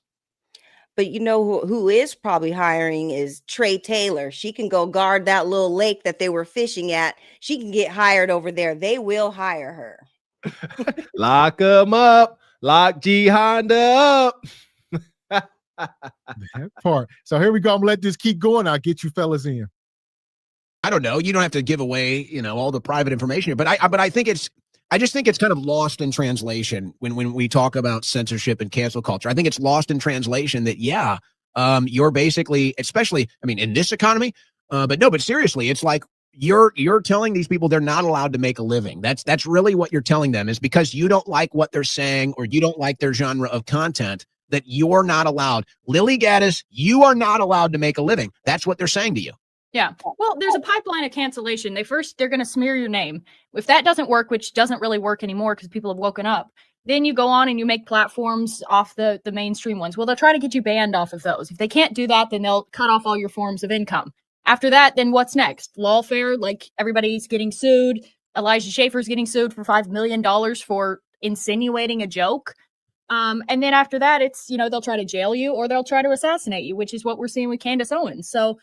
But you know who is probably hiring is Trey Taylor. She can go guard that little lake that they were fishing at. She can get hired over there. They will hire her. Lock them up. Lock G Honda up. That part. So here we go. I'm gonna let this keep going. I'll get you fellas in. I don't know. You don't have to give away, all the private information here, but I just think it's kind of lost in translation when we talk about censorship and cancel culture. I think it's lost in translation that, you're basically, especially, I mean, in this economy, but seriously, it's like you're telling these people they're not allowed to make a living. That's really what you're telling them, is because you don't like what they're saying or you don't like their genre of content, that you're not allowed. Lilly Gaddis, you are not allowed to make a living. That's what they're saying to you. Yeah. Well, there's a pipeline of cancellation. They're going to smear your name. If that doesn't work, which doesn't really work anymore because people have woken up, then you go on and you make platforms off the mainstream ones. Well, they'll try to get you banned off of those. If they can't do that, then they'll cut off all your forms of income. After that, then what's next? Lawfare, like everybody's getting sued. Elijah Schaefer's getting sued for $5 million for insinuating a joke. And then after that, it's, they'll try to jail you or they'll try to assassinate you, which is what we're seeing with Candace Owens. So,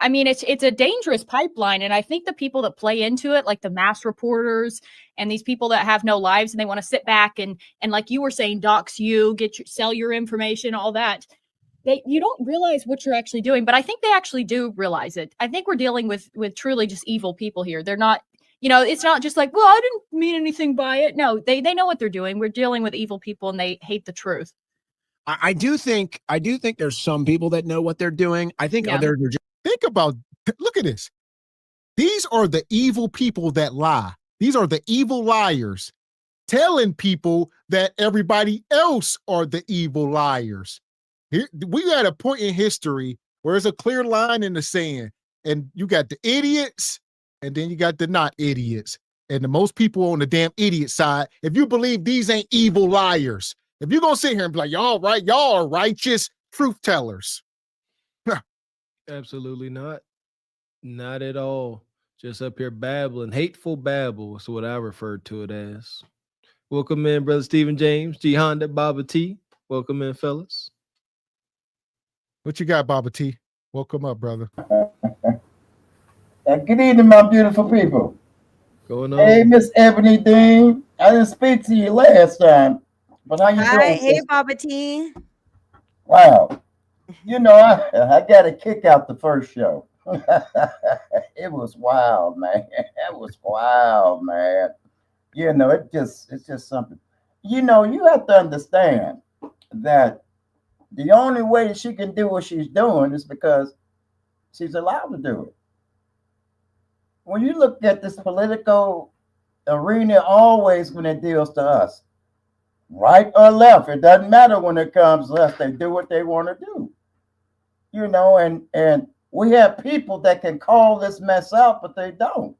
I mean, it's a dangerous pipeline. And I think the people that play into it, like the mass reporters and these people that have no lives and they want to sit back and like you were saying, dox you, sell your information, all that. You don't realize what you're actually doing. But I think they actually do realize it. I think we're dealing with truly just evil people here. They're not, it's not just like, well, I didn't mean anything by it. No, they know what they're doing. We're dealing with evil people and they hate the truth. I do think there's some people that know what they're doing. I think others are just. Think about, look at this. These are the evil people that lie. These are the evil liars telling people that everybody else are the evil liars. Here, we at a point in history where there's a clear line in the sand, and you got the idiots, and then you got the not idiots. And the most people on the damn idiot side, if you believe these ain't evil liars, if you're gonna sit here and be like, y'all right, y'all are righteous truth tellers. Absolutely not. Not at all. Just up here babbling, hateful babble is what I refer to it as. Welcome in, Brother Stephen James, G Honda, Baba T. Welcome in, fellas. What you got, Baba T? Welcome up, brother. Good evening, my beautiful people. Going on? Hey, Miss Ebony Dean. I didn't speak to you last time, but how you doing? Hey, Baba T. Wow. You know, I got a kick out the first show. It was wild, man. It was wild, man. You know, it's just something. You know, you have to understand that the only way she can do what she's doing is because she's allowed to do it. When you look at this political arena, always when it deals to us, right or left, it doesn't matter when it comes to us. They do what they want to do. You know, and we have people that can call this mess out, but they don't.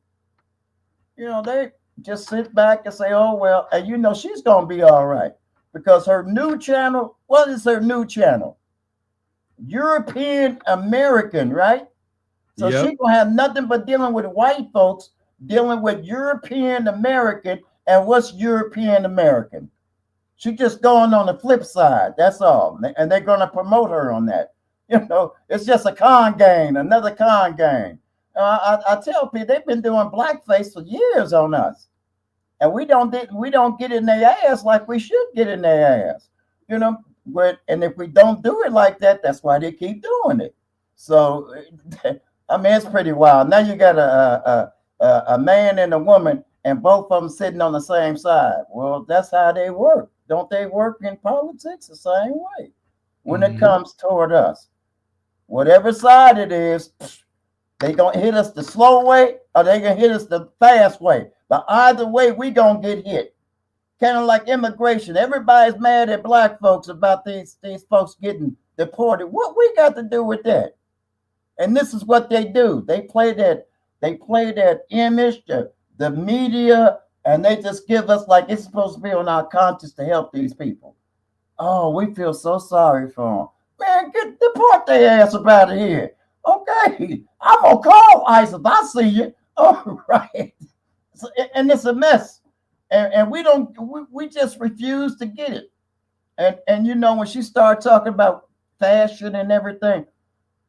You know, they just sit back and say, oh, well, and you know, she's going to be all right because her new channel, what is her new channel? European American, right? So Yep. She's going to have nothing but dealing with white folks, dealing with European American. And what's European American? She's just going on the flip side. That's all. And they're going to promote her on that. You know, it's just a con game, another con game. I tell people they've been doing blackface for years on us, and we don't get in their ass like we should get in their ass. You know, and if we don't do it like that, that's why they keep doing it. So, I mean, it's pretty wild. Now you got a man and a woman, and both of them sitting on the same side. Well, that's how they work. Don't they work in politics the same way when it comes toward us? Whatever side it is, they gonna hit us the slow way or they gonna hit us the fast way. But either way, we gonna get hit. Kind of like immigration. Everybody's mad at black folks about these folks getting deported. What we got to do with that? And this is what they do. They play that image, the media, and they just give us like it's supposed to be on our conscience to help these people. Oh, we feel so sorry for them. Man, deport their ass up out of here. Okay, I'm gonna call ICE if I see you. All right, so, and it's a mess, and we just refuse to get it. And you know when she started talking about fashion and everything,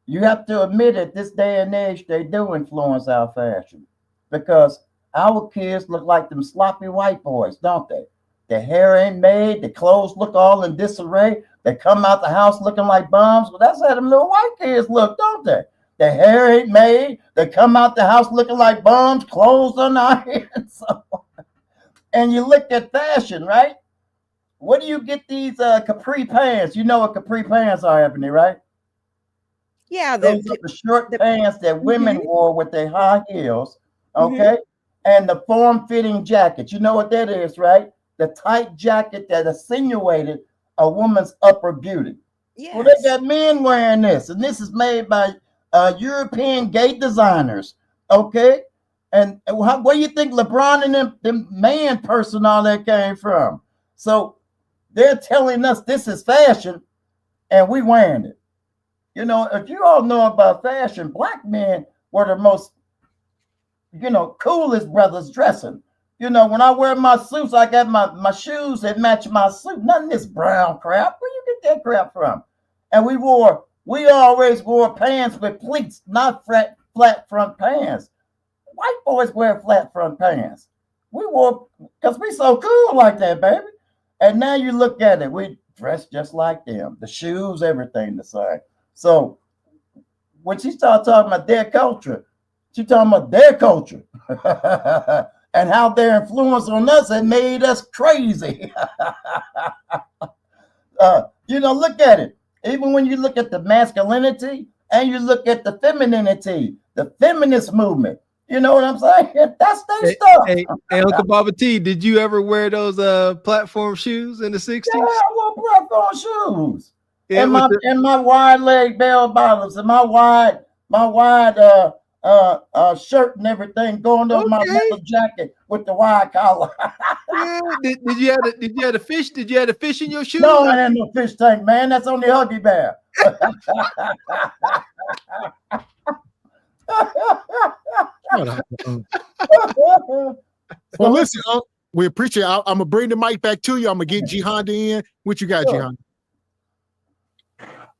you have to admit at this day and age they do influence our fashion because our kids look like them sloppy white boys, don't they? Their hair ain't made, the clothes look all in disarray. They come out the house looking like bums. Well, that's how them little white kids look, don't they? Their hair ain't made. They come out the house looking like bums, clothes unironed. So, and you look at fashion, right? Where do you get these capri pants? You know what capri pants are, Ebony, right? Yeah, Those are the short pants that women wore with their high heels, okay? And the form-fitting jacket. You know what that is, right? The tight jacket that insinuated a woman's upper beauty. Yes. Well, they got men wearing this, and this is made by European gay designers, okay? And where do you think LeBron and them man personnel that came from? So they're telling us this is fashion, and we wearing it. You know, if you all know about fashion, black men were the most, coolest brothers dressing. You know, when I wear my suits, I got my shoes that match my suit. None of this brown crap. Where you get that crap from? And we always wore pants with pleats, not flat front pants. White boys wear flat front pants. We wore, because we so cool like that, baby. And now you look at it, we dress just like them. The shoes, everything the same. So when she started talking about their culture, she talking about their culture. And how their influence on us had made us crazy. Look at it. Even when you look at the masculinity and you look at the femininity, the feminist movement, You know what I'm saying? That's their Hey, stuff. hey, Uncle Baba T, did you ever wear those platform shoes in the 60s? Yeah, I wore platform shoes. Yeah, and with the, my wide leg bell bottoms and my wide shirt and everything going over my okay. leather jacket with the wide collar. Yeah. Did you have the fish? Did you have the fish in your shoes? No, that ain't no fish tank, man. That's on the Huggy Bear. Well, listen, we appreciate it. I'm going to bring the mic back to you. I'm going to get G Honda in. What you got, G Honda?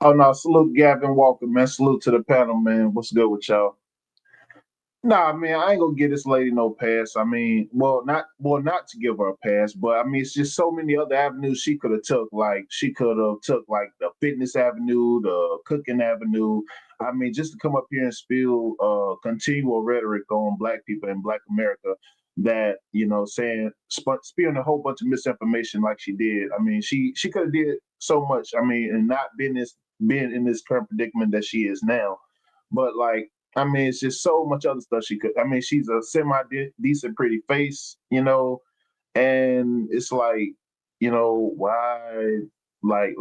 Oh no, salute Gavin Walker, man. Salute to the panel, man. What's good with y'all? Nah, man, I ain't gonna give this lady no pass. I mean, not to give her a pass, but I mean, it's just so many other avenues she could have took. Like she could have took like the fitness avenue, the cooking avenue. I mean, just to come up here and spill continual rhetoric on Black people in Black America that, you know, spewing a whole bunch of misinformation like she did. I mean, she could have did so much. I mean, and not been in this current predicament that she is now. But like, I mean, it's just so much other stuff she could. I mean, she's a semi-decent, pretty face, you know, and it's like, you know, why, like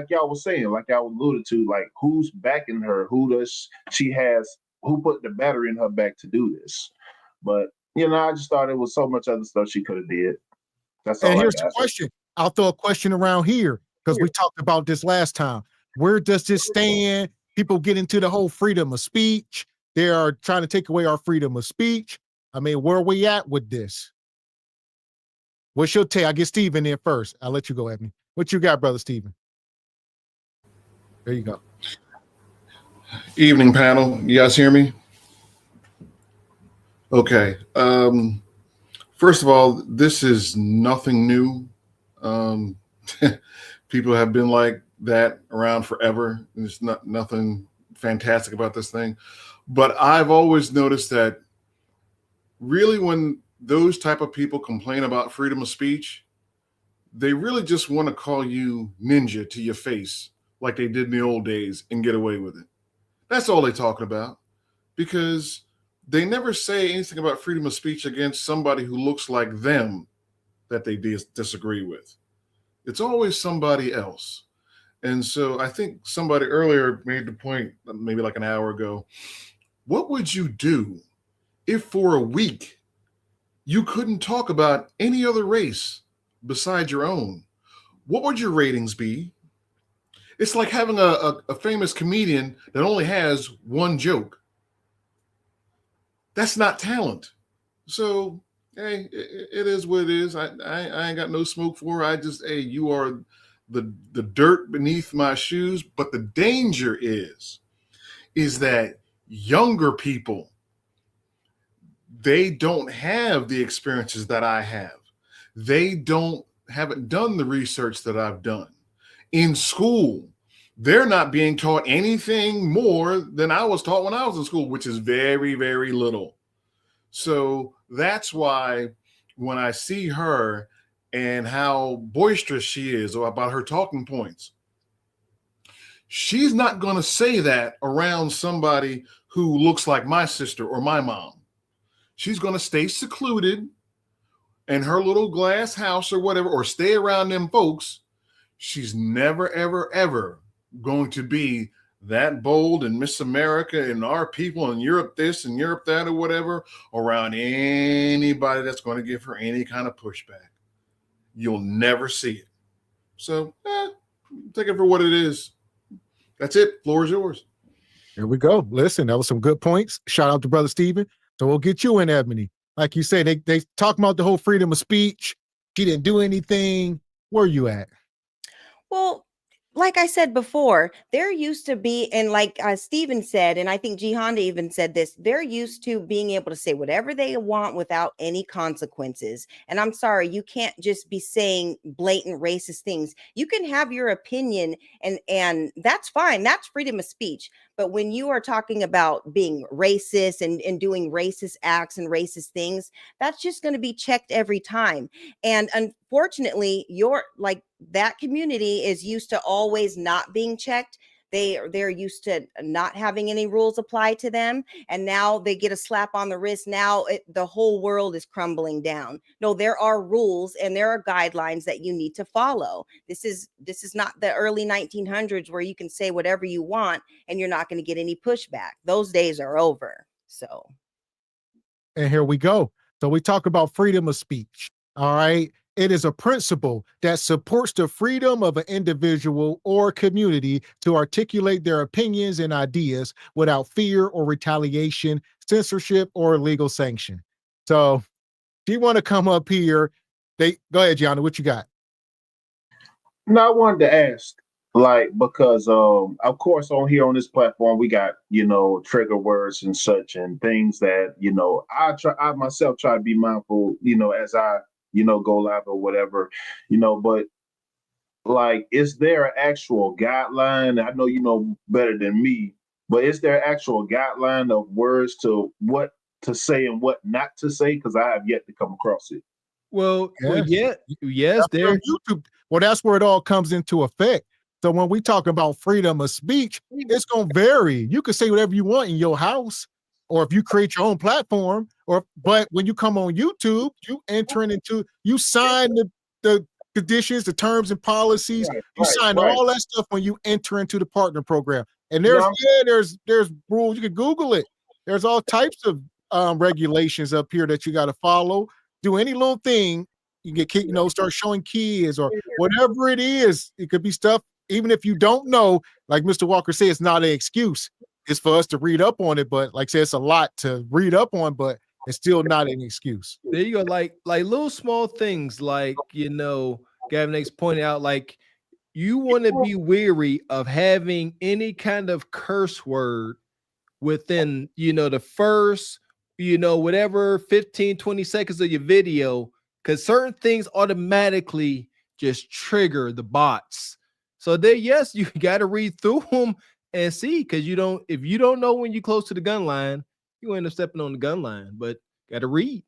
y'all was saying, like y'all alluded to, like who's backing her? Who put the battery in her back to do this? But you know, I just thought it was so much other stuff she could have did. That's all. And here's I got. the question. I'll throw a question around here because we talked about this last time. Where does this stand? People get into the whole freedom of speech. They are trying to take away our freedom of speech. I mean, where are we at with this? What's your take? I'll get Steven in first. I'll let you go, Ebony. What you got, Brother Steven? There you go. Evening, panel. You guys hear me? Okay. First of all, this is nothing new. People have been like that around forever. There's nothing fantastic about this thing. But I've always noticed that really when those type of people complain about freedom of speech, they really just want to call you ninja to your face like they did in the old days and get away with it. That's all they're talking about, because they never say anything about freedom of speech against somebody who looks like them that they disagree with. It's always somebody else. And so I think somebody earlier made the point, maybe like an hour ago, what would you do if for a week you couldn't talk about any other race besides your own? What would your ratings be? It's like having a famous comedian that only has one joke. That's not talent. So, hey, it is what it is. I ain't got no smoke for her. I just, hey, you are the dirt beneath my shoes. But the danger is that younger people, they don't have the experiences that I have. They haven't done the research that I've done. In school, they're not being taught anything more than I was taught when I was in school, which is very, very little. So that's why when I see her and how boisterous she is or about her talking points, she's not going to say that around somebody who looks like my sister or my mom. She's going to stay secluded in her little glass house or whatever, or stay around them folks. She's never, ever, ever going to be that bold and Miss America and our people in Europe this and Europe that or whatever around anybody that's going to give her any kind of pushback. You'll never see it. So take it for what it is. That's it. Floor is yours. Here we go. Listen, that was some good points. Shout out to Brother Steven. So we'll get you in, Ebony. Like you say, they talk about the whole freedom of speech. She didn't do anything. Where are you at? Well, like I said before, they're used to be, and like Steven said, and I think G Honda even said this, they're used to being able to say whatever they want without any consequences. And I'm sorry, you can't just be saying blatant racist things. You can have your opinion, and that's fine. That's freedom of speech. But when you are talking about being racist and doing racist acts and racist things, that's just going to be checked every time. And unfortunately, that community is used to always not being checked. They're used to not having any rules apply to them, and now they get a slap on the wrist. Now the whole world is crumbling down. No, there are rules and there are guidelines that you need to follow. This is not the early 1900s where you can say whatever you want and you're not going to get any pushback. Those days are over. So, and here we go. So we talk about freedom of speech. All right. It is a principle that supports the freedom of an individual or community to articulate their opinions and ideas without fear or retaliation, censorship, or legal sanction. So if you want to come up here, go ahead, Gianna, what you got? No, I wanted to ask, like, because of course on here on this platform we got, trigger words and such and things that, I myself try to be mindful, as I go live or whatever, but like, is there an actual guideline? I know you know better than me, but is there an actual guideline of words to what to say and what not to say? Because I have yet to come across it. Well, Yes. yes, That's from YouTube. Well, that's where it all comes into effect. So when we talk about freedom of speech, it's going to vary. You can say whatever you want in your house, or if you create your own platform, but when you come on YouTube, you sign the conditions, the terms and policies. You sign all that stuff when you enter into the partner program. And there's rules. You can Google it. There's all types of regulations up here that you got to follow. Do any little thing, you get kicked, start showing kids or whatever it is. It could be stuff, even if you don't know, like Mr. Walker said, it's not an excuse. It's for us to read up on it, but like I said, it's a lot to read up on, but it's still not an excuse. There you go. Like little small things, like, Gavin X pointed out, like, you want to be weary of having any kind of curse word within, the first, whatever 15, 20 seconds of your video, because certain things automatically just trigger the bots. So there, yes, you got to read through them and see, because if you don't know when you're close to the gun line, you end up stepping on the gun line, but got to read.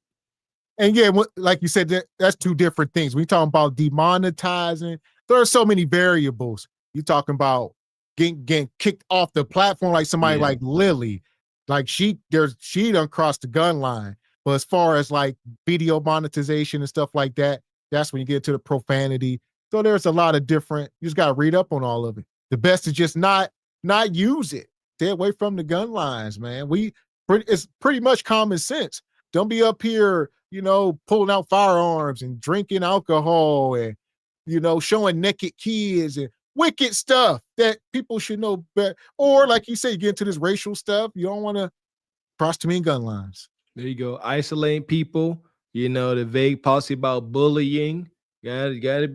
And yeah, like you said, that's two different things. We talking about demonetizing. There are so many variables. You talking about getting kicked off the platform, like somebody like Lilly, like she done crossed the gun line. But as far as like video monetization and stuff like that, that's when you get to the profanity. So there's a lot of different. You just got to read up on all of it. The best is just not use it. Stay away from the gun lines, man. It's pretty much common sense. Don't be up here, pulling out firearms and drinking alcohol and, showing naked kids and wicked stuff that people should know better. Or like you say, you get into this racial stuff. You don't want to cross too many gun lines. There you go. Isolating people, the vague policy about bullying. Gotta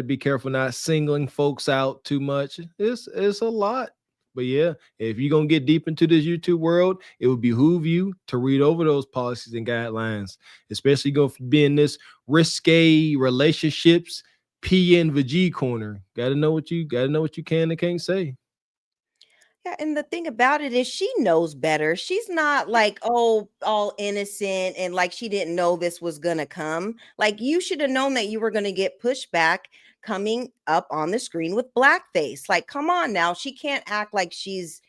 be careful not singling folks out too much. It's a lot. But yeah, if you're going to get deep into this YouTube world, it would behoove you to read over those policies and guidelines, especially going to be in this risque relationships, PNVG corner. Got to know what you can and can't say. Yeah, and the thing about it is she knows better. She's not like, all innocent and like she didn't know this was going to come. Like, you should have known that you were going to get pushback coming up on the screen with blackface. Like, come on now. She can't act like she's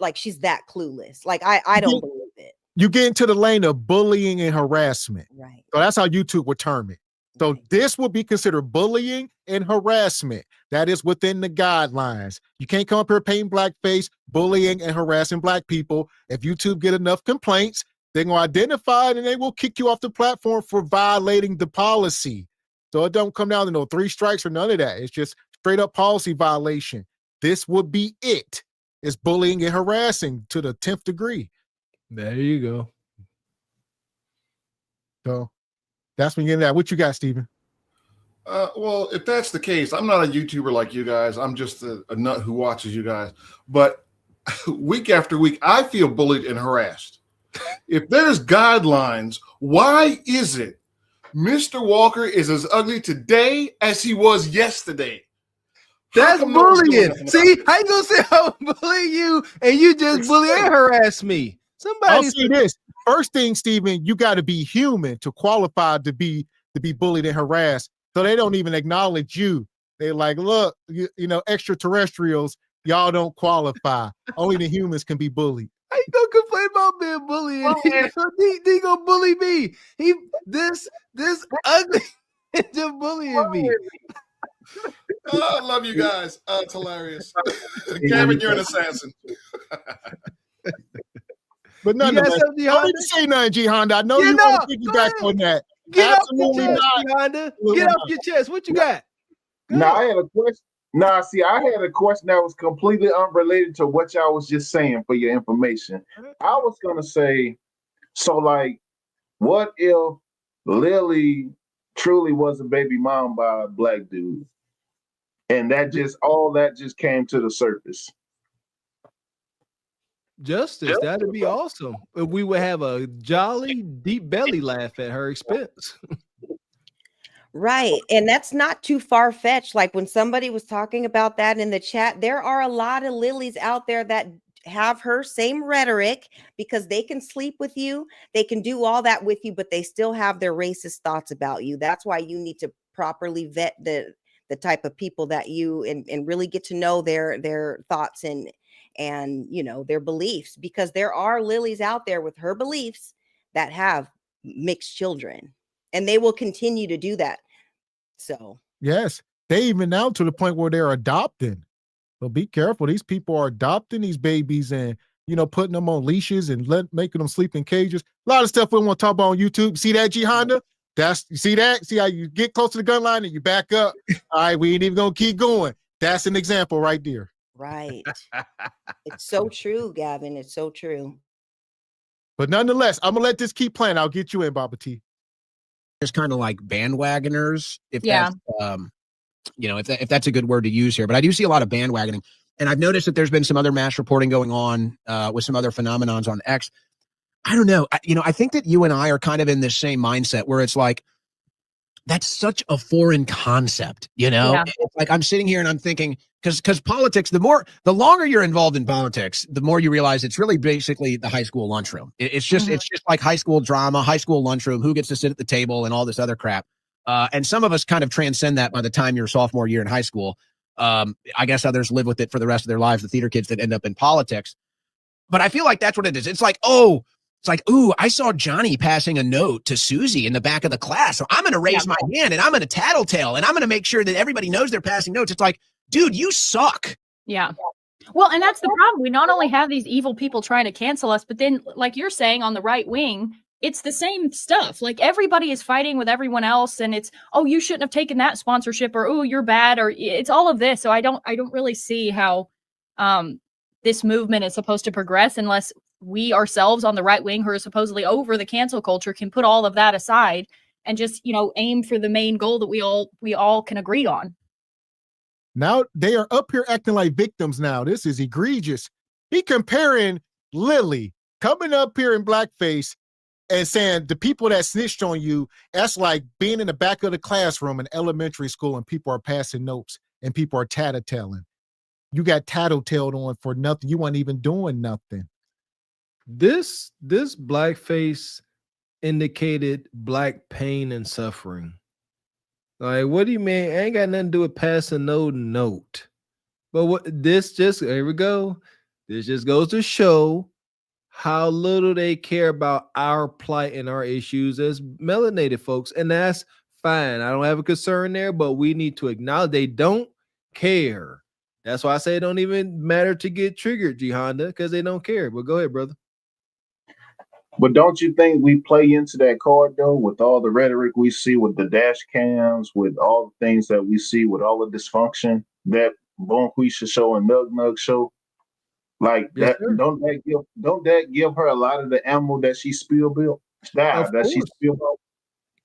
that clueless. Like, I don't believe it. You get into the lane of bullying and harassment. Right. So that's how YouTube would term it. So this would be considered bullying and harassment. That is within the guidelines. You can't come up here painting blackface, bullying and harassing black people. If YouTube get enough complaints, they're going to identify it and they will kick you off the platform for violating the policy. So it don't come down to no 3 strikes or none of that. It's just straight up policy violation. This would be it. It's bullying and harassing to the 10th degree. There you go. So that's when you get that. What you got, Steven? Well, if that's the case, I'm not a YouTuber like you guys. I'm just a nut who watches you guys. But week after week, I feel bullied and harassed. If there's guidelines, why is it Mr. Walker is as ugly today as he was yesterday? That's bullying. See, how you gonna say I'm bullying you and you just bully and harass me? I'll say this. First thing, Steven, you got to be human to qualify to be bullied and harassed. So they don't even acknowledge you. They're like, look, extraterrestrials, y'all don't qualify. Only the humans can be bullied. How you gonna complain about being bullied? He gonna bully me. This ugly just bullying me. Oh, I love you guys. It's hilarious. Gavin, you're an assassin. But nonetheless, don't even say nothing, G Honda. I know you want to piggyback on that. Get Absolutely off your chest, not. G Honda. Get off your chest. What you got? No, I had a question. Nah, see, I had a question that was completely unrelated to what y'all was just saying for your information. I was gonna say, so like, what if Lilly truly was a baby mom by a black dude? And all that just came to the surface. Justice, that'd be awesome. We would have a jolly deep belly laugh at her expense. Right. And that's not too far fetched. Like when somebody was talking about that in the chat, there are a lot of Lillys out there that have her same rhetoric because they can sleep with you. They can do all that with you, but they still have their racist thoughts about you. That's why you need to properly vet the type of people that you and really get to know their thoughts and you know their beliefs, because there are Lillys out there with her beliefs that have mixed children, and they will continue to do that. So yes, they even now to the point where they're adopting. So be careful. These people are adopting these babies and putting them on leashes and making them sleep in cages. A lot of stuff we don't want to talk about on YouTube. See that, G Honda? You see that? See how you get close to the gun line and you back up? All right, we ain't even gonna keep going. That's an example right there. Right. It's so true, Gavin. It's so true. But nonetheless, I'm gonna let this keep playing. I'll get you in, Baba T. Just kind of like bandwagoners, if that's if that's a good word to use here. But I do see a lot of bandwagoning, and I've noticed that there's been some other mass reporting going on with some other phenomenons on X. I don't know. I think that you and I are kind of in this same mindset where it's like, that's such a foreign concept, Yeah. It's like I'm sitting here and I'm thinking, because politics, the longer you're involved in politics, the more you realize it's really basically the high school lunchroom. It's just like high school drama, high school lunchroom, who gets to sit at the table and all this other crap. And some of us kind of transcend that by the time you're sophomore year in high school. I guess others live with it for the rest of their lives, the theater kids that end up in politics. But I feel like that's what it is. It's like, ooh, I saw Johnny passing a note to Susie in the back of the class. So I'm going to raise my hand and I'm going to tattletale and I'm going to make sure that everybody knows they're passing notes. It's like, dude, you suck. Yeah. Well, and that's the problem. We not only have these evil people trying to cancel us, but then, like you're saying, on the right wing, it's the same stuff. Like everybody is fighting with everyone else, and it's, oh, you shouldn't have taken that sponsorship, or oh, you're bad, or it's all of this. So I don't really see how this movement is supposed to progress unless we ourselves on the right wing, who are supposedly over the cancel culture, can put all of that aside and just aim for the main goal that we all can agree on. Now they are up here acting like victims now. This is egregious. He comparing Lilly coming up here in blackface and saying the people that snitched on you, that's like being in the back of the classroom in elementary school and people are passing notes and people are tattletaling. You got tattletaled on for nothing. You weren't even doing nothing. This blackface indicated black pain and suffering. Like, what do you mean? Ain't got nothing to do with passing no note. But here we go. This just goes to show how little they care about our plight and our issues as melanated folks. And that's fine. I don't have a concern there, but we need to acknowledge they don't care. That's why I say it don't even matter to get triggered, G Honda, because they don't care. But go ahead, brother. But don't you think we play into that card though, with all the rhetoric we see, with the dash cams, with all the things that we see, with all the dysfunction that Bonquisha show and Nug Nug show? Like yes, that, don't that give her a lot of the ammo that she spill built? She spill built?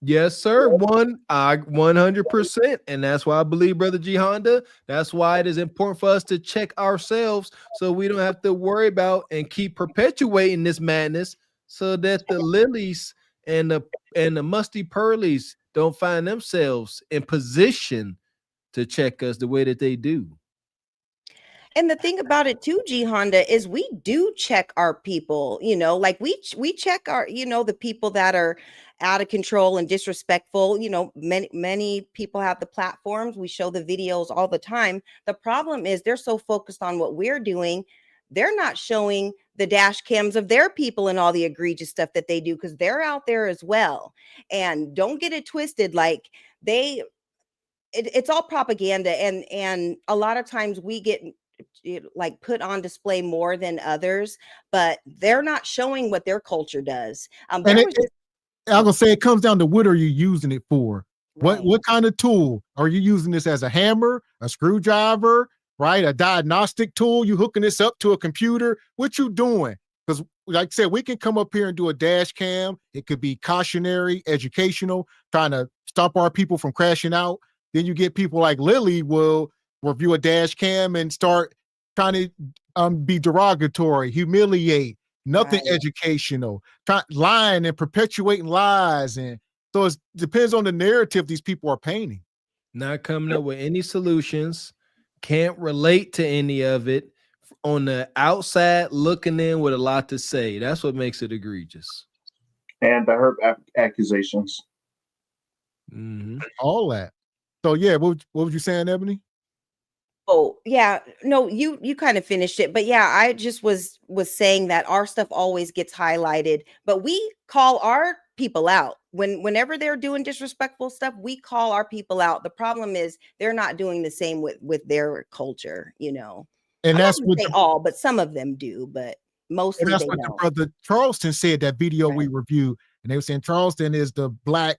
Yes, sir. 100%. And that's why I believe, Brother G Honda, that's why it is important for us to check ourselves so we don't have to worry about and keep perpetuating this madness, so that the Lillys and the musty pearlies don't find themselves in position to check us the way that they do. And the thing about it too, G Honda, is we do check our people, you know, like we check our, you know, the people that are out of control and disrespectful. You know, many people have the platforms. We show the videos all the time. The problem is they're so focused on what we're doing, they're not showing the dash cams of their people and all the egregious stuff that they do, because they're out there as well. And don't get it twisted, like it's all propaganda, and a lot of times we get like put on display more than others, but they're not showing what their culture does. I'm gonna say it comes down to what are you using it for? Right. What kind of tool are you using this as? A hammer, a screwdriver, right? A diagnostic tool? You hooking this up to a computer? What you doing? Because like I said, we can come up here and do a dash cam. It could be cautionary, educational, trying to stop our people from crashing out. Then you get people like Lilly will review a dash cam and start trying to be derogatory, humiliate, nothing educational, lying and perpetuating lies. And so it depends on the narrative these people are painting. Not coming up with any solutions, can't relate to any of it, on the outside looking in with a lot to say. That's what makes it egregious. And the hurt accusations. All that. So yeah, what was you saying, Ebony? Oh yeah, no, you kind of finished it, but yeah, I just was saying that our stuff always gets highlighted, but we call our people out whenever they're doing disrespectful stuff. We call our people out. The problem is they're not doing the same with their culture, you know. And that's what all, but some of them do, but mostly that's they what don't. the brother Charleston said, that video we reviewed, and they were saying Charleston is the black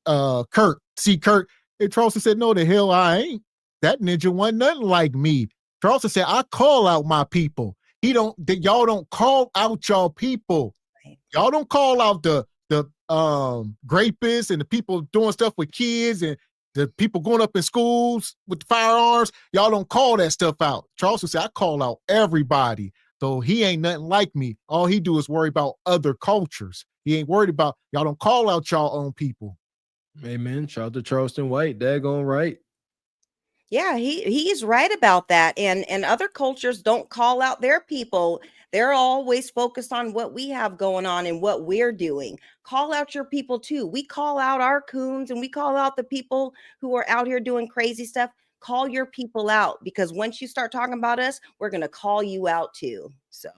Kurt. See Kurt. And Charleston said, no, the hell I ain't. That ninja wasn't nothing like me. Charleston said, I call out my people. Y'all don't call out y'all people. Y'all don't call out the rapists and the people doing stuff with kids and the people going up in schools with firearms. Y'all don't call that stuff out. Charleston said, I call out everybody. So he ain't nothing like me. All he do is worry about other cultures. He ain't worried about, y'all don't call out y'all own people. Amen. Shout out to Charleston White. Daggone right. Yeah, he's right about that. And other cultures don't call out their people. They're always focused on what we have going on and what we're doing. Call out your people too. We call out our coons and we call out the people who are out here doing crazy stuff. Call your people out, because once you start talking about us, we're going to call you out too. So,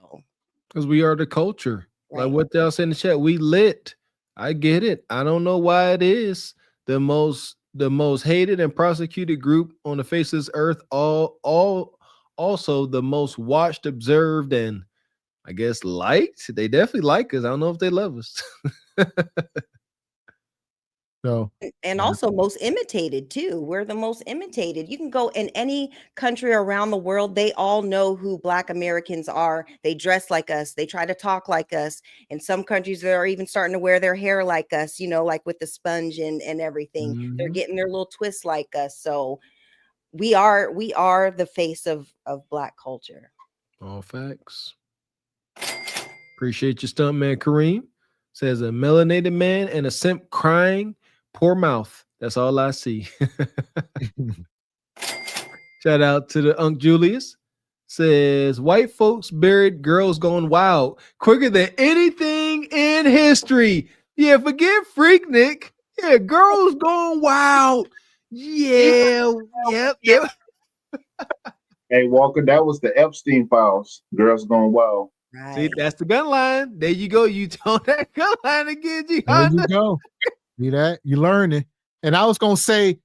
because we are the culture. Right. Like what they'll say in the chat, we lit. I get it. I don't know why it is the most hated and prosecuted group on the face of this earth, also the most watched, observed, and I guess liked. They definitely like us. I don't know if they love us. So, and also most imitated too. We're the most imitated. You can go in any country around the world, they all know who Black Americans are. They dress like us, they try to talk like us. In some countries, they're even starting to wear their hair like us, you know, like with the sponge and everything. They're getting their little twists like us. So we are the face of Black culture. All facts. Appreciate your stunt, man. Kareem says a melanated man and a simp crying. Poor mouth. That's all I see. Shout out to the Unc Julius. Says white folks buried girls going wild quicker than anything in history. Yeah, forget Freaknik. Yeah, girls going wild. Yeah, yep. Hey, Walker, that was the Epstein files. Girls going wild. Right. See, that's the gun line. There you go. You told that gun line again, G. There you go. See that? You learning. And I was gonna say,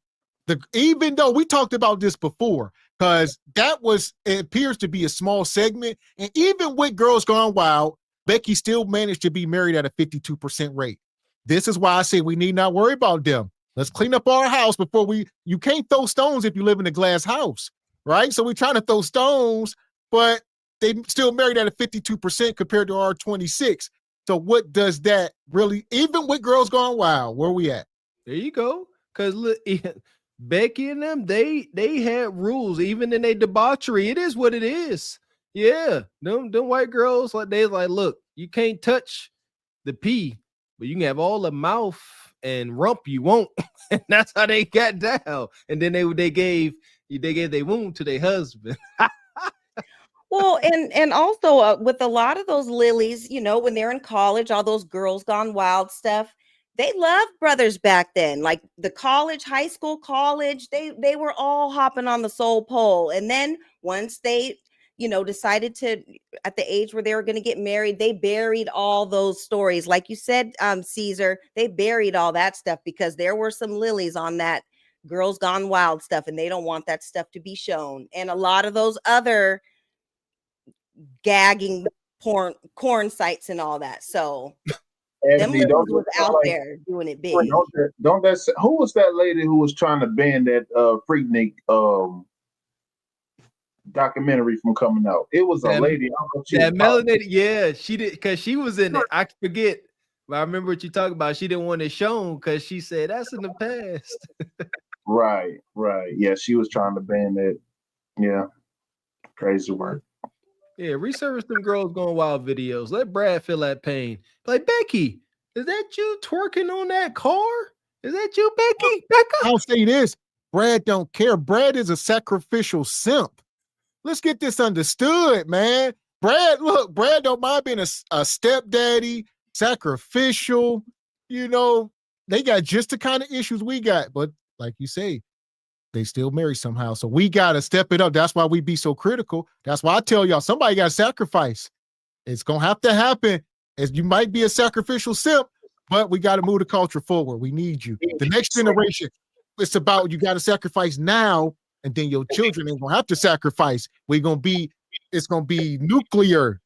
even though we talked about this before, because it appears to be a small segment, and even with Girls Gone Wild, Becky still managed to be married at a 52% rate. This is why I say we need not worry about them. Let's clean up our house before you can't throw stones if you live in a glass house, right? So we're trying to throw stones, but they still married at a 52% compared to our 26. So what does that really, even with Girls Gone Wild, where we at? There you go. Because look, Becky and them, they had rules, even in their debauchery. It is what it is. Yeah. Them white girls, look, you can't touch the pee, but you can have all the mouth and rump you won't. And that's how they got down. And then they gave their wound to their husband. Well, and also with a lot of those Lilies, you know, when they're in college, all those girls gone wild stuff, they loved brothers back then. Like the college, high school, college, they were all hopping on the soul pole. And then once they, you know, decided to at the age where they were going to get married, they buried all those stories. Like you said, Caesar, they buried all that stuff because there were some Lilies on that girls gone wild stuff, and they don't want that stuff to be shown. And a lot of those other gagging corn sites and all that. So them Ebony, Lilies was out there doing it big. Don't that who was that lady who was trying to ban that Freaknik documentary from coming out? It was a lady. That melanated, yeah, she did, because she was in it. I forget, but I remember what you talking about. She didn't want it shown because she said that's in the past. Right. Yeah, she was trying to ban that. Yeah, crazy work. Yeah, resurface them girls going wild videos. Let Brad feel that pain. Like, Becky, is that you twerking on that car? Is that you, Becky? Becca? I'll say this. Brad don't care. Brad is a sacrificial simp. Let's get this understood, man. Brad don't mind being a stepdaddy, sacrificial. You know, they got just the kind of issues we got. But like you say, they still marry somehow. So we got to step it up. That's why we be so critical. That's why I tell y'all, somebody got to sacrifice. It's going to have to happen. As you might be a sacrificial simp, but we got to move the culture forward. We need you. The next generation, it's about you got to sacrifice now, and then your children ain't going to have to sacrifice. It's going to be nuclear,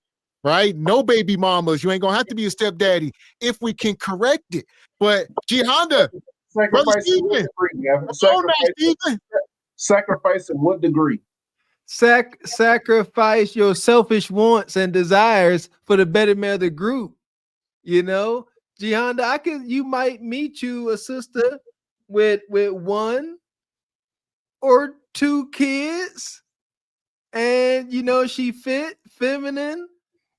right? No baby mamas. You ain't going to have to be a stepdaddy if we can correct it. But G Honda, Sacrifice in what degree? Sacrifice in what degree? Sacrifice your selfish wants and desires for the betterment of the group. You know, Gianda, you might meet you a sister with one or two kids, and you know she fit, feminine,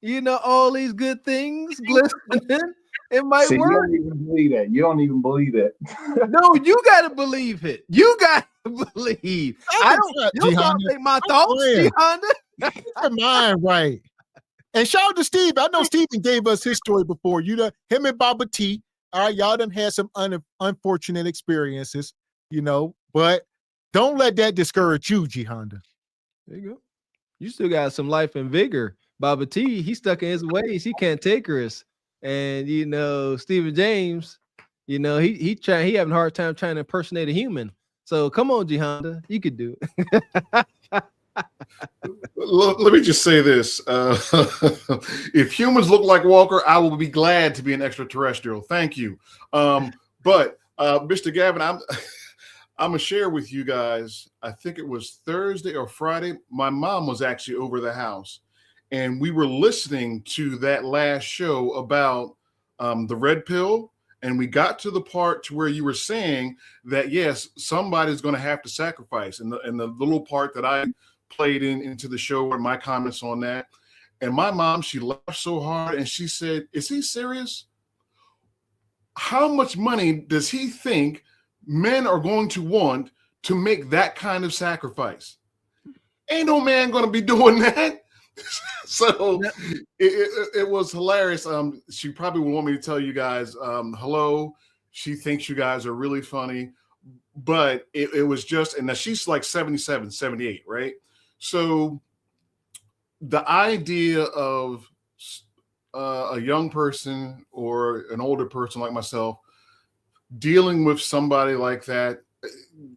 you know, all these good things glistening. It might work. You don't even believe that. You don't even believe that. No, you gotta believe it. You gotta believe. You don't take my thoughts, Honda. Your mind right. And shout out to Steve. I know Steven gave us his story before. Him and Baba T. All right, y'all done had some unfortunate experiences, you know, but don't let that discourage you, G Honda. There you go. You still got some life and vigor. Baba T, he's stuck in his ways. He can't take risks. And you know, Stephen James, you know, he having a hard time trying to impersonate a human. So come on, G Honda, you could do it. Let me just say this: if humans look like Walker, I will be glad to be an extraterrestrial. Thank you. But Mr. Gavin, I'm gonna share with you guys. I think it was Thursday or Friday. My mom was actually over the house, and we were listening to that last show about the red pill. And we got to the part to where you were saying that, yes, somebody's going to have to sacrifice. And the little part that I played into the show and my comments on that. And my mom, she laughed so hard and she said, is he serious? How much money does he think men are going to want to make that kind of sacrifice? Ain't no man going to be doing that. So it was hilarious. She probably would want me to tell you guys hello. She thinks you guys are really funny, but it was just, and now she's like 77, 78, right? So the idea of a young person or an older person like myself dealing with somebody like that,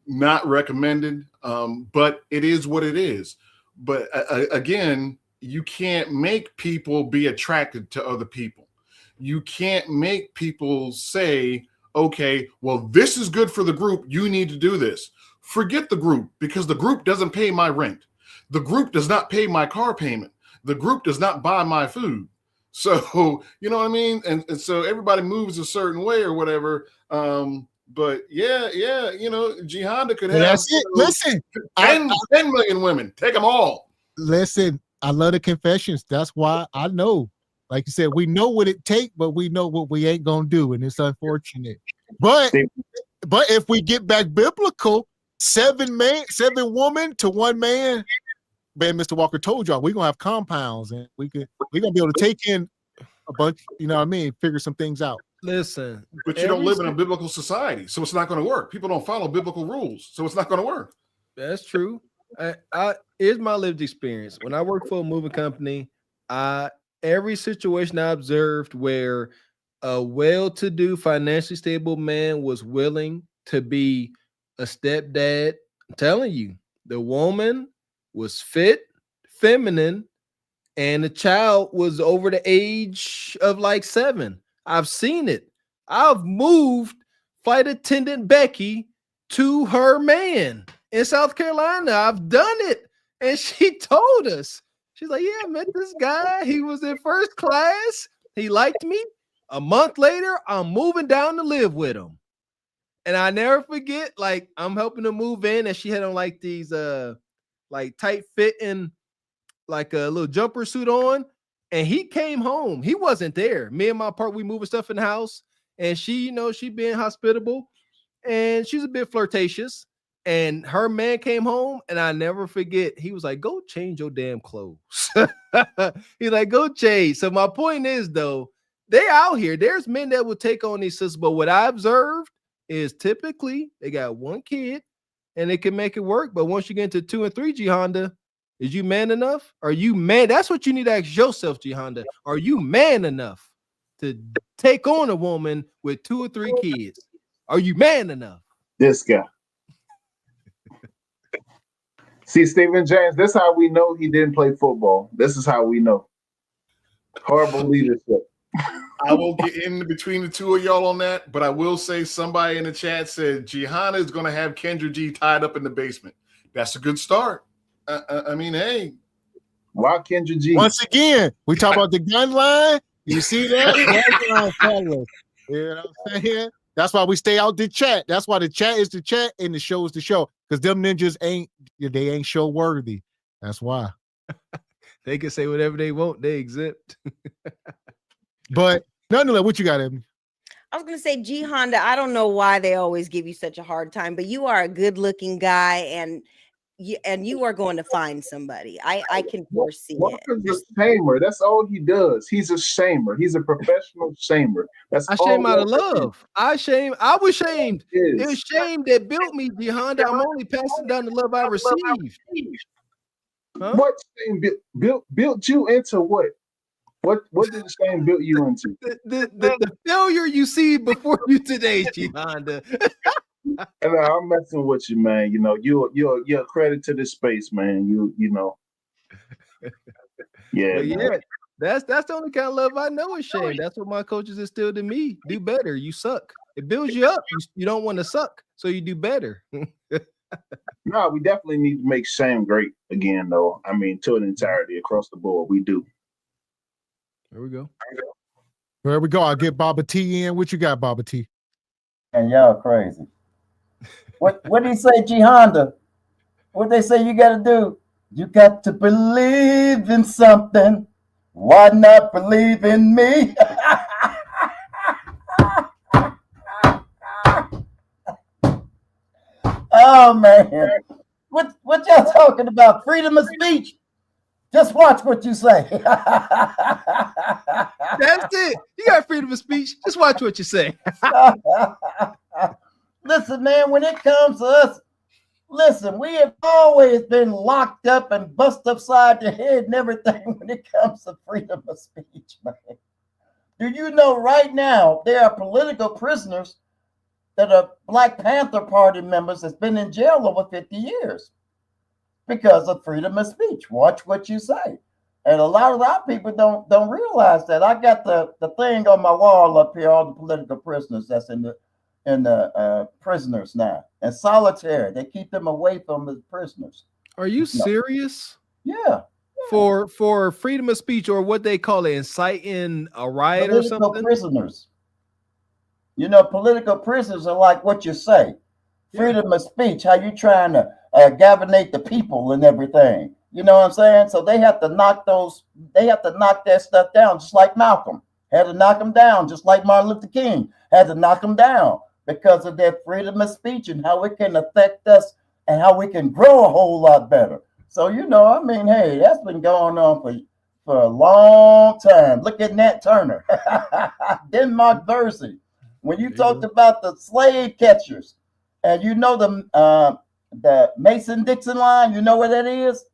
not recommended, but it is what it is. But again, you can't make people be attracted to other people. You can't make people say, okay, well, this is good for the group. You need to do this. Forget the group, because the group doesn't pay my rent. The group does not pay my car payment. The group does not buy my food. So, you know what I mean? And so everybody moves a certain way or whatever. But yeah, you know, G Honda could have that's it. Listen, 10 million women. Take them all. Listen, I love the confessions. That's why I know. Like you said, we know what it takes, but we know what we ain't gonna do, and it's unfortunate. But if we get back biblical, 7 women to 1 man, man, Mr. Walker told y'all, we're gonna have compounds and we're gonna be able to take in a bunch, you know what I mean, figure some things out. Listen, but you don't live in a biblical society, so it's not going to work. People don't follow biblical rules, so it's not going to work. That's true. Here's my lived experience. When I worked for a moving company, every situation I observed where a well-to-do, financially stable man was willing to be a stepdad, I'm telling you, the woman was fit, feminine, and the child was over the age of like 7. I've seen it. I've moved flight attendant Becky to her man in South Carolina. I've done it. And she told us, she's like, yeah, I met this guy. He was in first class. He liked me. A month later, I'm moving down to live with him. And I never forget, like, I'm helping her move in, and she had on like these like tight fitting, like a little jumper suit on. And he came home. He wasn't there. Me and my partner, we moving stuff in the house. And she, you know, she being hospitable, and she's a bit flirtatious. And her man came home, and I never forget. He was like, "Go change your damn clothes." He's like, "Go change." So my point is, though, they out here. There's men that will take on these sisters, but what I observed is typically they got one kid, and they can make it work. But once you get into 2 and 3, G Honda, is you man enough? Are you man? That's what you need to ask yourself, G Honda. Are you man enough to take on a woman with 2 or 3 kids? Are you man enough? This guy. See, Stephen James, this is how we know he didn't play football. This is how we know. Horrible leadership. I won't get in between the two of y'all on that, but I will say somebody in the chat said Gihanna is going to have Kendra G tied up in the basement. That's a good start. I mean, hey. Why Kendra G? Once again, we talk about the gun line. You see that? You know what I'm saying? That's why we stay out the chat. That's why the chat is the chat and the show is the show. Because them ninjas ain't show worthy. That's why. They can say whatever they want. They exempt. But nonetheless, what you got, Ebony? I was going to say, G Honda, I don't know why they always give you such a hard time, but you are a good looking guy, and you are going to find somebody. I can foresee Walker's a shamer. That's all he does. He's a shamer. He's a professional shamer. That's I shame out of love. I was shamed. It was shame that built me, G Honda. I'm only passing down the love I received. Huh? What shame built you into what? What did the shame build you into? The failure you see before you today, G Honda. I'm messing with you, man. You know, you're a credit to this space, man. You know. Yeah. Yeah. That's the only kind of love I know is shame. That's what my coaches instilled in me. Do better. You suck. It builds you up. You don't want to suck, so you do better. No, we definitely need to make shame great again, though. I mean, to an entirety across the board, we do. There we go. There we go. I'll get Baba T in. What you got, Baba T? And y'all crazy. What did he say, G Honda? What they say you got to do? You got to believe in something. Why not believe in me? Oh man, what y'all talking about? Freedom of speech. Just watch what you say. That's it. You got freedom of speech. Just watch what you say. Listen, man, when it comes to us, listen, we have always been locked up and bust upside the head and everything when it comes to freedom of speech, man. Do you know right now there are political prisoners that are Black Panther Party members that's been in jail over 50 years because of freedom of speech? Watch what you say. And a lot of our people don't realize that. I got the thing on my wall up here, all the political prisoners that's in the prisoners now. And solitary, they keep them away from the prisoners. Are you serious? Yeah. For freedom of speech, or what they call it, inciting a riot or something? Political prisoners. You know, political prisoners are like what you say. Freedom of speech, how you trying to galvanate the people and everything. You know what I'm saying? So they have to knock that stuff down, just like Malcolm had to knock them down, just like Martin Luther King had to knock them down because of their freedom of speech and how it can affect us and how we can grow a whole lot better. So, you know, I mean, hey, that's been going on for a long time. Look at Nat Turner, Denmark Versi. When you talked about the slave catchers, and you know the Mason-Dixon line, you know what that is?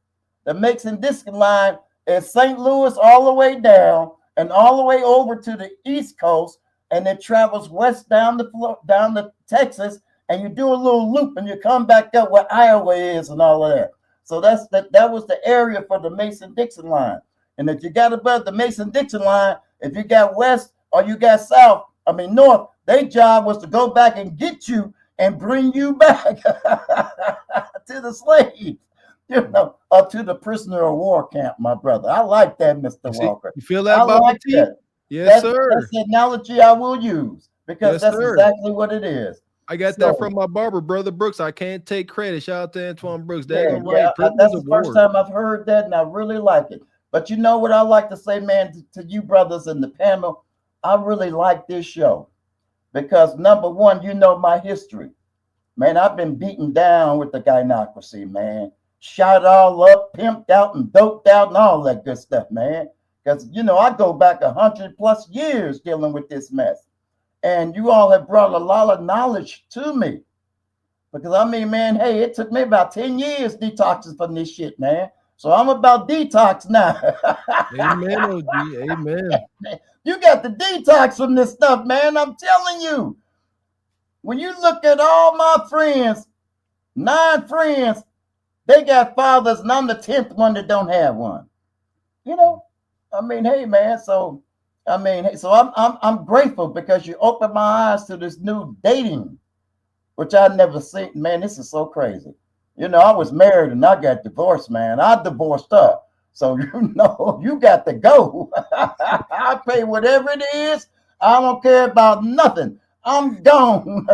The Mason-Dixon line is St. Louis all the way down and all the way over to the East Coast, and it travels west down to Texas, and you do a little loop and you come back up where Iowa is and all of that. So that was the area for the Mason-Dixon line. And if you got above the Mason-Dixon line, if you got west or you got north, their job was to go back and get you and bring you back to the slaves, you know, or to the prisoner of war camp, my brother. I like that, Mr. Walker. You feel that, I like that. Yes, sir. That's the analogy I will use because that's exactly what it is. I got that from my barber, Brother Brooks. I can't take credit. Shout out to Antoine Brooks. Yeah, that's the first time I've heard that, and I really like it. But you know what I like to say, man, to you brothers in the panel? I really like this show because, number one, you know my history. Man, I've been beaten down with the gynocracy, man. Shot all up, pimped out, and doped out, and all that good stuff, man. Because, you know, I go back 100+ years dealing with this mess. And you all have brought a lot of knowledge to me. Because, I mean, man, hey, it took me about 10 years detoxing from this shit, man. So I'm about detox now. Amen, OG. Amen. You got the detox from this stuff, man. I'm telling you. When you look at all my friends, 9 friends, they got fathers, and I'm the 10th one that don't have one. You know, I mean, hey, man. So, I mean, so I'm grateful because you opened my eyes to this new dating, which I never seen. Man, this is so crazy. You know, I was married and I got divorced, man. I divorced her. So, you know, you got to go. I pay whatever it is. I don't care about nothing. I'm gone.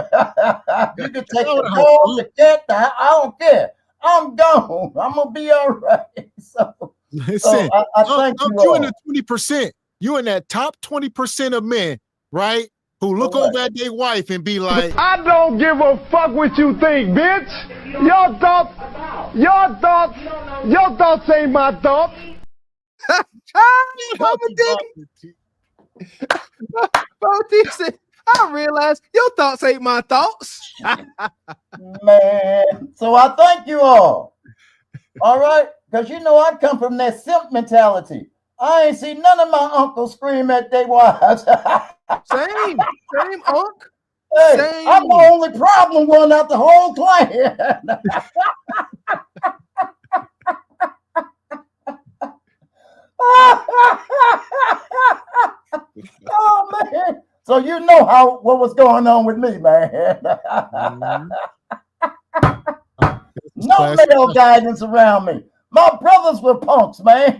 You can take the dog, the cat, I don't care. I'm gone. I'm going to be all right. So, listen, I thank you in the 20%. You in that top 20% of men, right? Who look over at their wife and be like, I don't give a fuck what you think, bitch. Your thoughts ain't my thoughts. I realized your thoughts ain't my thoughts. Man, so I thank you all. All right? Because you know I come from that simp mentality. I ain't seen none of my uncles scream at their wives. Same, Unc. Hey, Same. I'm the only problem one out the whole clan. Oh man! So you know what was going on with me, man. No male guidance around me. My brothers were punks, man.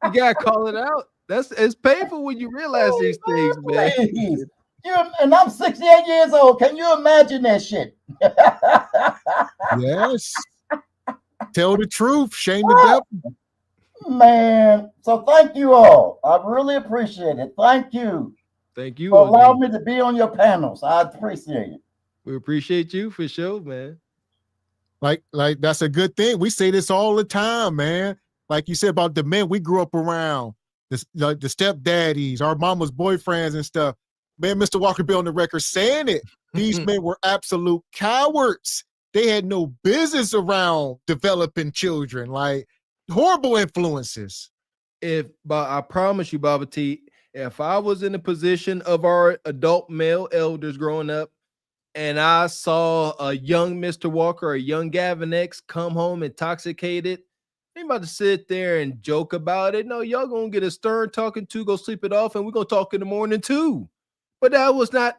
You gotta call it out. It's painful when you realize these things, man. Please. And I'm 68 years old. Can you imagine that shit? yes. Tell the truth. Shame the devil. Man, so thank you all. I really appreciate it. Thank you. Thank you for allowing me to be on your panels. I appreciate it. We appreciate you for sure, man. Like that's a good thing. We say this all the time, man. Like you said about the men we grew up around, the stepdaddies, our mama's boyfriends and stuff. Man, Mr. Walker be on the record saying it. These men were absolute cowards. They had no business around developing children. Like, horrible influences. But I promise you, Baba T, if I was in the position of our adult male elders growing up and I saw a young Mr. Walker, a young Gavin X come home intoxicated, I ain't about to sit there and joke about it. No, y'all gonna get a stern talking to, go sleep it off, and we're gonna talk in the morning too. But that was not,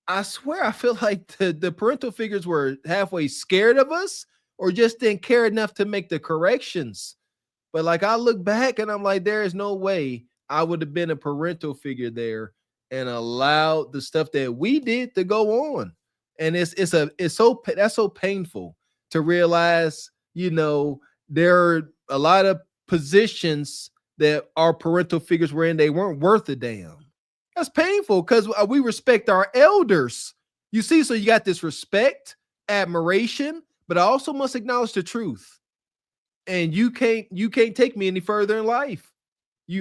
I swear, I feel like the parental figures were halfway scared of us or just didn't care enough to make the corrections. But like I look back and I'm like, there is no way I would have been a parental figure there and allowed the stuff that we did to go on. And that's so painful to realize, you know, there are a lot of positions that our parental figures were in, they weren't worth a damn. That's painful because we respect our elders. You see, so you got this respect admiration, but I also must acknowledge the truth. And you can't take me any further in life.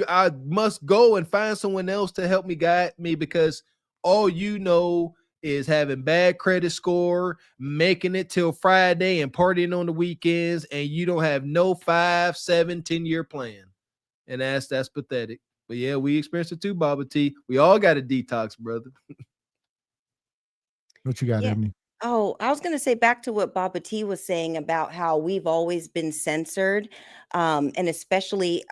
I must go and find someone else to help me, guide me, because all you know is having bad credit score, making it till Friday and partying on the weekends, and you don't have no 5, 7, 10-year plan. And that's pathetic. But yeah, we experienced it too, Baba T. We all got a detox, brother. What you got, Yeah. Ebony? Oh, I was going to say back to what Baba T was saying about how we've always been censored, and especially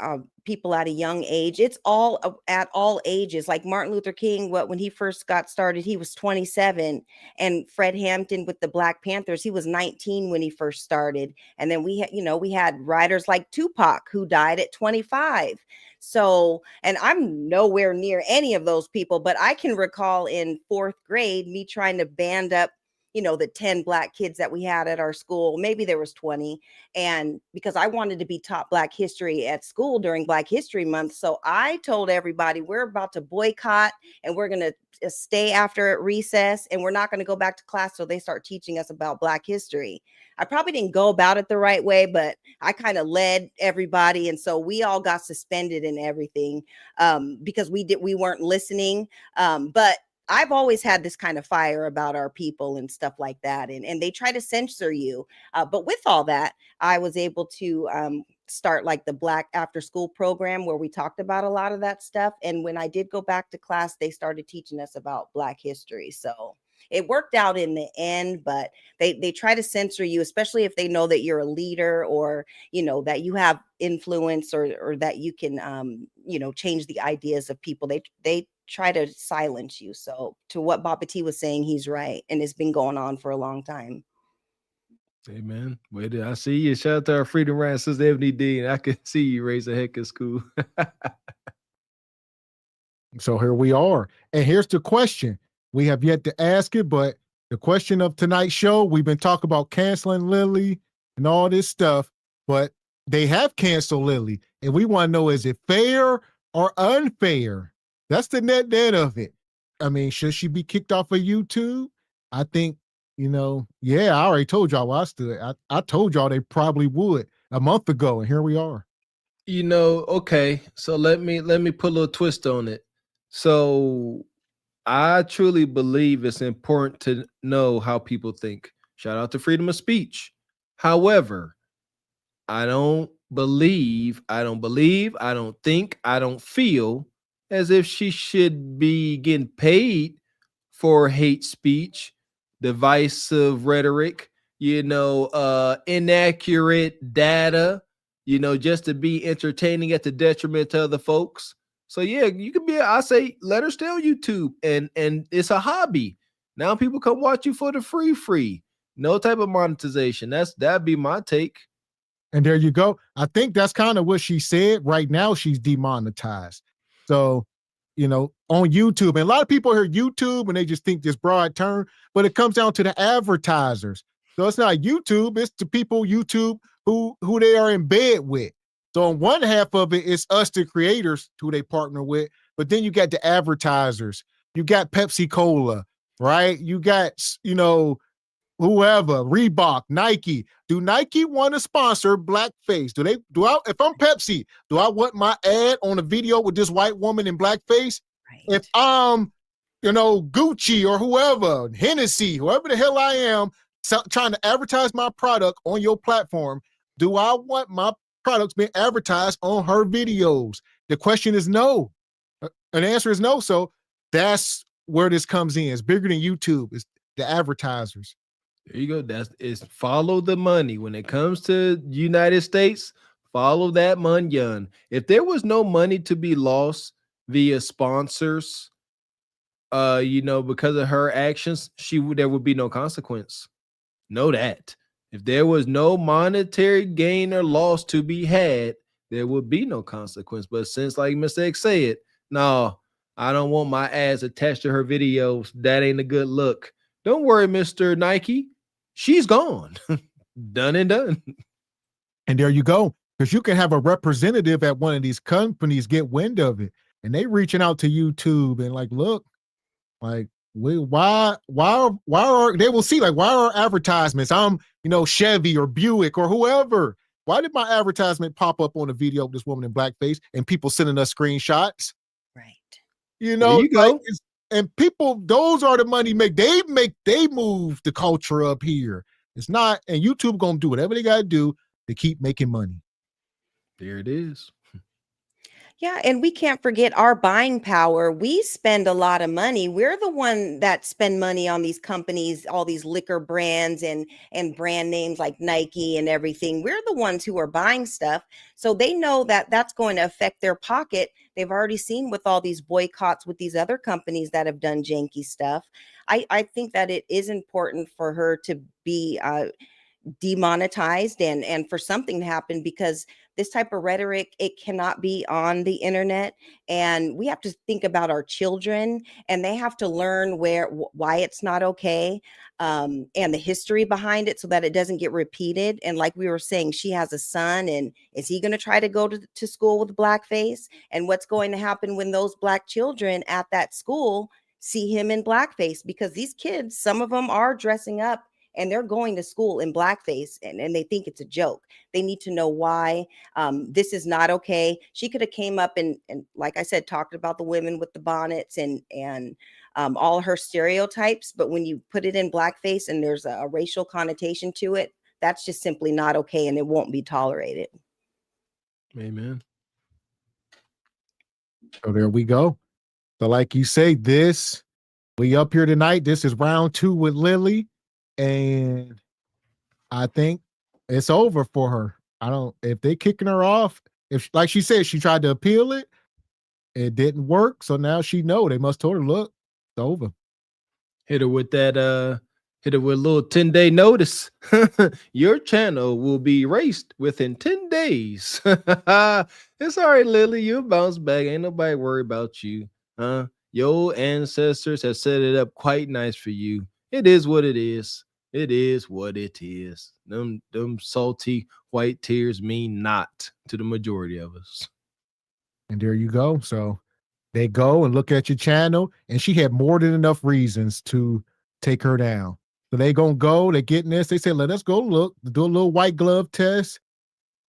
people at a young age. It's all at all ages. Like Martin Luther King, when he first got started, he was 27, and Fred Hampton with the Black Panthers, he was 19 when he first started. And then we had writers like Tupac who died at 25. So, and I'm nowhere near any of those people, but I can recall in 4th grade me trying to band up the 10 Black kids that we had at our school. Maybe there was 20. And because I wanted to be taught Black history at school during Black History Month. So I told everybody we're about to boycott and we're going to stay after at recess, and we're not going to go back to class till they start teaching us about Black history. I probably didn't go about it the right way, but I kind of led everybody. And so we all got suspended and everything because we weren't listening. But I've always had this kind of fire about our people and stuff like that. And they try to censor you. But with all that, I was able to start like the Black After School program where we talked about a lot of that stuff. And when I did go back to class, they started teaching us about Black history. So it worked out in the end, but they try to censor you, especially if they know that you're a leader or, that you have influence or that you can, change the ideas of people. They try to silence you. So to what Baba T was saying, he's right. And it's been going on for a long time. Hey, man. Wait, I see you. Shout out to our Freedom Rant, Sister Ebony D. And I can see you raise a heck of school. So here we are. And here's the question. We have yet to ask it, but the question of tonight's show, we've been talking about canceling Lilly and all this stuff, but they have canceled Lilly. And we want to know, is it fair or unfair? That's the net of it. I mean, should she be kicked off of YouTube? I think, I already told y'all where I stood. I told y'all they probably would a month ago, and here we are. Okay. So let me put a little twist on it. So I truly believe it's important to know how people think. Shout out to freedom of speech. However, I don't think, I don't feel as if she should be getting paid for hate speech, divisive rhetoric, inaccurate data, just to be entertaining at the detriment to other folks. So yeah, you can I say let her stay on YouTube, and it's a hobby. Now people come watch you for the free. No type of monetization. That'd be my take. And there you go. I think that's kind of what she said. Right now, she's demonetized. So, on YouTube, and a lot of people hear YouTube and they just think this broad term, but it comes down to the advertisers. So it's not YouTube, it's the people YouTube who they are in bed with. So on one half of it, it's us, the creators, who they partner with, but then you got the advertisers. You got Pepsi Cola, right? You got, whoever, Reebok, Nike. Do Nike want to sponsor blackface? If I'm Pepsi, do I want my ad on a video with this white woman in blackface? Right. If I'm, Gucci or whoever, Hennessy, whoever the hell I am, trying to advertise my product on your platform, do I want my products being advertised on her videos? The question is no. An answer is no. So that's where this comes in. It's bigger than YouTube. It's the advertisers. There you go. It's follow the money. When it comes to United States, follow that money. If there was no money to be lost via sponsors, because of her actions, there would be no consequence. Know that. If there was no monetary gain or loss to be had, there would be no consequence. But since, like Mr. X said, no, I don't want my ads attached to her videos. That ain't a good look. Don't worry, Mr. Nike. She's gone. Done and done. And there you go. Because you can have a representative at one of these companies get wind of it. And they reaching out to YouTube and like, look, like, why are they will see like why are advertisements? I'm Chevy or Buick or whoever. Why did my advertisement pop up on a video of this woman in blackface and people sending us screenshots? Right. There you go. And people, those are the money they move the culture up here. It's not, and YouTube gonna do whatever they gotta do to keep making money. There it is. Yeah, and we can't forget our buying power. We spend a lot of money. We're the one that spend money on these companies, all these liquor brands and brand names like Nike and everything. We're the ones who are buying stuff. So they know that that's going to affect their pocket. They've already seen with all these boycotts with these other companies that have done janky stuff. I think that it is important for her to be demonetized and for something to happen, because this type of rhetoric, it cannot be on the internet, and we have to think about our children, and they have to learn why it's not okay, and the history behind it so that it doesn't get repeated. And like we were saying, she has a son, and is he going to try to go to school with blackface? And what's going to happen when those black children at that school see him in blackface? Because these kids, some of them are dressing up and they're going to school in blackface, and they think it's a joke. They need to know why. This is not okay. She could have came up and like I said, talked about the women with the bonnets and all her stereotypes. But when you put it in blackface and there's a racial connotation to it, that's just simply not okay, and it won't be tolerated. Amen. So there we go. So like you say, we up here tonight. This is round 2 with Lilly. And I think it's over for her. If they kicking her off, if like she said, she tried to appeal it, it didn't work. So now she know they must told her, look, it's over. Hit her with a little 10-day notice. Your channel will be erased within 10 days. It's all right, Lilly. You'll bounce back. Ain't nobody worried about you. Your ancestors have set it up quite nice for you. It is what it is. It is what it is. Them salty white tears mean not to the majority of us. And there you go. So they go and look at your channel, and she had more than enough reasons to take her down. So they gonna go, they getting this. They said, let us go look, do a little white glove test.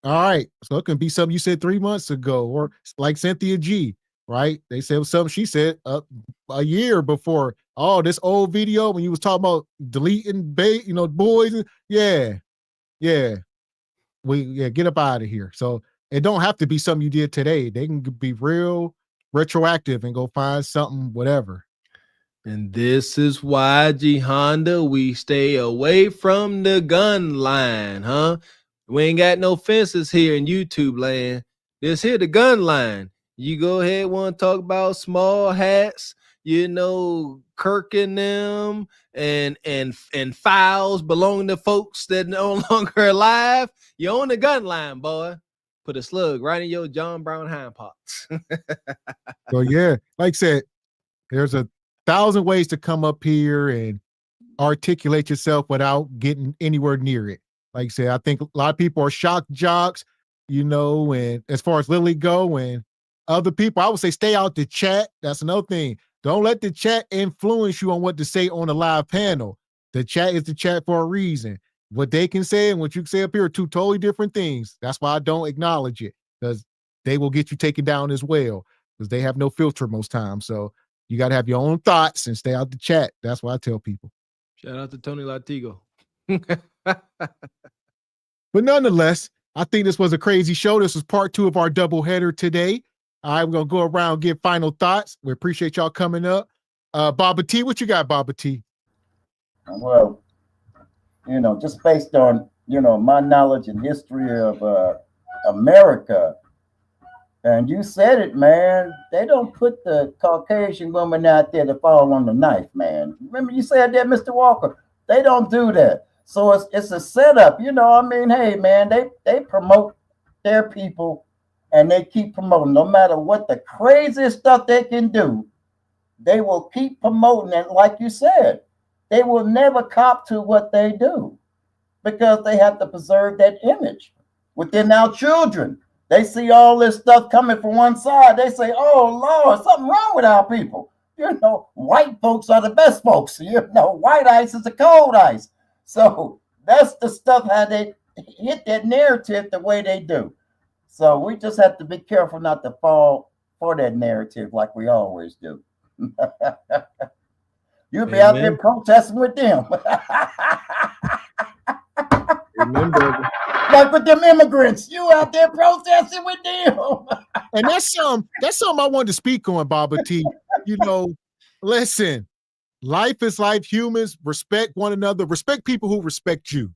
All right. So it can be something you said 3 months ago, or like Cynthia G, right? They said something she said a year before. Oh, this old video when you was talking about deleting boys. Yeah. Get up out of here. So it don't have to be something you did today. They can be real retroactive and go find something, whatever. And this is why, G Honda, we stay away from the gun line, huh? We ain't got no fences here in YouTube land. This here the gun line. You go ahead, want to talk about small hats, Kirk and them and files belonging to folks that no longer alive. You own the gun line, boy. Put a slug right in your John Brown hind parts. So yeah, like I said, there's 1,000 ways to come up here and articulate yourself without getting anywhere near it. Like I said, I think a lot of people are shock jocks, and as far as Lilly go and other people, I would say stay out the chat. That's another thing. Don't let the chat influence you on what to say on a live panel. The chat is the chat for a reason. What they can say and what you can say up here are two totally different things. That's why I don't acknowledge it, because they will get you taken down as well, because they have no filter most times. So you got to have your own thoughts and stay out the chat. That's what I tell people. Shout out to Tony Latigo. But nonetheless, I think this was a crazy show. This was part 2 of our doubleheader today. All right, we're going to go around and give final thoughts. We appreciate y'all coming up. Baba T, what you got, Baba T? Well, just based on, my knowledge and history of America, and you said it, man, they don't put the Caucasian woman out there to fall on the knife, man. Remember you said that, Mr. Walker? They don't do that. So it's a setup, hey, man, they promote their people, and they keep promoting. No matter what the craziest stuff they can do, they will keep promoting it. Like you said, they will never cop to what they do, because they have to preserve that image within our children. They see all this stuff coming from one side. They say, oh, Lord, something wrong with our people. You know, white folks are the best folks. You know, white ice is a cold ice. So that's the stuff how they hit that narrative the way they do. So we just have to be careful not to fall for that narrative like we always do. You'll be out there protesting with them. Remember, like with them immigrants, you out there protesting with them. And that's something I wanted to speak on, Baba T. You know, listen, life is life. Humans respect one another. Respect people who respect you.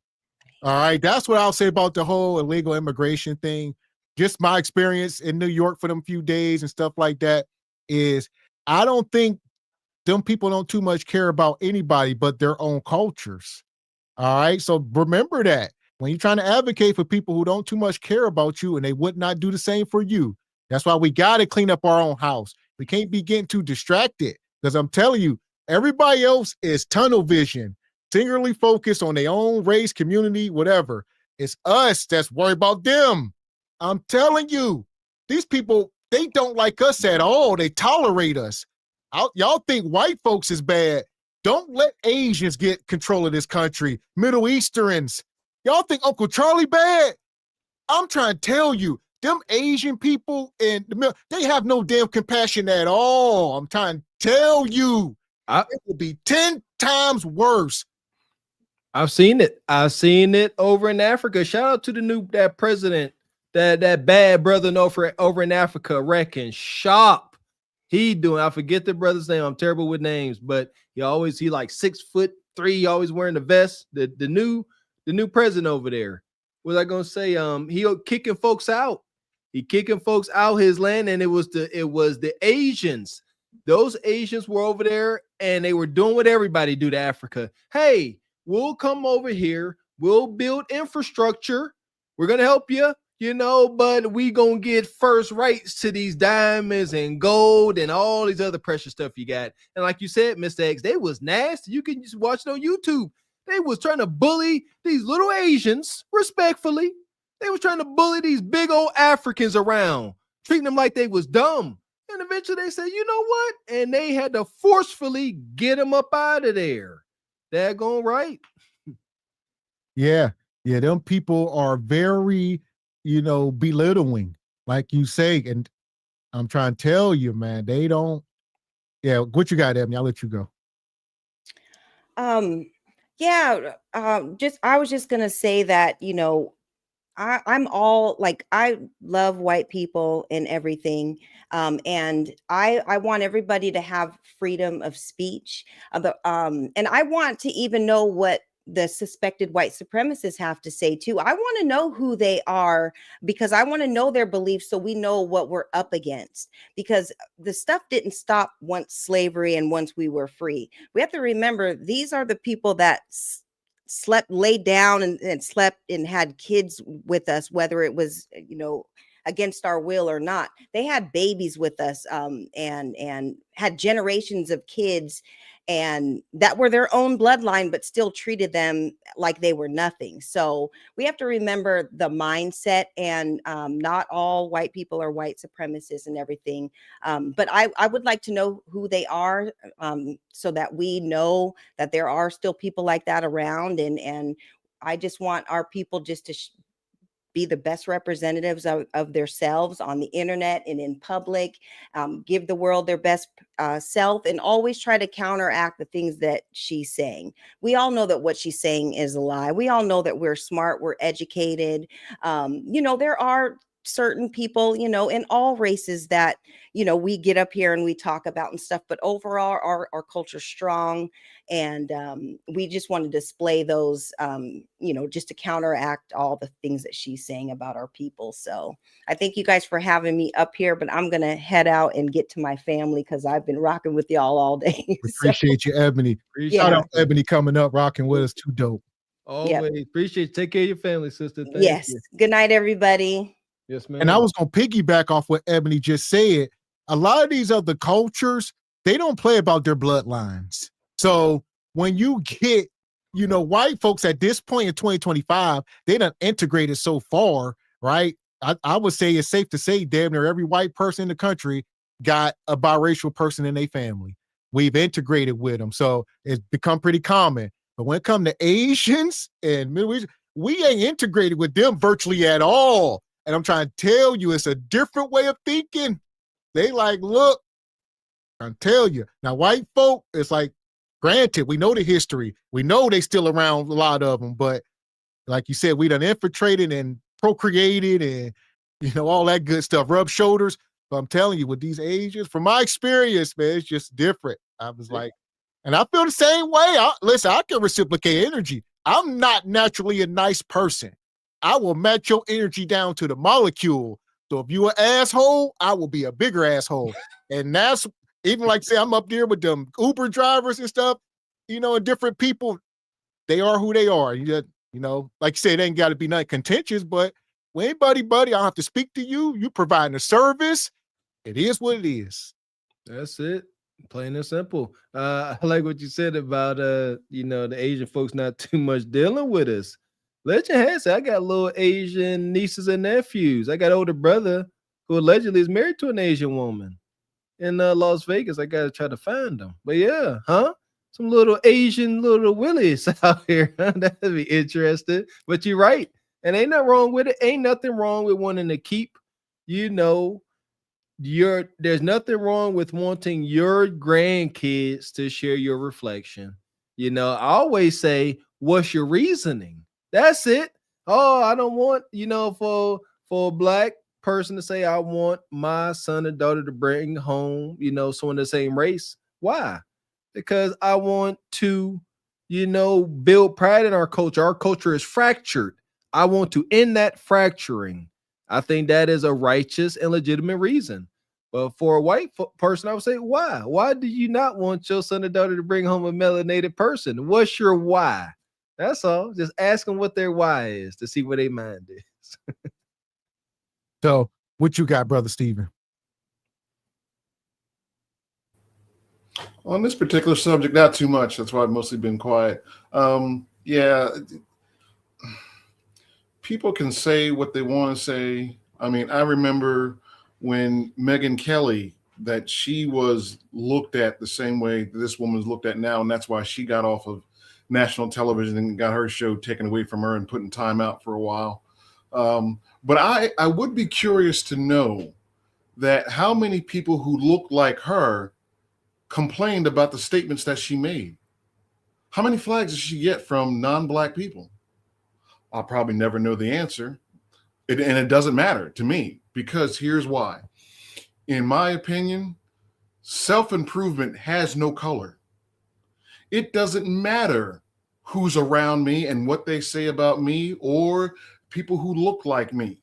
All right. That's what I'll say about the whole illegal immigration thing. Just my experience in New York for them few days and stuff like that is I don't think them people don't too much care about anybody but their own cultures. All right. So remember that when you're trying to advocate for people who don't too much care about you and they would not do the same for you. That's why we got to clean up our own house. We can't be getting too distracted because I'm telling you, everybody else is tunnel vision, singularly focused on their own race, community, whatever. It's us that's worried about them. I'm telling you, these people, they don't like us at all. They tolerate us. Y'all think white folks is bad. Don't let Asians get control of this country. Middle Easterns. Y'all think Uncle Charlie bad? I'm trying to tell you, them Asian people in the middle, they have no damn compassion at all. I'm trying to tell you, it will be 10 times worse. I've seen it. I've seen it over in Africa. Shout out to that president, that bad brother over in Africa, wrecking shop. He doing, I forget the brother's name. I'm terrible with names, but he like 6'3", he always wearing the vest. The new president over there. What was I gonna say? He kicking folks out. He kicking folks out his land, and it was the Asians. Those Asians were over there, and they were doing what everybody do to Africa. Hey, we'll come over here. We'll build infrastructure. We're gonna help you, but we gonna get first rights to these diamonds and gold and all these other precious stuff you got. And like you said, Mr. X, they was nasty. You can just watch it on YouTube. They was trying to bully these little Asians respectfully. They was trying to bully these big old Africans around, treating them like they was dumb. And eventually they said, you know what? And they had to forcefully get them up out of there. Daggone right. Yeah. Yeah. Them people are very, belittling, like you say. And I'm trying to tell you, man, they don't. Yeah. What you got, Ebony? I'll let you go. Yeah. I was just gonna say that, I'm all like, I love white people and everything. And I want everybody to have freedom of speech. And I want to even know what the suspected white supremacists have to say too. I want to know who they are because I want to know their beliefs so we know what we're up against, because the stuff didn't stop once slavery and once we were free. We have to remember these are the people that laid down and slept and had kids with us, whether it was, against our will or not. They had babies with us, and had generations of kids, and that were their own bloodline, but still treated them like they were nothing. So we have to remember the mindset, and not all white people are white supremacists and everything. But I would like to know who they are, so that we know that there are still people like that around. And I just want our people just to be the best representatives of themselves on the internet and in public, give the world their best self, and always try to counteract the things that she's saying. We all know that what she's saying is a lie. We all know that we're smart, we're educated. There are certain people, in all races that, we get up here and we talk about and stuff, but overall our culture's strong. And we just want to display those, just to counteract all the things that she's saying about our people. So I thank you guys for having me up here, but I'm going to head out and get to my family because I've been rocking with y'all all day. We appreciate you, Ebony. Shout out Ebony coming up, rocking with us. Too dope. Always appreciate it. Take care of your family, sister. Thank you. Good night, everybody. Yes, ma'am. And I was going to piggyback off what Ebony just said. A lot of these other cultures, they don't play about their bloodlines. So when you get, white folks at this point in 2025, they done integrated so far, right? I would say it's safe to say damn near every white person in the country got a biracial person in their family. we've integrated with them. So it's become pretty common. But when it comes to Asians and Middle East, we ain't integrated with them virtually at all. And I'm trying to tell you, it's a different way of thinking. They like, look, I'm telling you. Now, white folk, it's like, granted, we know the history. We know they still around, a lot of them. But like you said, we done infiltrated and procreated and, all that good stuff, rub shoulders. But I'm telling you, with these Asians, from my experience, man, it's just different. I was like, and I feel the same way. Listen, I can reciprocate energy. I'm not naturally a nice person. I will match your energy down to the molecule. So if you an asshole, I will be a bigger asshole. And that's even like say I'm up there with them Uber drivers and stuff, and different people. They are who they are. Like you said, it ain't got to be nothing contentious, but when anybody, buddy, I don't have to speak to you. You providing a service. It is what it is. That's it. Plain and simple. I like what you said about the Asian folks not too much dealing with us. Legend has it, I got little Asian nieces and nephews. I got an older brother who allegedly is married to an Asian woman in Las Vegas. I gotta try to find them. But yeah, some little Asian little willies out here. That'd be interesting. But you're right. And ain't nothing wrong with it. Ain't nothing wrong with wanting to keep, there's nothing wrong with wanting your grandkids to share your reflection. I always say, what's your reasoning? That's it. Oh, I don't want, for a black person to say, I want my son and daughter to bring home, someone the same race. Why? Because I want to, build pride in our culture. Our culture is fractured. I want to end that fracturing. I think that is a righteous and legitimate reason. But for a white person, I would say, why? Why do you not want your son and daughter to bring home a melanated person? What's your why? That's all. Just ask them what their why is to see where their mind is. So what you got, Brother Stephen? On this particular subject, not too much. That's why I've mostly been quiet. Yeah, people can say what they want to say. I mean, I remember when Megyn Kelly, that she was looked at the same way this woman is looked at now, and that's why she got off of national television and got her show taken away from her and put in time out for a while. But I would be curious to know that how many people who look like her complained about the statements that she made. How many flags does she get from non-black people? I'll probably never know the answer. And it doesn't matter to me, because here's why. In my opinion, self-improvement has no color. It doesn't matter who's around me and what they say about me or people who look like me.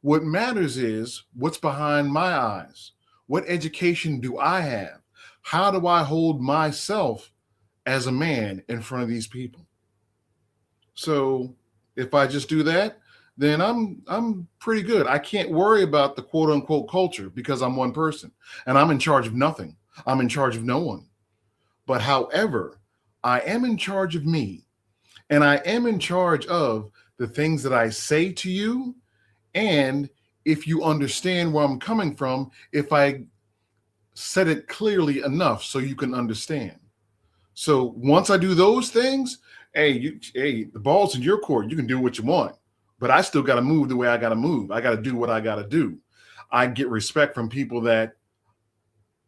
What matters is what's behind my eyes. What education do I have? How do I hold myself as a man in front of these people? So if I just do that, then I'm pretty good. I can't worry about the quote unquote culture because I'm one person and I'm in charge of nothing. I'm in charge of no one. But however, I am in charge of me, and I am in charge of the things that I say to you. And if you understand where I'm coming from, if I said it clearly enough so you can understand. So once I do those things, hey, the ball's in your court. You can do what you want, but I still got to move the way I got to move. I got to do what I got to do. I get respect from people that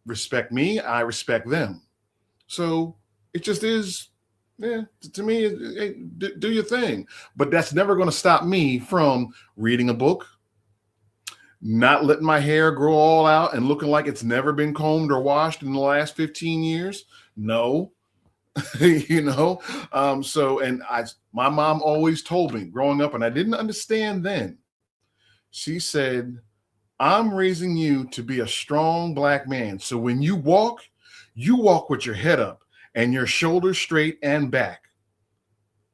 respect me. I respect them. So it just is, to me, do your thing. But that's never going to stop me from reading a book, not letting my hair grow all out and looking like it's never been combed or washed in the last 15 years. No, so, and my mom always told me growing up, and I didn't understand then. She said, I'm raising you to be a strong black man. So when you walk with your head up and your shoulders straight and back.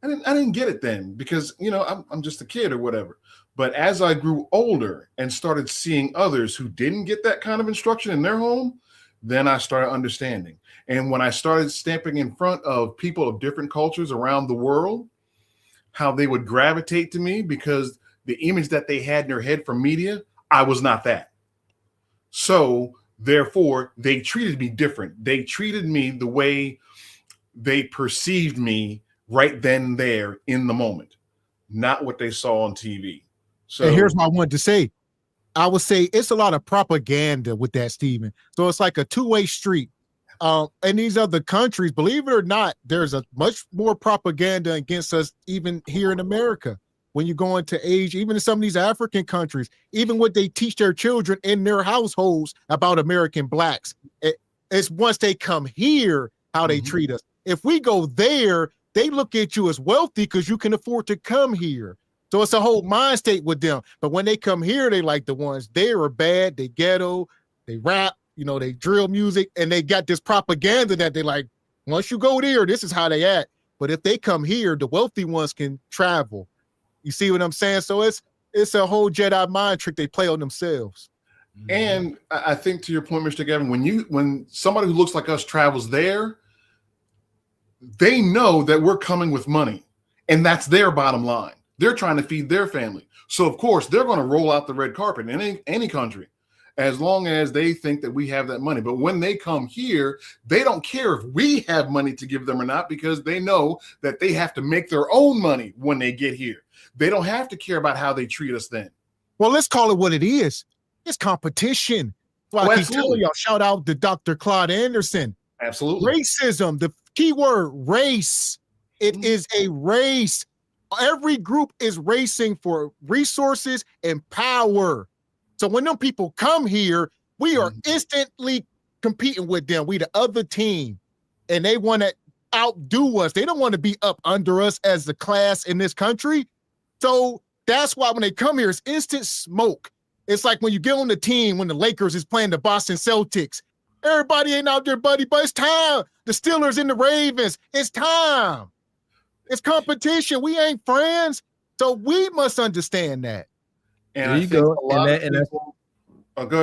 I didn't get it then because, I'm just a kid or whatever. But as I grew older and started seeing others who didn't get that kind of instruction in their home, then I started understanding. And when I started stamping in front of people of different cultures around the world, how they would gravitate to me because the image that they had in their head from media, I was not that. So Therefore, they treated me different. They treated me the way they perceived me right then and there in the moment, not what they saw on TV. So and here's what I wanted to say. I would say it's a lot of propaganda with that, Stephen. So it's like a two-way street. In these other countries, believe it or not, there's a much more propaganda against us, even here in America. When you go into Asia, even in some of these African countries, even what they teach their children in their households about American blacks, it's once they come here, how they treat us. If we go there, they look at you as wealthy because you can afford to come here. So it's a whole mind state with them. But when they come here, they like the ones there are bad, they ghetto, they rap, you know, they drill music, and they got this propaganda that they like, once you go there, this is how they act. But if they come here, the wealthy ones can travel. You see what I'm saying? So it's a whole Jedi mind trick they play on themselves. And I think to your point, Mr. Gavin, when somebody who looks like us travels there, they know that we're coming with money, and that's their bottom line. They're trying to feed their family. So of course they're going to roll out the red carpet in any country, as long as they think that we have that money. But when they come here, they don't care if we have money to give them or not, because they know that they have to make their own money when they get here. They don't have to care about how they treat us then. Well, let's call it what it is. It's competition. Well, I keep telling y'all, shout out to Dr. Claude Anderson. Absolutely. Racism, the key word, race. It is a race. Every group is racing for resources and power. So when them people come here, we are instantly competing with them. We the other team, and they want to outdo us. They don't want to be up under us as the class in this country. So that's why when they come here, it's instant smoke. It's like when you get on the team, when the Lakers is playing the Boston Celtics, everybody ain't out there, buddy, but it's time. The Steelers and the Ravens, it's time. It's competition. We ain't friends. So we must understand that. And there you go. Go ahead,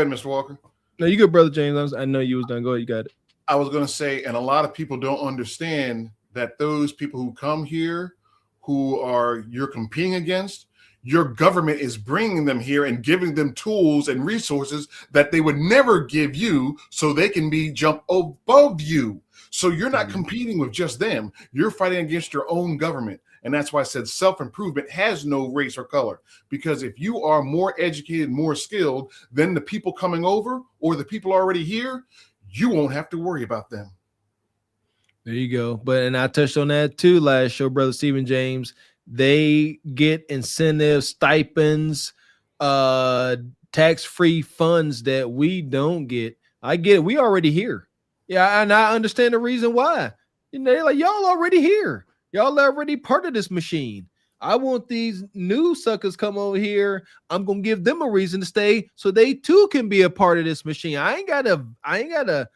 Mr. Walker. No, you good, Brother James. I know you was done. Go ahead, you got it. I was going to say, and a lot of people don't understand that those people who come here, who are you're competing against, your government is bringing them here and giving them tools and resources that they would never give you, so they can be jump above you. So you're not competing with just them. You're fighting against your own government. And that's why I said self-improvement has no race or color, because if you are more educated, more skilled than the people coming over or the people already here, you won't have to worry about them. There you go. And I touched on that too last show, Brother Stephen James. They get incentives, stipends, tax-free funds that we don't get. I get it. We already here. Yeah, and I understand the reason why. You know, they're like, y'all already here. Y'all already part of this machine. I want these new suckers come over here. I'm gonna give them a reason to stay, so they too can be a part of this machine. I ain't gotta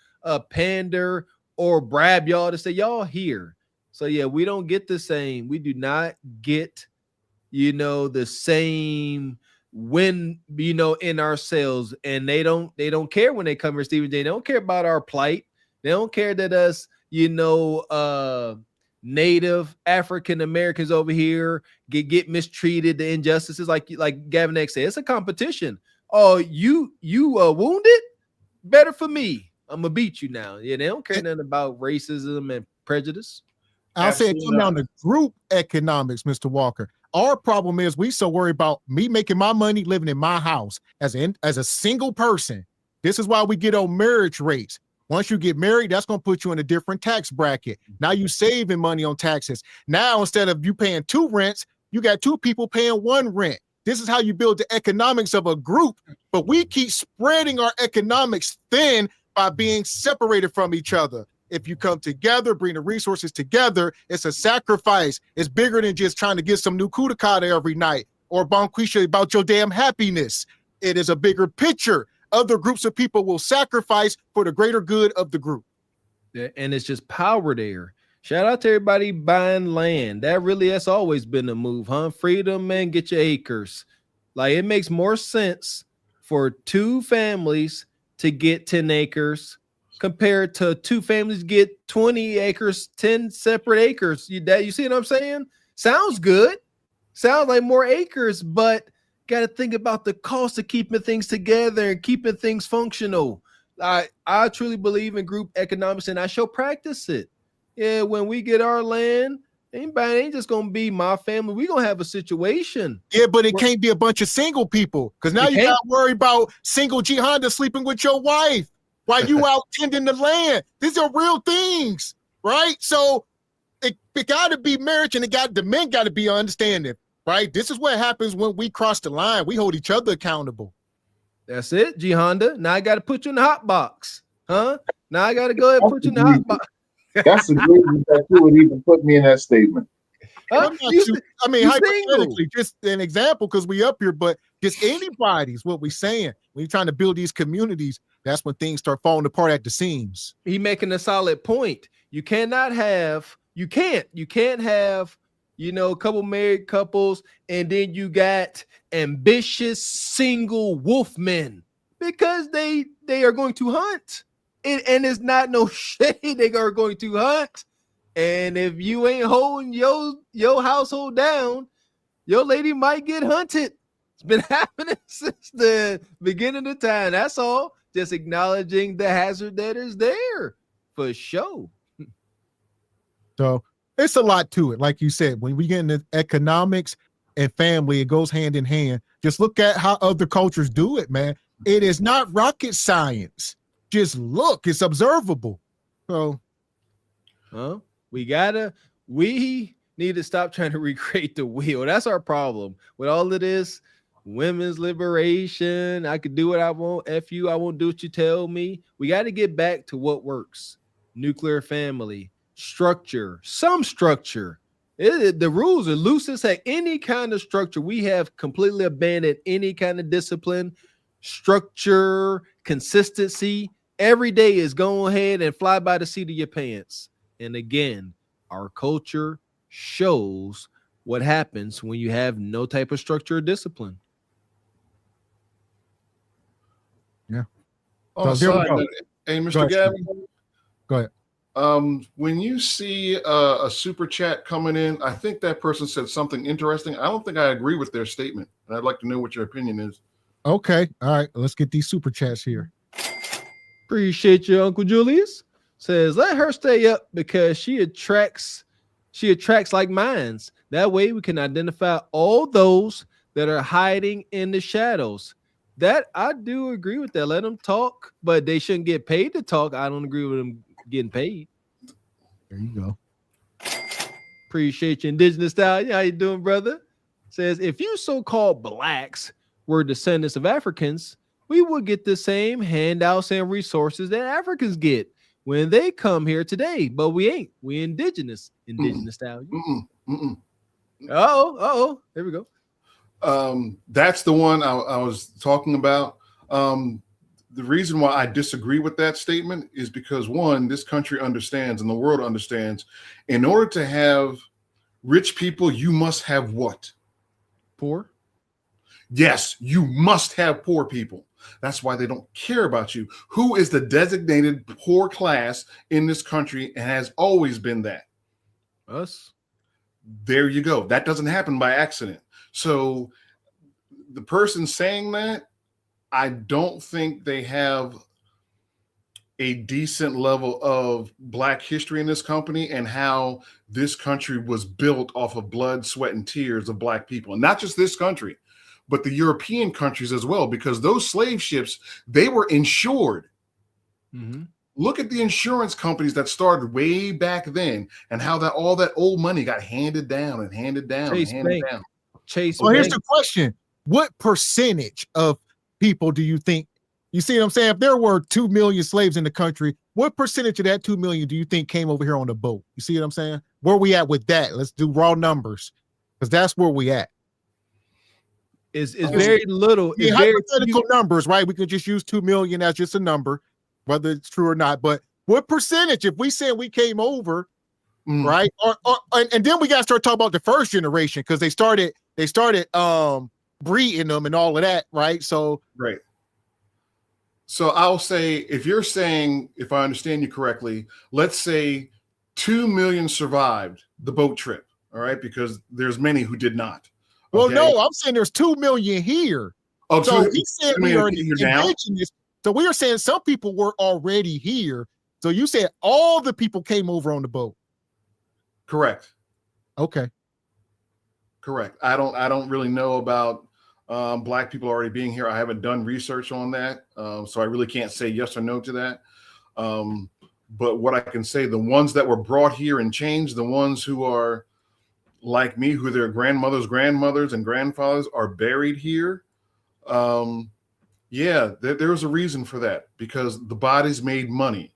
pander or brab y'all to say y'all here. So yeah, we don't get the same. We do not get, the same win, in ourselves. And they don't care when they come here, Stephen J. They don't care about our plight. They don't care that us, Native African Americans over here get mistreated, the injustices, like Gavin X said. It's a competition. Oh, you wounded? Better for me. I'm gonna beat you now. Yeah, they don't care nothing about racism and prejudice. I'll say it come down to group economics, Mr. Walker. Our problem is we so worried about me making my money living in my house as a single person. This is why we get on marriage rates. Once you get married, that's going to put you in a different tax bracket. Now you saving money on taxes. Now, instead of you paying 2 rents, you got 2 people paying 1 rent. This is how you build the economics of a group. But we keep spreading our economics thin by being separated from each other. If you come together, bring the resources together, it's a sacrifice. It's bigger than just trying to get some new kudakata every night or bonquisha about your damn happiness. It is a bigger picture. Other groups of people will sacrifice for the greater good of the group. Yeah, and it's just power there. Shout out to everybody buying land. That's always been a move, huh? Freedom, man, get your acres. Like, it makes more sense for 2 families to get 10 acres compared to 2 families get 20 acres, 10 separate acres. You see what I'm saying? Sounds good. Sounds like more acres, but got to think about the cost of keeping things together and keeping things functional. I truly believe in group economics, and I shall practice it. Yeah, when we get our land, anybody ain't just gonna be my family. We gonna have a situation. Yeah, but it can't be a bunch of single people, because now you got to worry about single G Honda sleeping with your wife while you out tending the land. These are real things, right? So it got to be marriage, and the men got to be understanding, right? This is what happens when we cross the line. We hold each other accountable. That's it, G Honda. Now I got to put you in the hot box, huh? Now I got to go ahead and put you in the hot box. That's agreement that you would even put me in that statement. Hypothetically, just an example, because we up here, but just anybody's what we saying. When you're trying to build these communities, that's when things start falling apart at the seams. He making a solid point. You can't have, a couple married couples, and then you got ambitious single wolf men, because they are going to hunt. And it's not no shade. They are going to hunt. And if you ain't holding your household down, your lady might get hunted. It's been happening since the beginning of time. That's all. Just acknowledging the hazard that is there for sure. So it's a lot to it. Like you said, when we get into economics and family, it goes hand in hand. Just look at how other cultures do it, man. It is not rocket science. Just look, it's observable. So, we need to stop trying to recreate the wheel. That's our problem with all of this women's liberation. I could do what I want. F you, I won't do what you tell me. We got to get back to what works. Nuclear family, structure, some structure. The rules are loose as heck. Any kind of structure, we have completely abandoned any kind of discipline, structure, consistency. Every day is go ahead and fly by the seat of your pants. And again, our culture shows what happens when you have no type of structure or discipline. Yeah. Oh, hey, Mr. Gavin. Go ahead. When you see a super chat coming in, I think that person said something interesting. I don't think I agree with their statement, and I'd like to know what your opinion is. Okay. All right. Let's get these super chats here. Appreciate you, Uncle Julius. Says, let her stay up because she attracts like minds. That way we can identify all those that are hiding in the shadows. That I do agree with that. Let them talk, but they shouldn't get paid to talk. I don't agree with them getting paid. There you go. Appreciate you, Indigenous Style. How you doing, brother? Says, if you so-called blacks were descendants of Africans, we would get the same handouts and resources that Africans get when they come here today, but we ain't. We indigenous style. Oh, there we go. That's the one I was talking about. The reason why I disagree with that statement is because, one, this country understands and the world understands, in order to have rich people, you must have what? Poor? Yes, you must have poor people. That's why they don't care about you. Who is the designated poor class in this country and has always been that? Us. There you go. That doesn't happen by accident. So the person saying that, I don't think they have a decent level of Black history in this company and how this country was built off of blood, sweat, and tears of Black people. And not just this country, but the European countries as well, because those slave ships, they were insured. Mm-hmm. Look at the insurance companies that started way back then and how that all that old money got handed down and handed down Chase and handed Bank. down. Chase Well, here's Bank. the question. What percentage of people do you think, you see what I'm saying? If there were 2 million slaves in the country, what percentage of that 2 million do you think came over here on the boat? You see what I'm saying? Where we at with that? Let's do raw numbers, because that's where we at. It's very little. Yeah, hypothetical numbers, right? We could just use 2 million as just a number, whether it's true or not. But what percentage, if we said we came over, right? And then we got to start talking about the first generation, because they started breeding them and all of that, right? So right. So I'll say, if you're saying, if I understand you correctly, let's say 2 million survived the boat trip, all right? Because there's many who did not. Well, no, I'm saying there's 2 million here. Oh, so he said we are indigenous. So we are saying some people were already here. So you said all the people came over on the boat. Correct. Okay. Correct. I don't really know about Black people already being here. I haven't done research on that, so I really can't say yes or no to that. But what I can say, the ones that were brought here and changed, the ones who are like me, who their grandmothers and grandfathers are buried here. Yeah, there's a reason for that, because the bodies made money,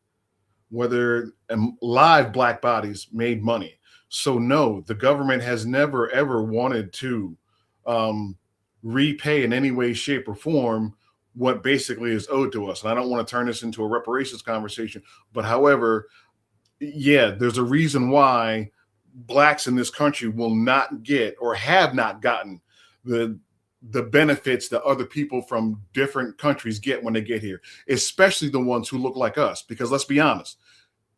whether live Black bodies made money. So no, the government has never, ever wanted to repay in any way, shape, or form what basically is owed to us. And I don't want to turn this into a reparations conversation, but however, yeah, there's a reason why Blacks in this country will not get or have not gotten the benefits that other people from different countries get when they get here, especially the ones who look like us. Because let's be honest,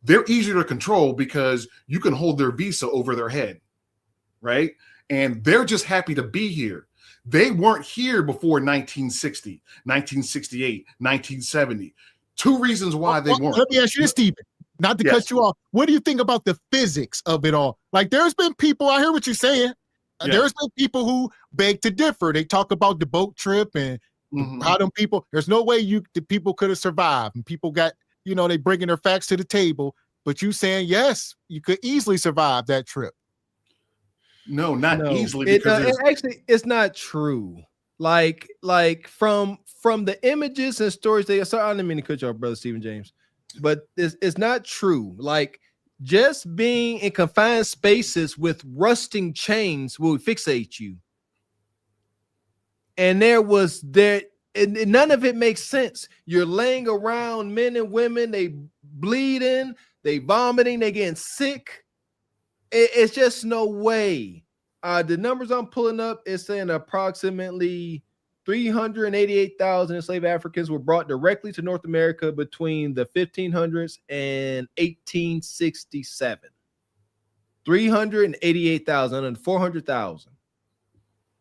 they're easier to control because you can hold their visa over their head, right? And they're just happy to be here. They weren't here before 1960, 1968, 1970. Two reasons why they weren't. Let me ask you this, Stephen. Not to cut you off. What do you think about the physics of it all? Like, there's been people, I hear what you're saying. There's been people who beg to differ. They talk about the boat trip and how them people, there's no way the people could have survived. And people got, they bringing their facts to the table. But you saying, yes, you could easily survive that trip. No, not easily. Because actually, it's not true. Like from the images and stories I didn't mean to cut you off, brother Stephen James, but it's not true. Like, just being in confined spaces with rusting chains will fixate you. And and none of it makes sense. You're laying around, men and women, they bleeding, they vomiting, they getting sick. It's just no way. The numbers I'm pulling up is saying approximately 388,000 enslaved Africans were brought directly to North America between the 1500s and 1867. 388,000 and 400,000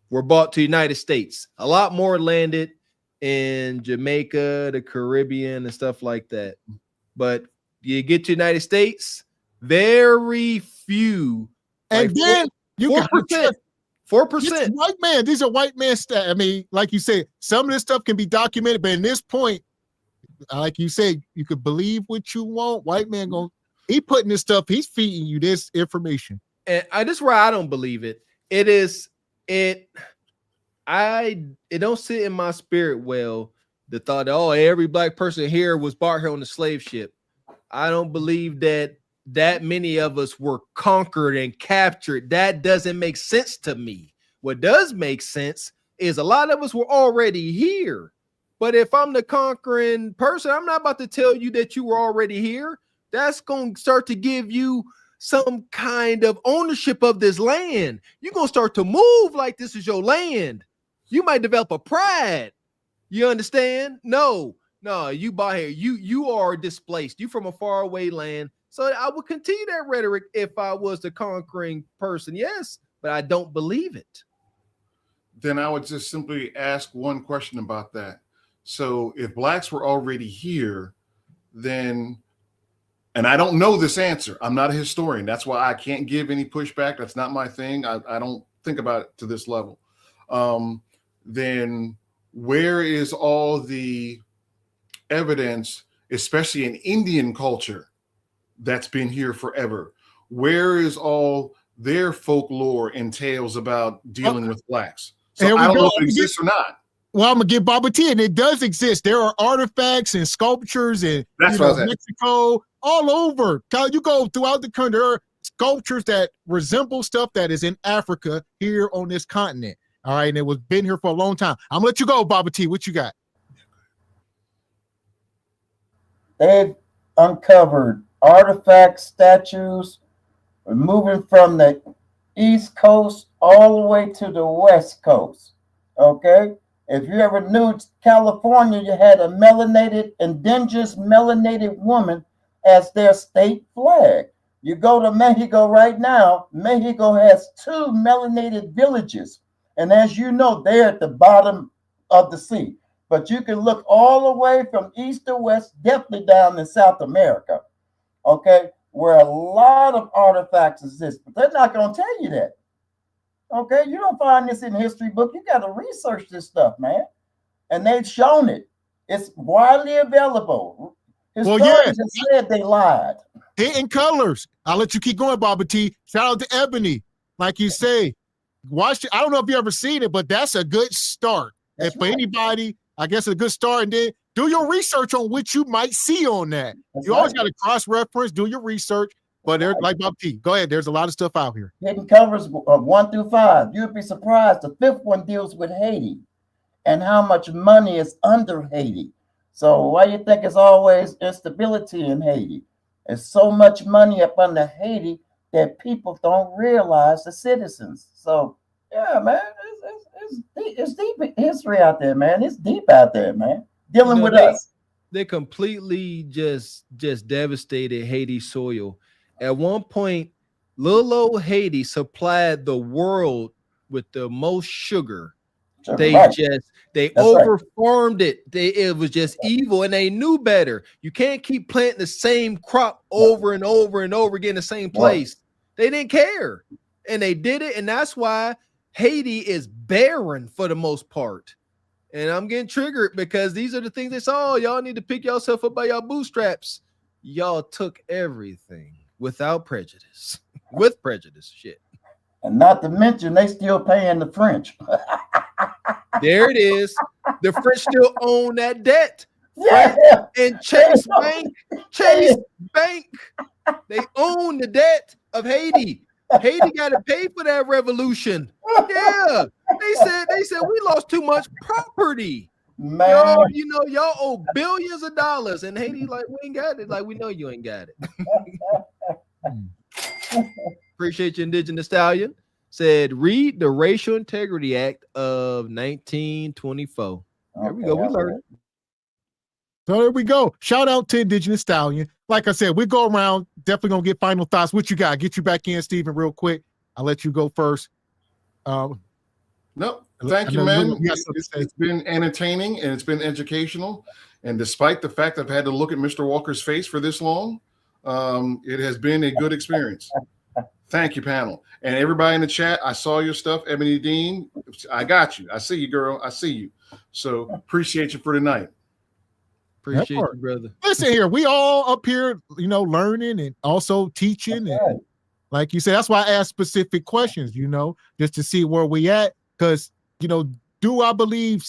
were brought to the United States. A lot more landed in Jamaica, the Caribbean, and stuff like that. But you get to the United States, very few. And like then you 4%. 4%. White man. These are white man stats. I mean, like you said, some of this stuff can be documented, but in this point, like you said, you could believe what you want. White man he putting this stuff, he's feeding you this information. And this is where I don't believe it. It don't sit in my spirit well, the thought that, every Black person here was brought here on the slave ship. I don't believe that many of us were conquered and captured. That doesn't make sense to me. What does make sense is a lot of us were already here. But if I'm the conquering person, I'm not about to tell you that you were already here. That's going to start to give you some kind of ownership of this land. You're going to start to move like this is your land. You might develop a pride. You understand? No, you bought here. You are displaced. You from a faraway land. So I would continue that rhetoric if I was the conquering person. Yes, but I don't believe it. Then I would just simply ask one question about that. So if Blacks were already here, then, and I don't know this answer. I'm not a historian. That's why I can't give any pushback. That's not my thing. I don't think about it to this level. Then where is all the evidence, especially in Indian culture, that's been here forever? Where is all their folklore and tales about dealing with Blacks? So I don't know if it exists or not. Well, I'm gonna give Baba T, and it does exist. There are artifacts and sculptures and Mexico, all over. You go throughout the country, there are sculptures that resemble stuff that is in Africa here on this continent. All right, and it was been here for a long time. I'm gonna let you go, Baba T. What you got? They've uncovered artifacts, statues, moving from the East Coast all the way to the West Coast. Okay? If you ever knew California, you had a indigenous melanated woman as their state flag. You go to Mexico right now, Mexico has 2 melanated villages. And as you know, they're at the bottom of the sea. but you can look all the way from east to west, definitely down in South America, okay, where a lot of artifacts exist, but they're not going to tell you that. Okay, you don't find this in history book. You got to research this stuff, man. And they've shown it. It's widely available. Historians have said they lied. Hidden colors. I'll let you keep going, Baba T. Shout out to Ebony. Like you say, watch it. I don't know if you ever seen it, but that's a good start. And for anybody, I guess a good start. And then do your research on what you might see on that. You always got to cross-reference, do your research. But there's like Bob T. Go ahead. There's a lot of stuff out here. Hidden covers 1 through 5. You'd be surprised. The 5th one deals with Haiti and how much money is under Haiti. So why you think it's always instability in Haiti? There's so much money up under Haiti that people don't realize, the citizens. So yeah, man, it's deep history out there, man. It's deep out there, man. Dealing with us. They completely just devastated Haiti's soil. At one point, little old Haiti supplied the world with the most sugar. They overfarmed it. It was just evil, and they knew better. You can't keep planting the same crop over and over and over again in the same place. They didn't care, and they did it, and that's why Haiti is barren for the most part. And I'm getting triggered because these are the things they saw. Y'all need to pick yourself up by your bootstraps. Y'all took everything without prejudice, with prejudice, shit. And not to mention, they still paying the French. There it is. The French still own that debt. Yeah. And Chase Bank, they own the debt of Haiti. Haiti got to pay for that revolution. Yeah, they said we lost too much property. Man, y'all owe billions of dollars, and Haiti like we ain't got it. Like we know you ain't got it. Appreciate you, Indigenous Stallion. Said read the Racial Integrity Act of 1924. There we go. We learned it. So there we go. Shout out to Indigenous Stallion. Like I said, we go around. Definitely gonna get final thoughts. What you got? Get you back in, Stephen, real quick. I'll let you go first. No, thank you, man. It's been entertaining and it's been educational. And despite the fact I've had to look at Mr. Walker's face for this long, it has been a good experience. Thank you, panel. And everybody in the chat, I saw your stuff. Ebony Dean, I got you. I see you, girl. I see you. So appreciate you for tonight. Appreciate you, brother. Listen here, we all up here, learning and also teaching. And like you said, that's why I ask specific questions, just to see where we at. Because, do I believe,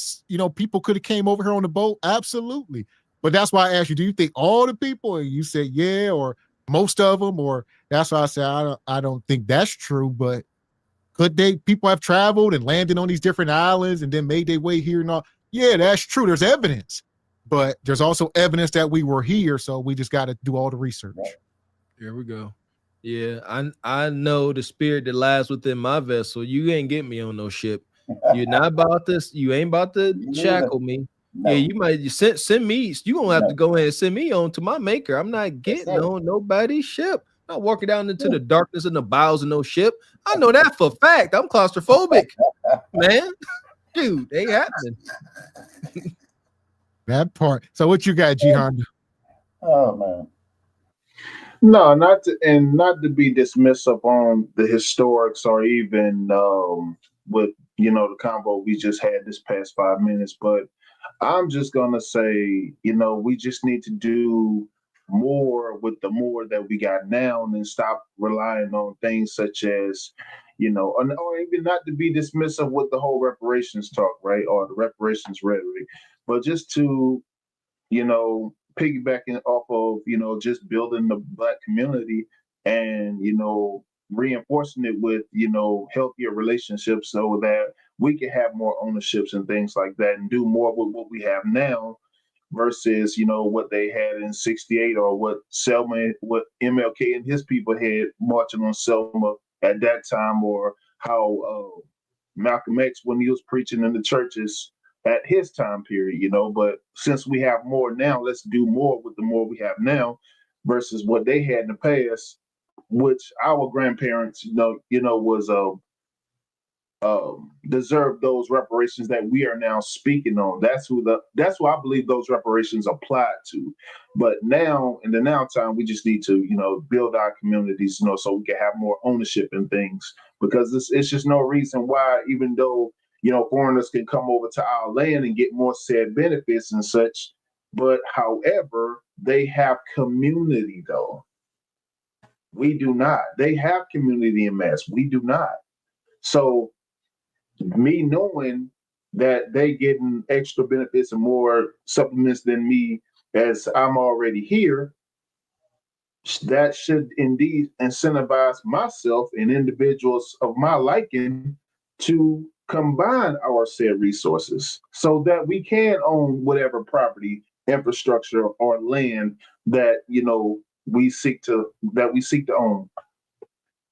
people could have came over here on the boat? Absolutely. But that's why I asked you, do you think all the people? And you said, yeah, or most of them, or that's why I said, I don't think that's true. But could people have traveled and landed on these different islands and then made their way here and all? Yeah, that's true. There's evidence. But there's also evidence that we were here, so we just got to do all the research. Here we go. Yeah, I know the spirit that lies within my vessel. You ain't get me on no ship. You're not about this. You ain't about to shackle me. No. Yeah, you might send me. You gonna have to go ahead and send me on to my maker. I'm not getting on nobody's ship. I'm not walking down into the darkness and the bowels of no ship. I know that for a fact. I'm claustrophobic, man. Dude, ain't happening. That part. So what you got, G Honda? Oh man. No, not to be dismissive on the historics or even with the combo we just had this past 5 minutes, but I'm just gonna say, we just need to do more with the more that we got now and stop relying on things such as, or even not to be dismissive with the whole reparations talk, right? Or the reparations rhetoric, but just to, piggybacking off of, just building the Black community and, reinforcing it with, healthier relationships so that we can have more ownerships and things like that and do more with what we have now versus, what they had in 68 or what MLK and his people had marching on Selma at that time, or how Malcolm X, when he was preaching in the churches at his time period, but since we have more now, let's do more with the more we have now versus what they had in the past, which our grandparents, was deserve those reparations that we are now speaking on. That's who I believe those reparations applied to. But now, in the now time, we just need to, build our communities, so we can have more ownership in things. Because it's just no reason why, even though, foreigners can come over to our land and get more said benefits and such, but however, they have community though. We do not. They have community en masse. We do not. So me knowing that they getting extra benefits and more supplements than me as I'm already here, that should indeed incentivize myself and individuals of my liking to combine our said resources so that we can own whatever property, infrastructure, or land that we seek to own.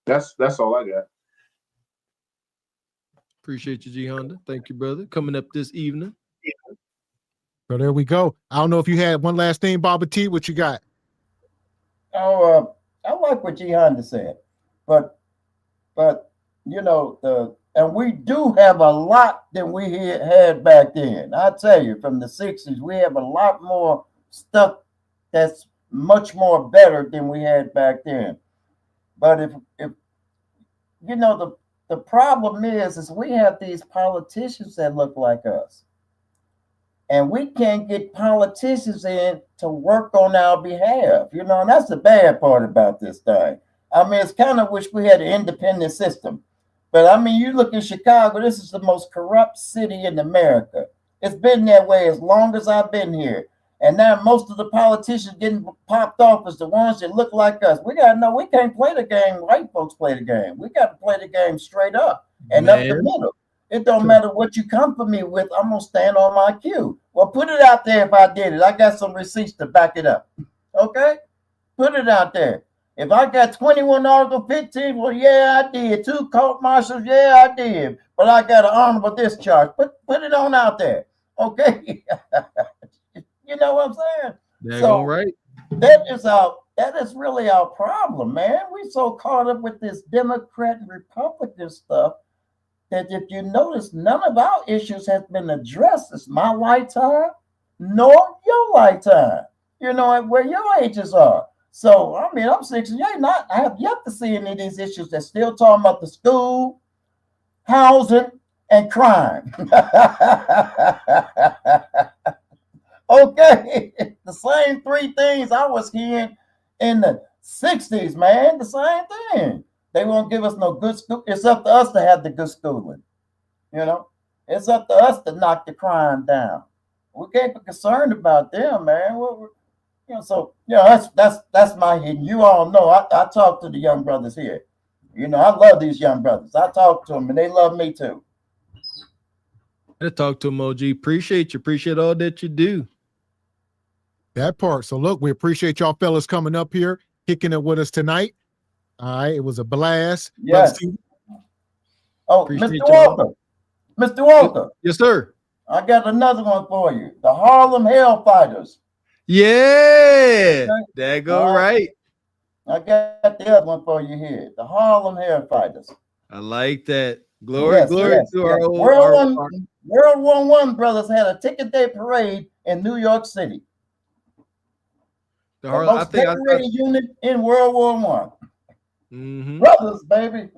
That's all I got. Appreciate you, G Honda. Thank you, brother. Coming up this evening. So there we go. I don't know if you had one last thing, Baba T. What you got? Oh, I like what G Honda said, but and we do have a lot than we had back then. I tell you, from the 60s, we have a lot more stuff that's much more better than we had back then. But if the problem is we have these politicians that look like us. And we can't get politicians in to work on our behalf, and that's the bad part about this thing. I mean, it's kind of wish we had an independent system. But I mean, you look in Chicago, this is the most corrupt city in America. It's been that way as long as I've been here. And now most of the politicians getting popped off as the ones that look like us. We got to know we can't play the game. White folks play the game. We got to play the game straight up and up the middle. It don't matter what you come for me with. I'm going to stand on my cue. Well, put it out there if I did it. I got some receipts to back it up. Okay? Put it out there. If I got 21 Article 15, well, yeah, I did. 2 court martials, yeah, I did. But I got an honorable discharge. Put it on out there. Okay? You know what I'm saying? So right. That is really our problem, man. We so caught up with this Democrat and Republican stuff that if you notice, none of our issues has been addressed. It's my lifetime, nor your lifetime. Where your ages are. So I mean, I'm 68. I have yet to see any of these issues that's still talking about the school, housing, and crime. Okay, the same 3 things I was hearing in the 60s, man. The same thing. They won't give us no good school. It's up to us to have the good schooling. It's up to us to knock the crime down. We can't be concerned about them, man. That's my hidden. You all know I talk to the young brothers here. I love these young brothers. I talk to them and they love me too. I talk to them, OG. Appreciate you. Appreciate all that you do. That part. So look, we appreciate y'all fellas coming up here, kicking it with us tonight. All right, it was a blast. Yes. Oh, Mr. Walker. Mr. Walker. Yes, sir. I got another one for you. The Harlem Hellfighters. Yeah. That go right. I got the other one for you here. The Harlem Hellfighters. I like that. Glory to our old World War I brothers had a ticket day parade in New York City. The most decorated unit in World War I. Mm-hmm. Brothers, baby.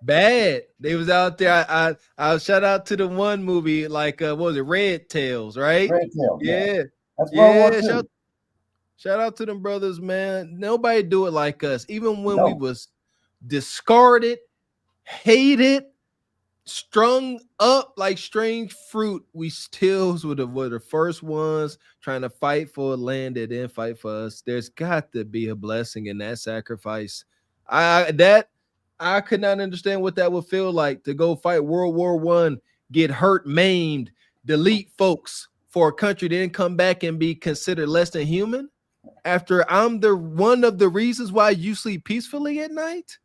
Bad. They was out there. I'll shout out to the one movie, like what was it, Red Tails, right? Red Tails. Yeah. That's World War II. Shout out to them brothers, man. Nobody do it like us. Even when we was discarded, hated, strung up like strange fruit, we still were the first ones trying to fight for a land that didn't fight for us. There's got to be a blessing in that sacrifice. I could not understand what that would feel like to go fight World War I, get hurt, maimed, delete folks for a country that didn't come back and be considered less than human. After I'm one of the reasons why you sleep peacefully at night.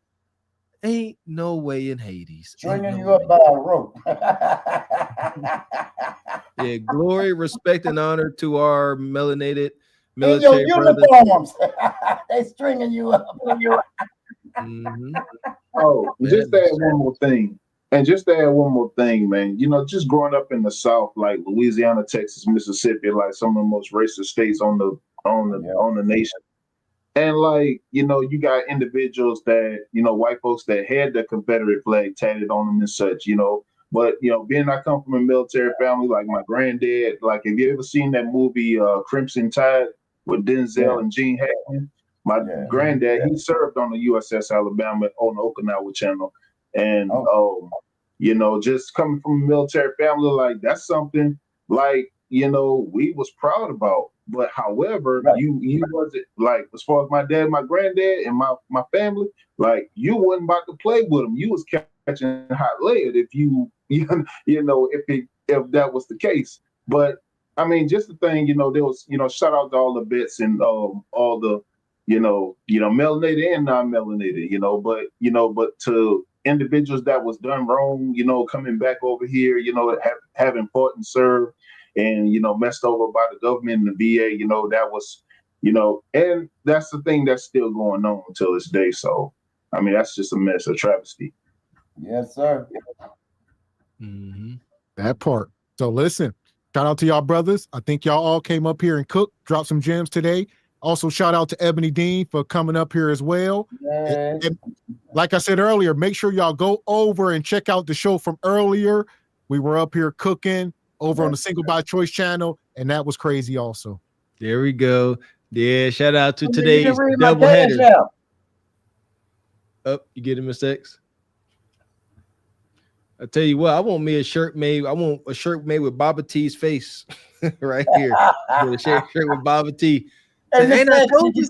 Ain't no way in Hades. Stringing you up by a rope. Yeah, glory, respect, and honor to our melanated military in your uniforms. They stringing you up. Mm-hmm. Oh, just add one more thing. And just to add one more thing, man, just growing up in the South, like Louisiana, Texas, Mississippi, like some of the most racist states on the nation. And like, you got individuals that, white folks that had the Confederate flag tatted on them and such, But being I come from a military family, like my granddad, like have you ever seen that movie Crimson Tide with Denzel and Gene Hackman? My granddad, he served on the USS Alabama on the Okinawa Channel. And just coming from a military family, like that's something like, we was proud about. But however, you wasn't like, as far as my dad, my granddad, and my family, like you wasn't about to play with them. You was catching hot lead if if that was the case. But I mean, just the thing, there was, shout out to all the vets and all the, melanated and non-melanated, but to individuals that was done wrong, coming back over here, having fought and served and, messed over by the government and the VA, that was, and that's the thing that's still going on until this day. So, I mean, that's just a mess, a travesty. Yes, sir. That part. So listen, shout out to y'all brothers. I think y'all all came up here and cooked, dropped some gems today. Also, shout out to Ebony Dean for coming up here as well. And like I said earlier, make sure y'all go over and check out the show from earlier. We were up here cooking over on the Single by Choice channel, and that was crazy also. There we go. Yeah, shout out to today's doubleheader. Oh, you get it, Mr. X? I tell you what, I want me a shirt made. I want a shirt made with Baba T's face right here. A shirt with Baba T. And ain't I told you,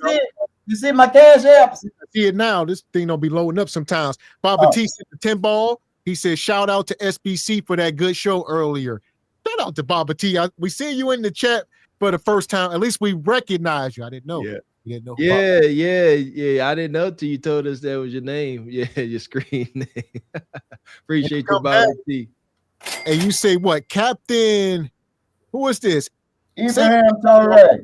you see my cash app? See it now. This thing don't be loading up sometimes. Baba T sent the 10 ball. He said, shout out to SBC for that good show earlier. Shout out to Baba T. We see you in the chat for the first time. At least we recognize you. I didn't know. Yeah. You didn't know. Yeah. I didn't know till you told us that was your name. Yeah, your screen name. Appreciate you, Baba T. And you say what? Captain, who is this? Ibrahim Torre.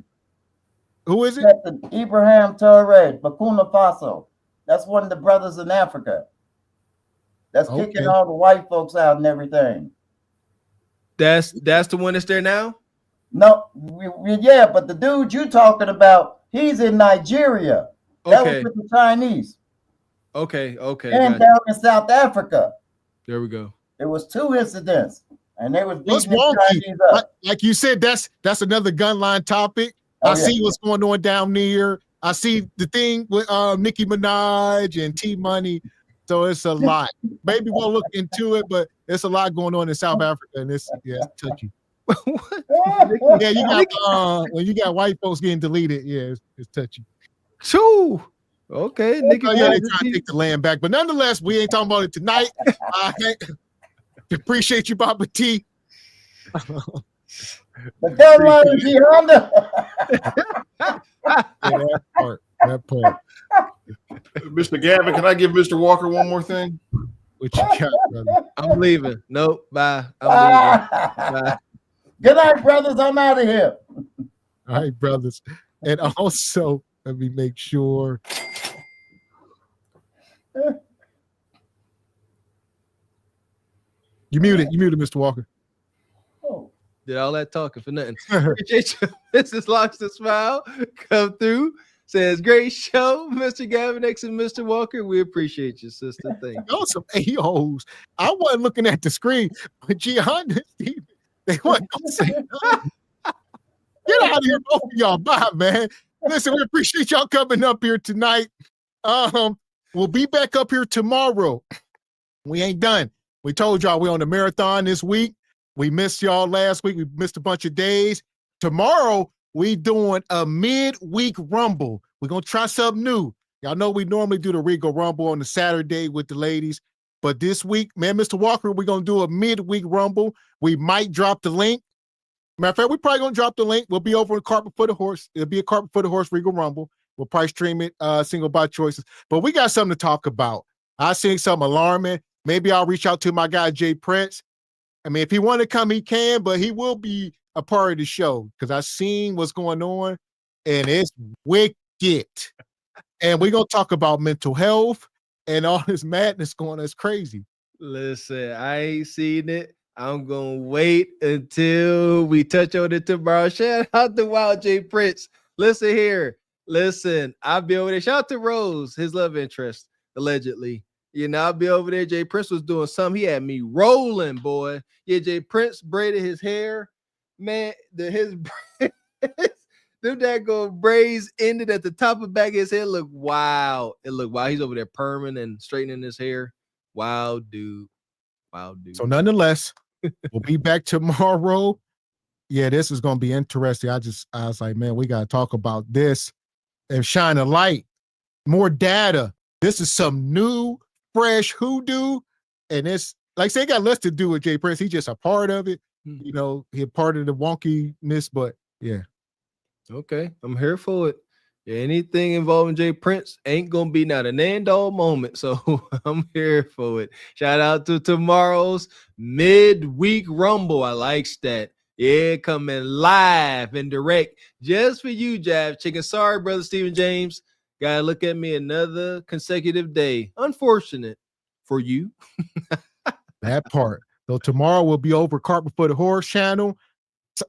Who is it? Captain Ibrahim Torre, Burkina Faso. That's one of the brothers in Africa. That's kicking all the white folks out and everything. That's the one that's there now? No, yeah, but the dude you talking about, he's in Nigeria. That was with the Chinese. Okay. And down in South Africa. There we go. It was 2 incidents, and they was beating the Chinese up. Like you said, that's another gun line topic. I see what's going on down there. I see the thing with Nicki Minaj and T Money. So it's a lot. Maybe we'll look into it, but it's a lot going on in South Africa, and it's touchy. Yeah, you got when you got white folks getting deleted, it's touchy. True. Okay, Nicki. Yeah, they trying to take the land back, but nonetheless, we ain't talking about it tonight. Appreciate you, Baba T. The gun line is that part. Mr. Gavin, can I give Mr. Walker one more thing? What you got, brother? I'm leaving. Nope. Bye. I'm leaving. Bye. Good night, brothers. I'm out of here. All right, brothers. And also, let me make sure. You muted, Mr. Walker. Did all that talking for nothing. Appreciate you. Mrs. Locks the Smile come through. Says, great show, Mr. Gavin X and Mr. Walker. We appreciate you, sister. Thank you. Y'all some a-holes. I wasn't looking at the screen, but Gianna, they wasn't going to say nothing. Get out of here, both of y'all. Bye, man. Listen, we appreciate y'all coming up here tonight. We'll be back up here tomorrow. We ain't done. We told y'all we're on the marathon this week. We missed y'all last week. We missed a bunch of days. Tomorrow, we doing a midweek rumble. We're going to try something new. Y'all know we normally do the Regal Rumble on the Saturday with the ladies. But this week, man, Mr. Walker, we're going to do a midweek rumble. We might drop the link. Matter of fact, we're probably going to drop the link. We'll be over on Carpet for the Horse. It'll be a Carpet for the Horse Regal Rumble. We'll probably stream it single by choices. But we got something to talk about. I seen something alarming. Maybe I'll reach out to my guy, Jay Prince. I mean, if he want to come, he can, but he will be a part of the show because I seen what's going on, and it's wicked. And we're going to talk about mental health and all this madness going on. It's crazy. Listen, I ain't seen it. I'm gonna wait until we touch on it tomorrow. Shout out to Wild J Prince. Listen here. Listen, I'll be over there. Shout out to Rose, his love interest, allegedly. You know, I'll be over there. Jay Prince was doing something. He had me rolling, boy. Yeah, Jay Prince braided his hair. Man, his them daggone braids ended at the top of back of his head. Look wow. It looked wow. He's over there perming and straightening his hair. Wow, dude. Wow, dude. So nonetheless, we'll be back tomorrow. Yeah, this is going to be interesting. I was like, man, we got to talk about this and shine a light, more data. This is some new, fresh hoodoo. And it's like I say, it got less to do with Jay Prince. He's just a part of it. You know, he's part of the wonkiness, but yeah. Okay, I'm here for it. Yeah, anything involving Jay Prince ain't gonna be not an end all moment. So I'm here for it. Shout out to tomorrow's midweek rumble. I likes that. Yeah, coming live and direct just for you, Jav Chicken. Sorry, brother Stephen James. Gotta look at me another consecutive day. Unfortunate for you. That part. So tomorrow we'll be over Cart Before the Horse channel.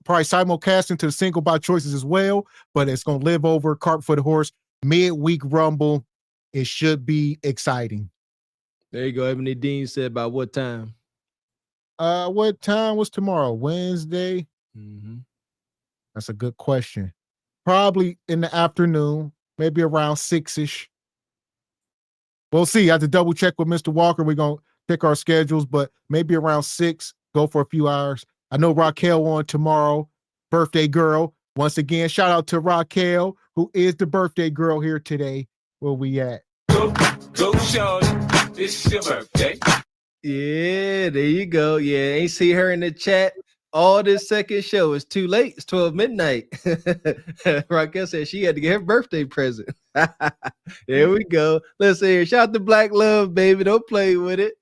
Probably simulcasting to the Single by Choices as well, but it's going to live over Cart Before the Horse midweek rumble. It should be exciting. There you go. Ebony Dean said about what time? What time was tomorrow? Wednesday? Mm-hmm. That's a good question. Probably in the afternoon, maybe around 6-ish. We'll see. I have to double check with Mr. Walker. We're going to pick our schedules, but maybe around 6, go for a few hours. I know Raquel on tomorrow, birthday girl. Once again, shout out to Raquel, who is the birthday girl here today. Where we at? Go, Shorty. It's your birthday. Yeah, there you go. Yeah, ain't see her in the chat all this second show. It's too late. It's 12 midnight. Raquel said she had to get her birthday present. There we go. Listen here. Shout out to Black Love, baby. Don't play with it.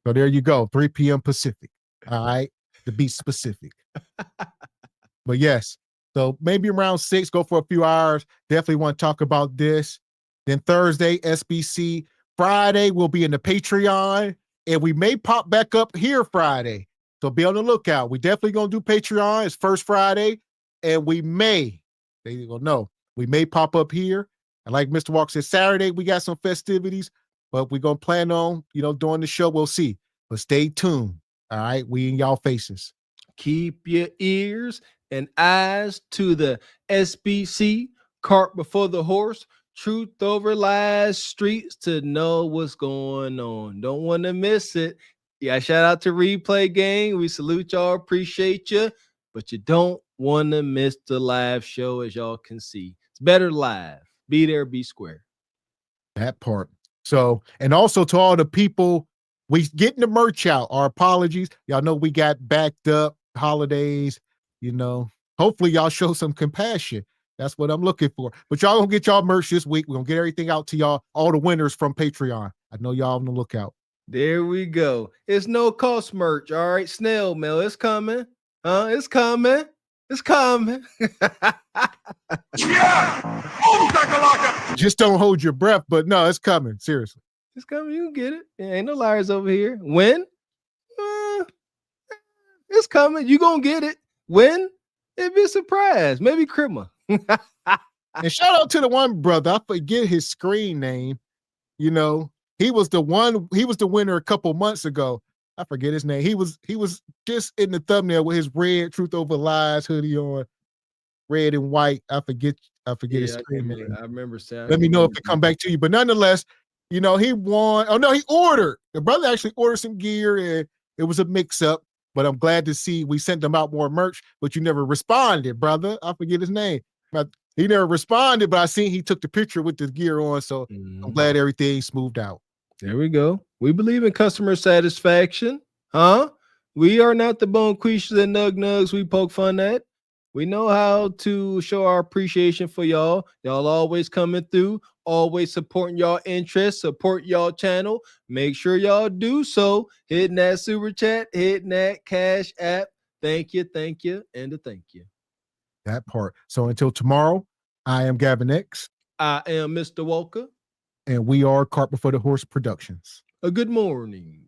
So there you go, 3 p.m. Pacific. All right, to be specific. But yes, so maybe around 6, go for a few hours. Definitely want to talk about this. Then Thursday, SBC. Friday, we'll be in the Patreon, and we may pop back up here Friday. So be on the lookout. We definitely going to do Patreon. It's first Friday, and we may, they will know, we may pop up here. And like Mr. Walker said, Saturday, we got some festivities. But we're going to plan on, doing the show. We'll see. But stay tuned. All right. We in y'all faces. Keep your ears and eyes to the SBC, Cart Before the Horse, Truth Over Lies streets to know what's going on. Don't want to miss it. Yeah, shout out to Replay Gang. We salute y'all. Appreciate you. But you don't want to miss the live show, as y'all can see. It's better live. Be there, be square. That part. So, and also to all the people, we getting the merch out. Our apologies. Y'all know we got backed up, holidays, hopefully y'all show some compassion. That's what I'm looking for. But y'all gonna get y'all merch this week. We're gonna get everything out to y'all, all the winners from Patreon. I know y'all on the lookout. There we go. It's no cost merch. All right, snail mail. It's coming. It's coming. It's coming. Just don't hold your breath, but no, it's coming. Seriously. It's coming. You can get it. Ain't no liars over here. When? It's coming. You gonna get it. When? It'd be a surprise. Maybe Krima. And shout out to the one brother. I forget his screen name. He was the winner a couple months ago. I forget his name. He was just in the thumbnail with his red Truth Over Lies hoodie on, red and white. I forget his screen name. I remember saying. Let me know if it come back to you. But nonetheless, he won. Oh no, he ordered. The brother actually ordered some gear, and it was a mix-up. But I'm glad to see we sent them out more merch, but you never responded, brother. I forget his name. But he never responded, but I seen he took the picture with the gear on. So I'm glad everything smoothed out. There we go. We believe in customer satisfaction. We are not the bone queishas and nug nugs we poke fun at. We know how to show our appreciation for y'all. Y'all always coming through, always supporting y'all interests, support y'all channel. Make sure y'all do so. Hitting that super chat, hitting that cash app. Thank you, and a thank you. That part. So until tomorrow, I am Gavin X. I am Mr. Walker. And we are Cart Before the Horse Productions. A good morning.